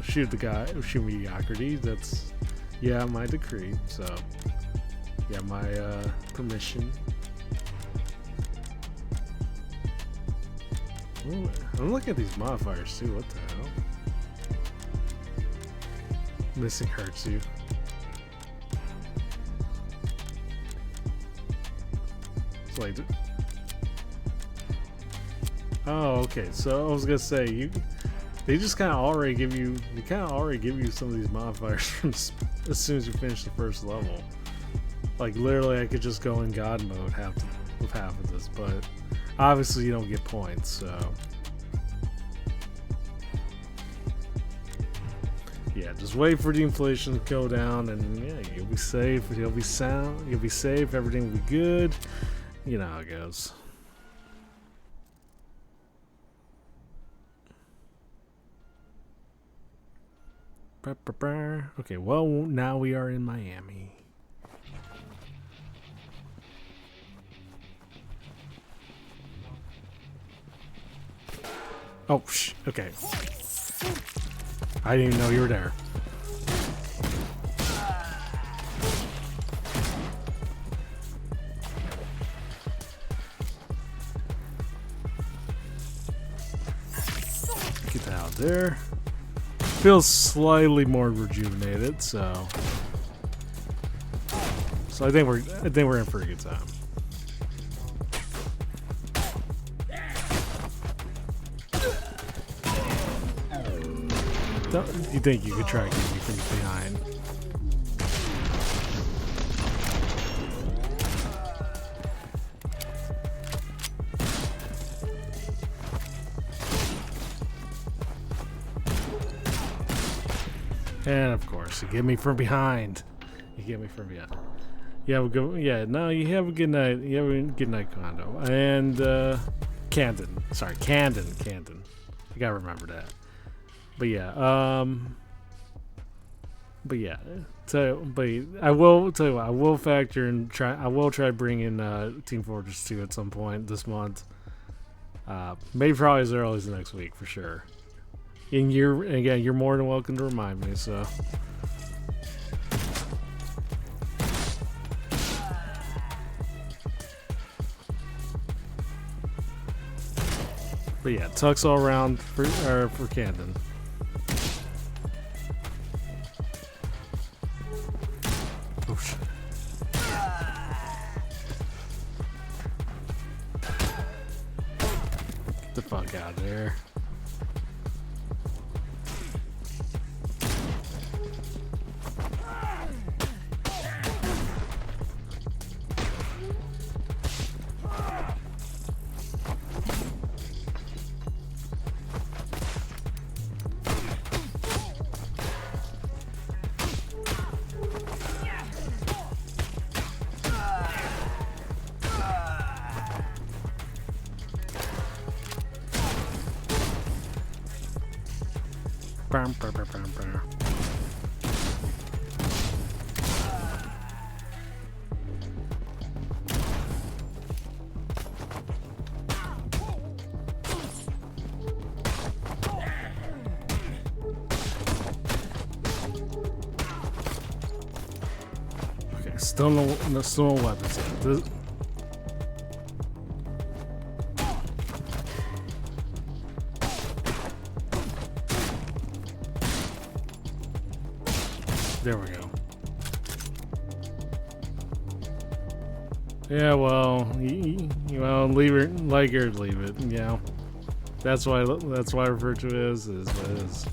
shoot Mediocrity. That's, my decree. So, my permission. Ooh, I'm looking at these modifiers too. What the hell? Missing hurts you. It's like. Oh, okay. So I was gonna say they just kind of already give you. They kind of already give you some of these modifiers from as soon as you finish the first level. Like literally, I could just go in God mode with half of this, but obviously you don't get points. So yeah, just wait for the inflation to go down, and you'll be safe. You'll be sound. You'll be safe. Everything will be good. You know how it goes. Okay, well, now we are in Miami. Oh, okay. I didn't even know you were there. Get that out there. Feels slightly more rejuvenated, so I think we're in for a good time. You think you could try to get me from behind? And of course, you get me from behind. You have a good. Yeah, no, you have a good night. You have a good night, Kondo. And Camden. Sorry, Camden. You gotta remember that. But yeah, I will tell you what, I will factor in. I will try to bring in Team Fortress 2 at some point this month. Maybe probably as early as next week for sure. And you're more than welcome to remind me. So. But yeah, tucks all around for Camden. Oh shit. Get the fuck out of there. Bum, bum, bum, bum, bum. Okay, still no weapons yet. There we go. Yeah, well, leave it, like her, leave it. Yeah, that's why I refer to it as what it is.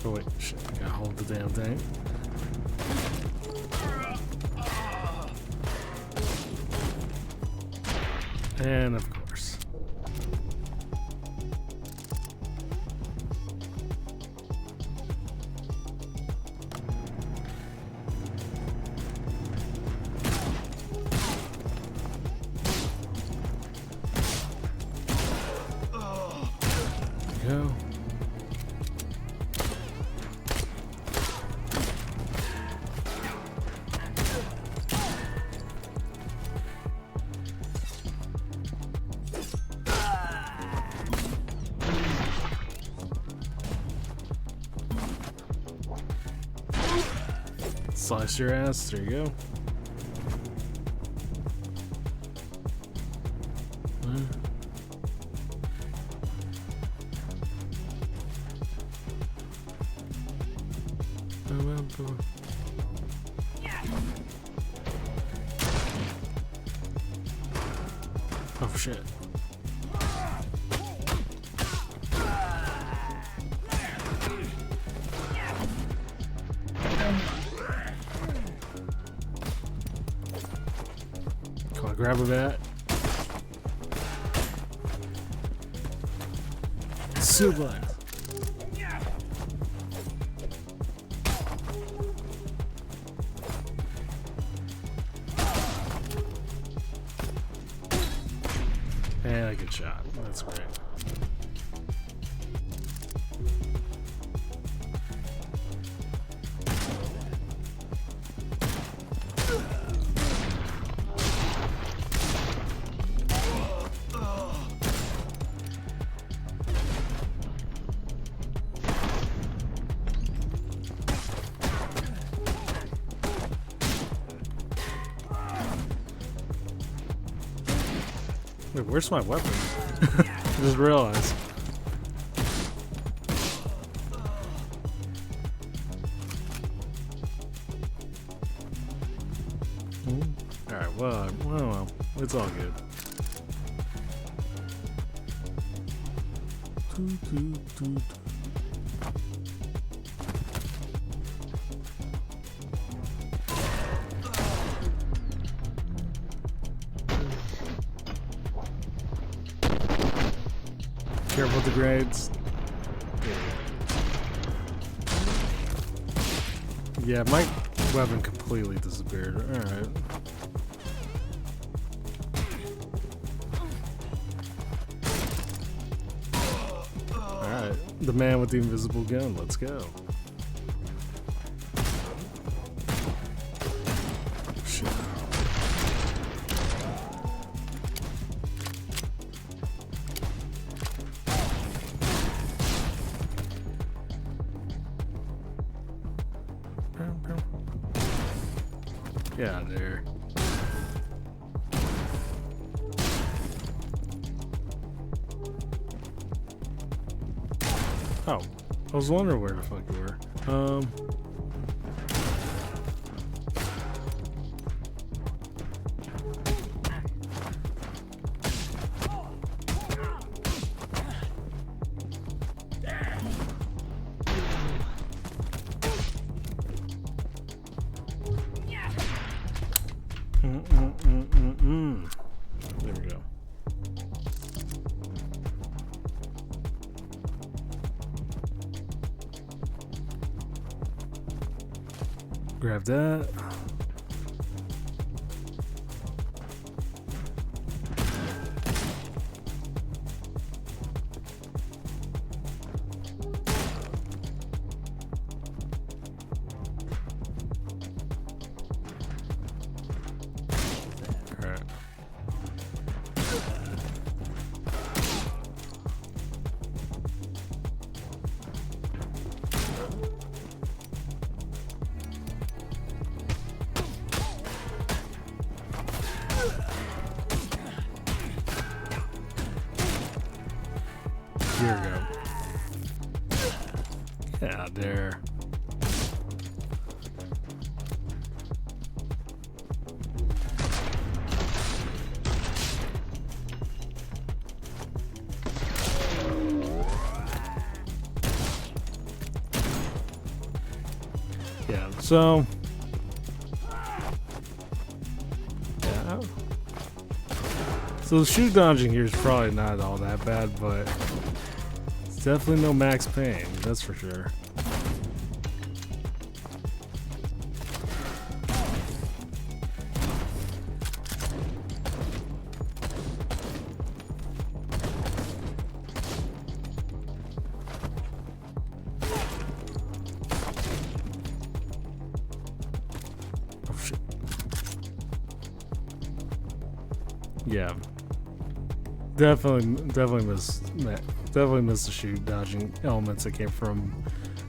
Oh wait, shit! I gotta hold the damn thing. And of course. There we go. Slice your ass. There you go. Oh shit. Come on, grab a bat. Suplex. And a good shot. That's great. Wait, where's my weapon? I just realized. Alright, well, it's all good. Careful with the grades. Yeah, my weapon completely disappeared. Alright. Alright. The man with the invisible gun. Let's go. Shit. Yeah, there. Oh, I was wondering where the fuck you were. There we go. Grab that. Here we go. Yeah, there. Yeah, so yeah. So the shoe dodging here is probably not all that bad, but it's definitely no max pain, that's for sure. Oh shit. Yeah. Definitely missed the shoe dodging elements that came from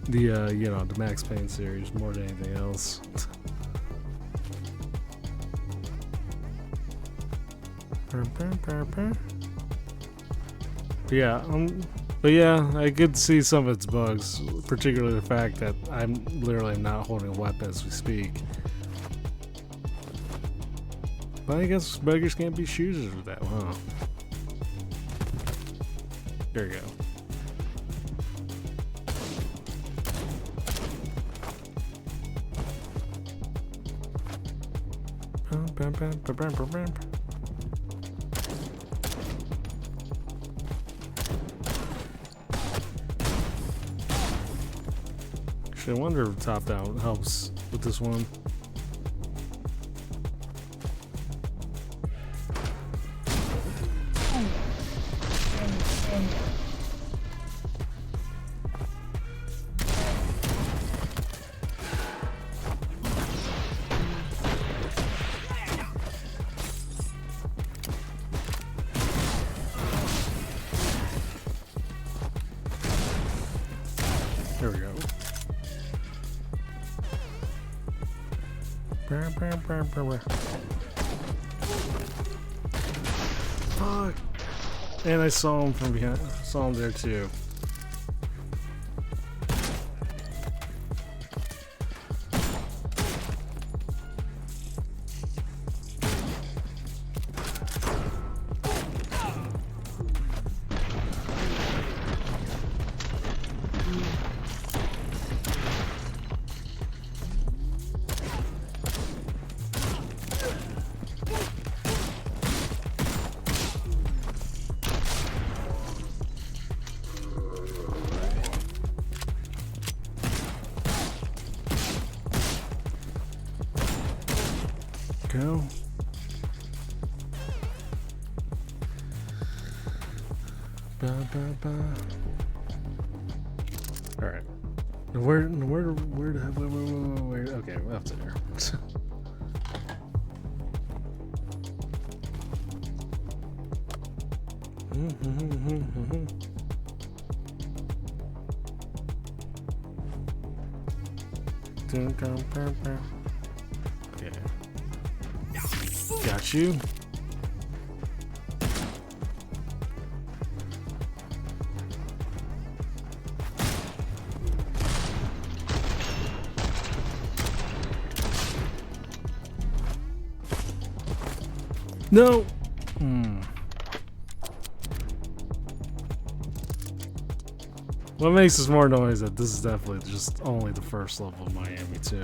the the Max Payne series more than anything else. But yeah, I could see some of its bugs, particularly the fact that I'm literally not holding a weapon as we speak. But I guess beggars can't be choosers with that one, huh? There you go. Actually, I wonder if top down helps with this one. There we go. Fuck. And I saw him from behind. Saw him there too. Go. Ba, ba, ba. All right. Where? Okay, up to there. Okay. Got you. No. What makes this more noise is that this is definitely just only the first level of Miami 2.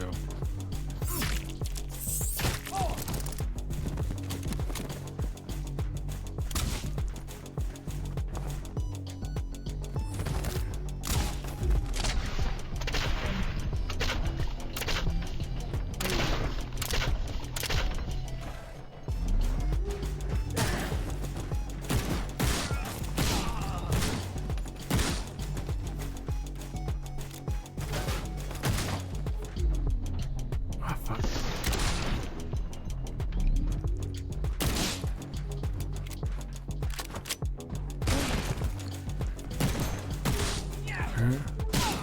Ah, fuck.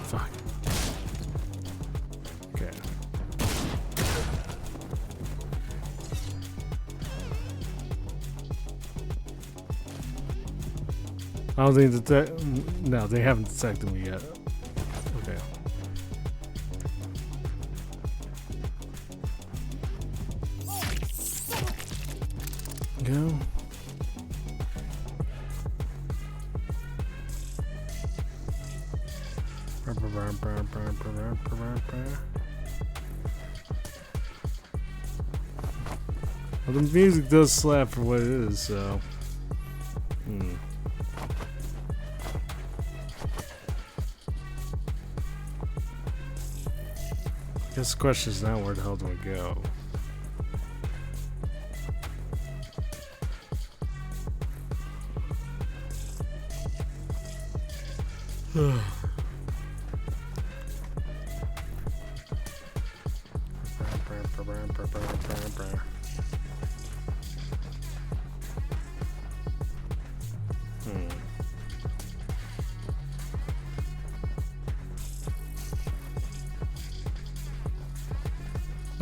Fuck. Okay. I don't think no, they haven't detected me yet. Okay. Go. Well, the music does slap for what it is, so. Guess the question is now, where the hell do I go?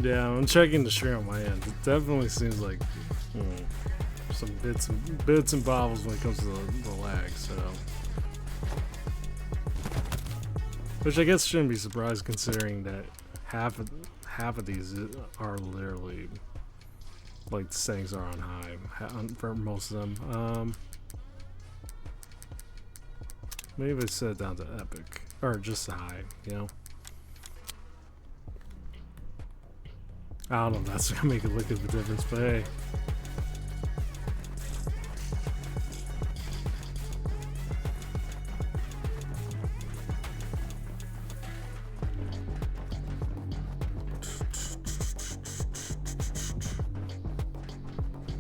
Yeah, I'm checking the stream on my end. It definitely seems like some bits and bobbles when it comes to the lag. So, which I guess shouldn't be surprised considering that half of these are literally like the settings are on high for most of them. Maybe I set it down to epic or just high, you know. I don't know if that's gonna make a look of a difference, but hey.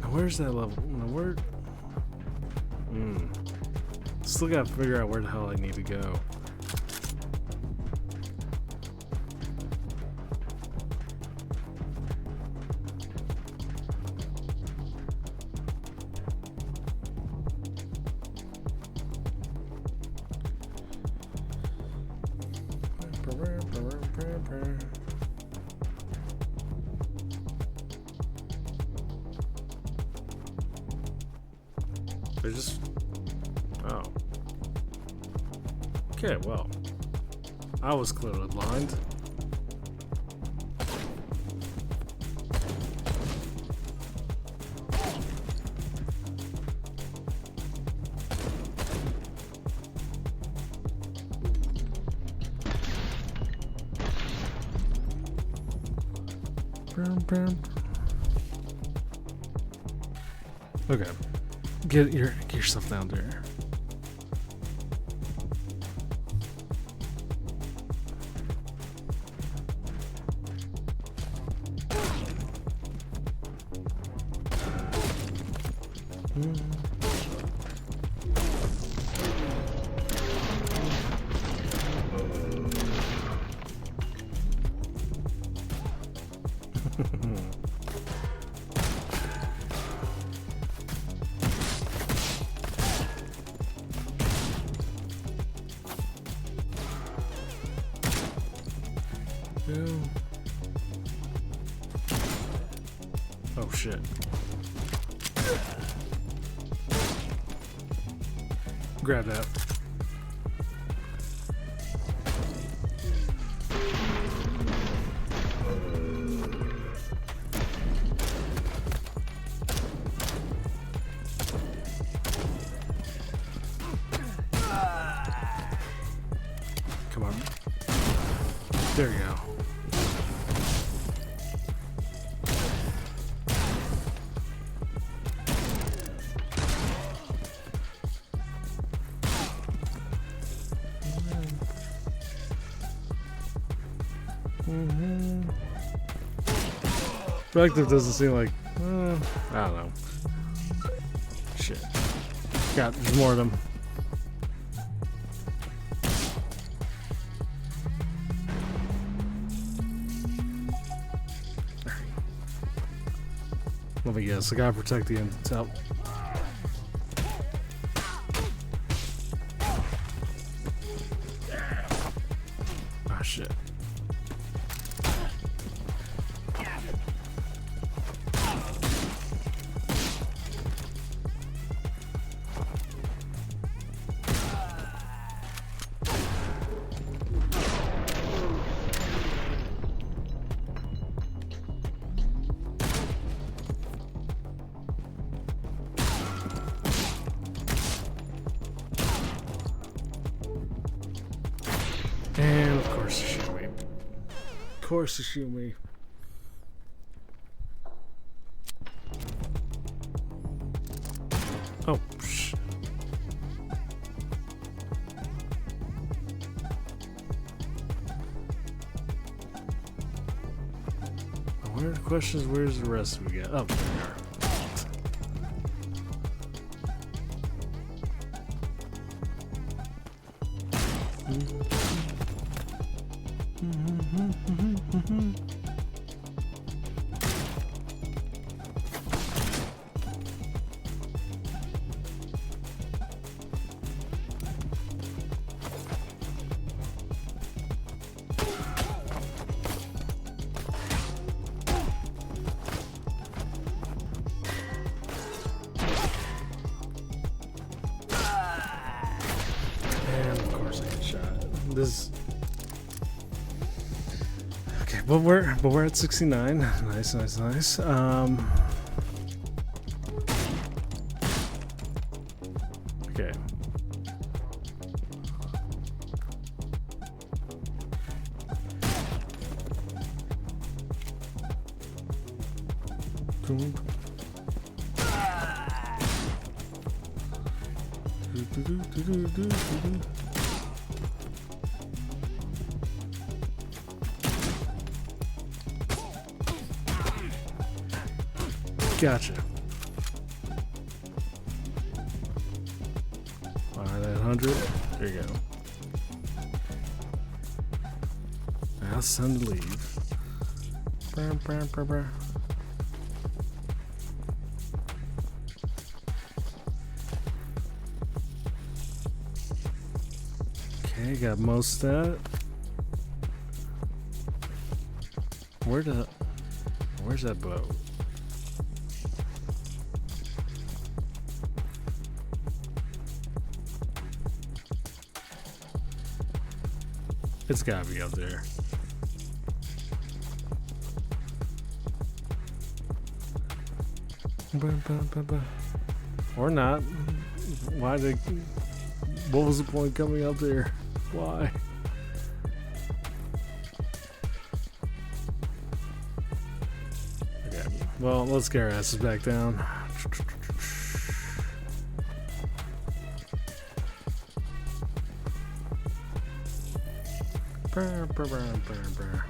Now where's that level? Now where? Still gotta figure out where the hell I need to go. They're just... Oh. Okay, well. I was clearly blind. Okay. Get yourself down there. Oh shit. Grab that. Come on. There you go. Productive doesn't seem like, I don't know. Shit. God, there's more of them. Let me guess, I gotta protect the intel. Ah, shit. course you shoot me. Oh, psh. Where the question is, where's the rest we got? Oh, there we are. And of course I get shot. This. Okay, but we're at 69. Nice, nice, nice. Okay. Boom. Gotcha. Alright, at 100. There you go. Now it's time to leave. Brr, brr, brr, brr. Okay, got most of that. Where's that boat? It's gotta be up there. Or not. What was the point coming up there? Why? Okay. Well, let's get our asses back down. Brr, brr, brr, brr, brr.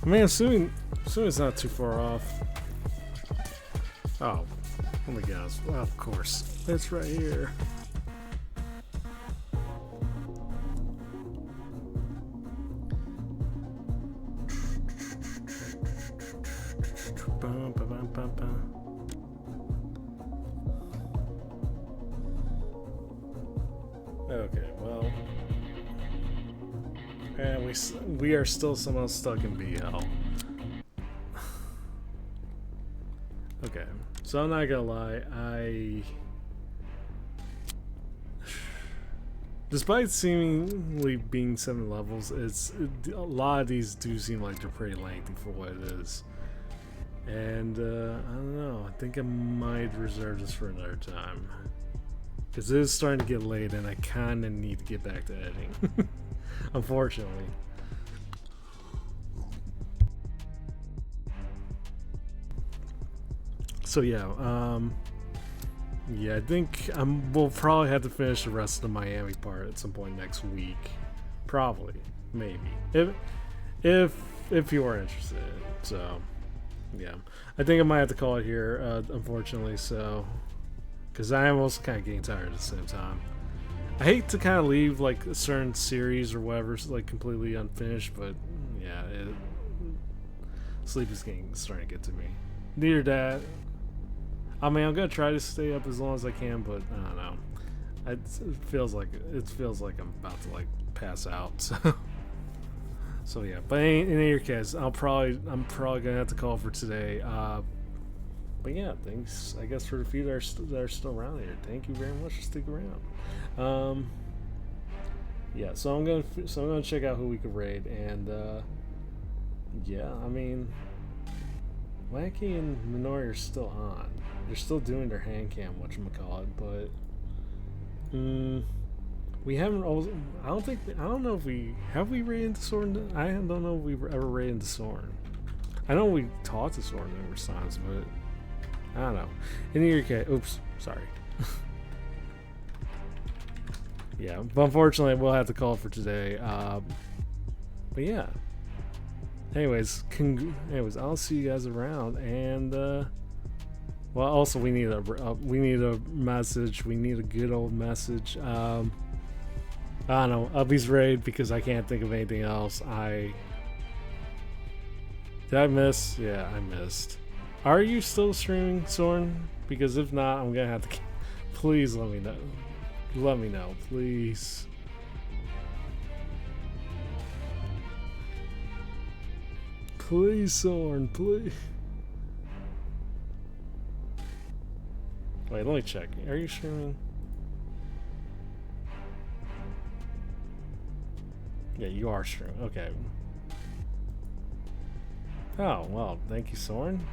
I mean, assuming it's not too far off. Oh my gosh! Well, of course, it's right here. Bum, ba, bum, bum, bum. Okay, well, and we are still somehow stuck in BL. Okay, so I'm not gonna lie, despite seemingly being 7 levels, a lot of these do seem like they're pretty lengthy for what it is. And I don't know, I think I might reserve this for another time. Because it is starting to get late and I kind of need to get back to editing. Unfortunately. So yeah, I think we'll probably have to finish the rest of the Miami part at some point next week. Probably. Maybe. If you are interested. So yeah, I think I might have to call it here, unfortunately, so, because I am also kind of getting tired at the same time. I hate to kind of leave like a certain series or whatever like completely unfinished, but yeah, sleep is starting to get to me. Neither that. I mean, I'm gonna try to stay up as long as I can, but I don't know. It feels like I'm about to like pass out. So. So yeah, but in any case, I'm probably gonna have to call for today. But yeah, thanks. I guess for the few that are still around here, thank you very much for sticking around. Yeah, so I'm gonna check out who we could raid, and yeah, I mean, Wacky and Minori are still on. They're still doing their hand cam, whatchamacallit, but we haven't. I don't know if we have we raided into Soren. I don't know if we've ever raided into Soren. I know we talked to Soren numerous times, but I don't know. In either case, oops, sorry. Yeah, but unfortunately, we'll have to call it for today. But yeah. Anyways, I'll see you guys around, and well, also we need a message. We need a good old message. I don't know, Ubby's raid, because I can't think of anything else. Did I miss? Yeah, I missed. Are you still streaming, Soren? Because if not, I'm gonna have to. Please let me know. Let me know, please. Please, Soren, please. Wait, let me check. Are you streaming? Yeah, you are streaming. Okay. Oh, well, thank you, Soren.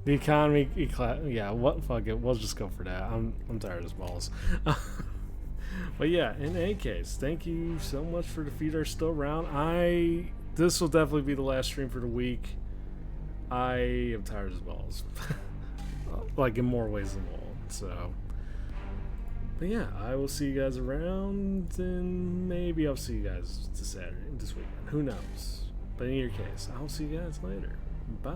The economy, yeah, what, fuck it, we'll just go for that. I'm tired as balls. But yeah, in any case, thank you so much for the feed are still around. This will definitely be the last stream for the week. I am tired as balls. Like in more ways than one, so. But yeah, I will see you guys around, and maybe I'll see you guys this weekend. Who knows? But in your case, I'll see you guys later. Bye.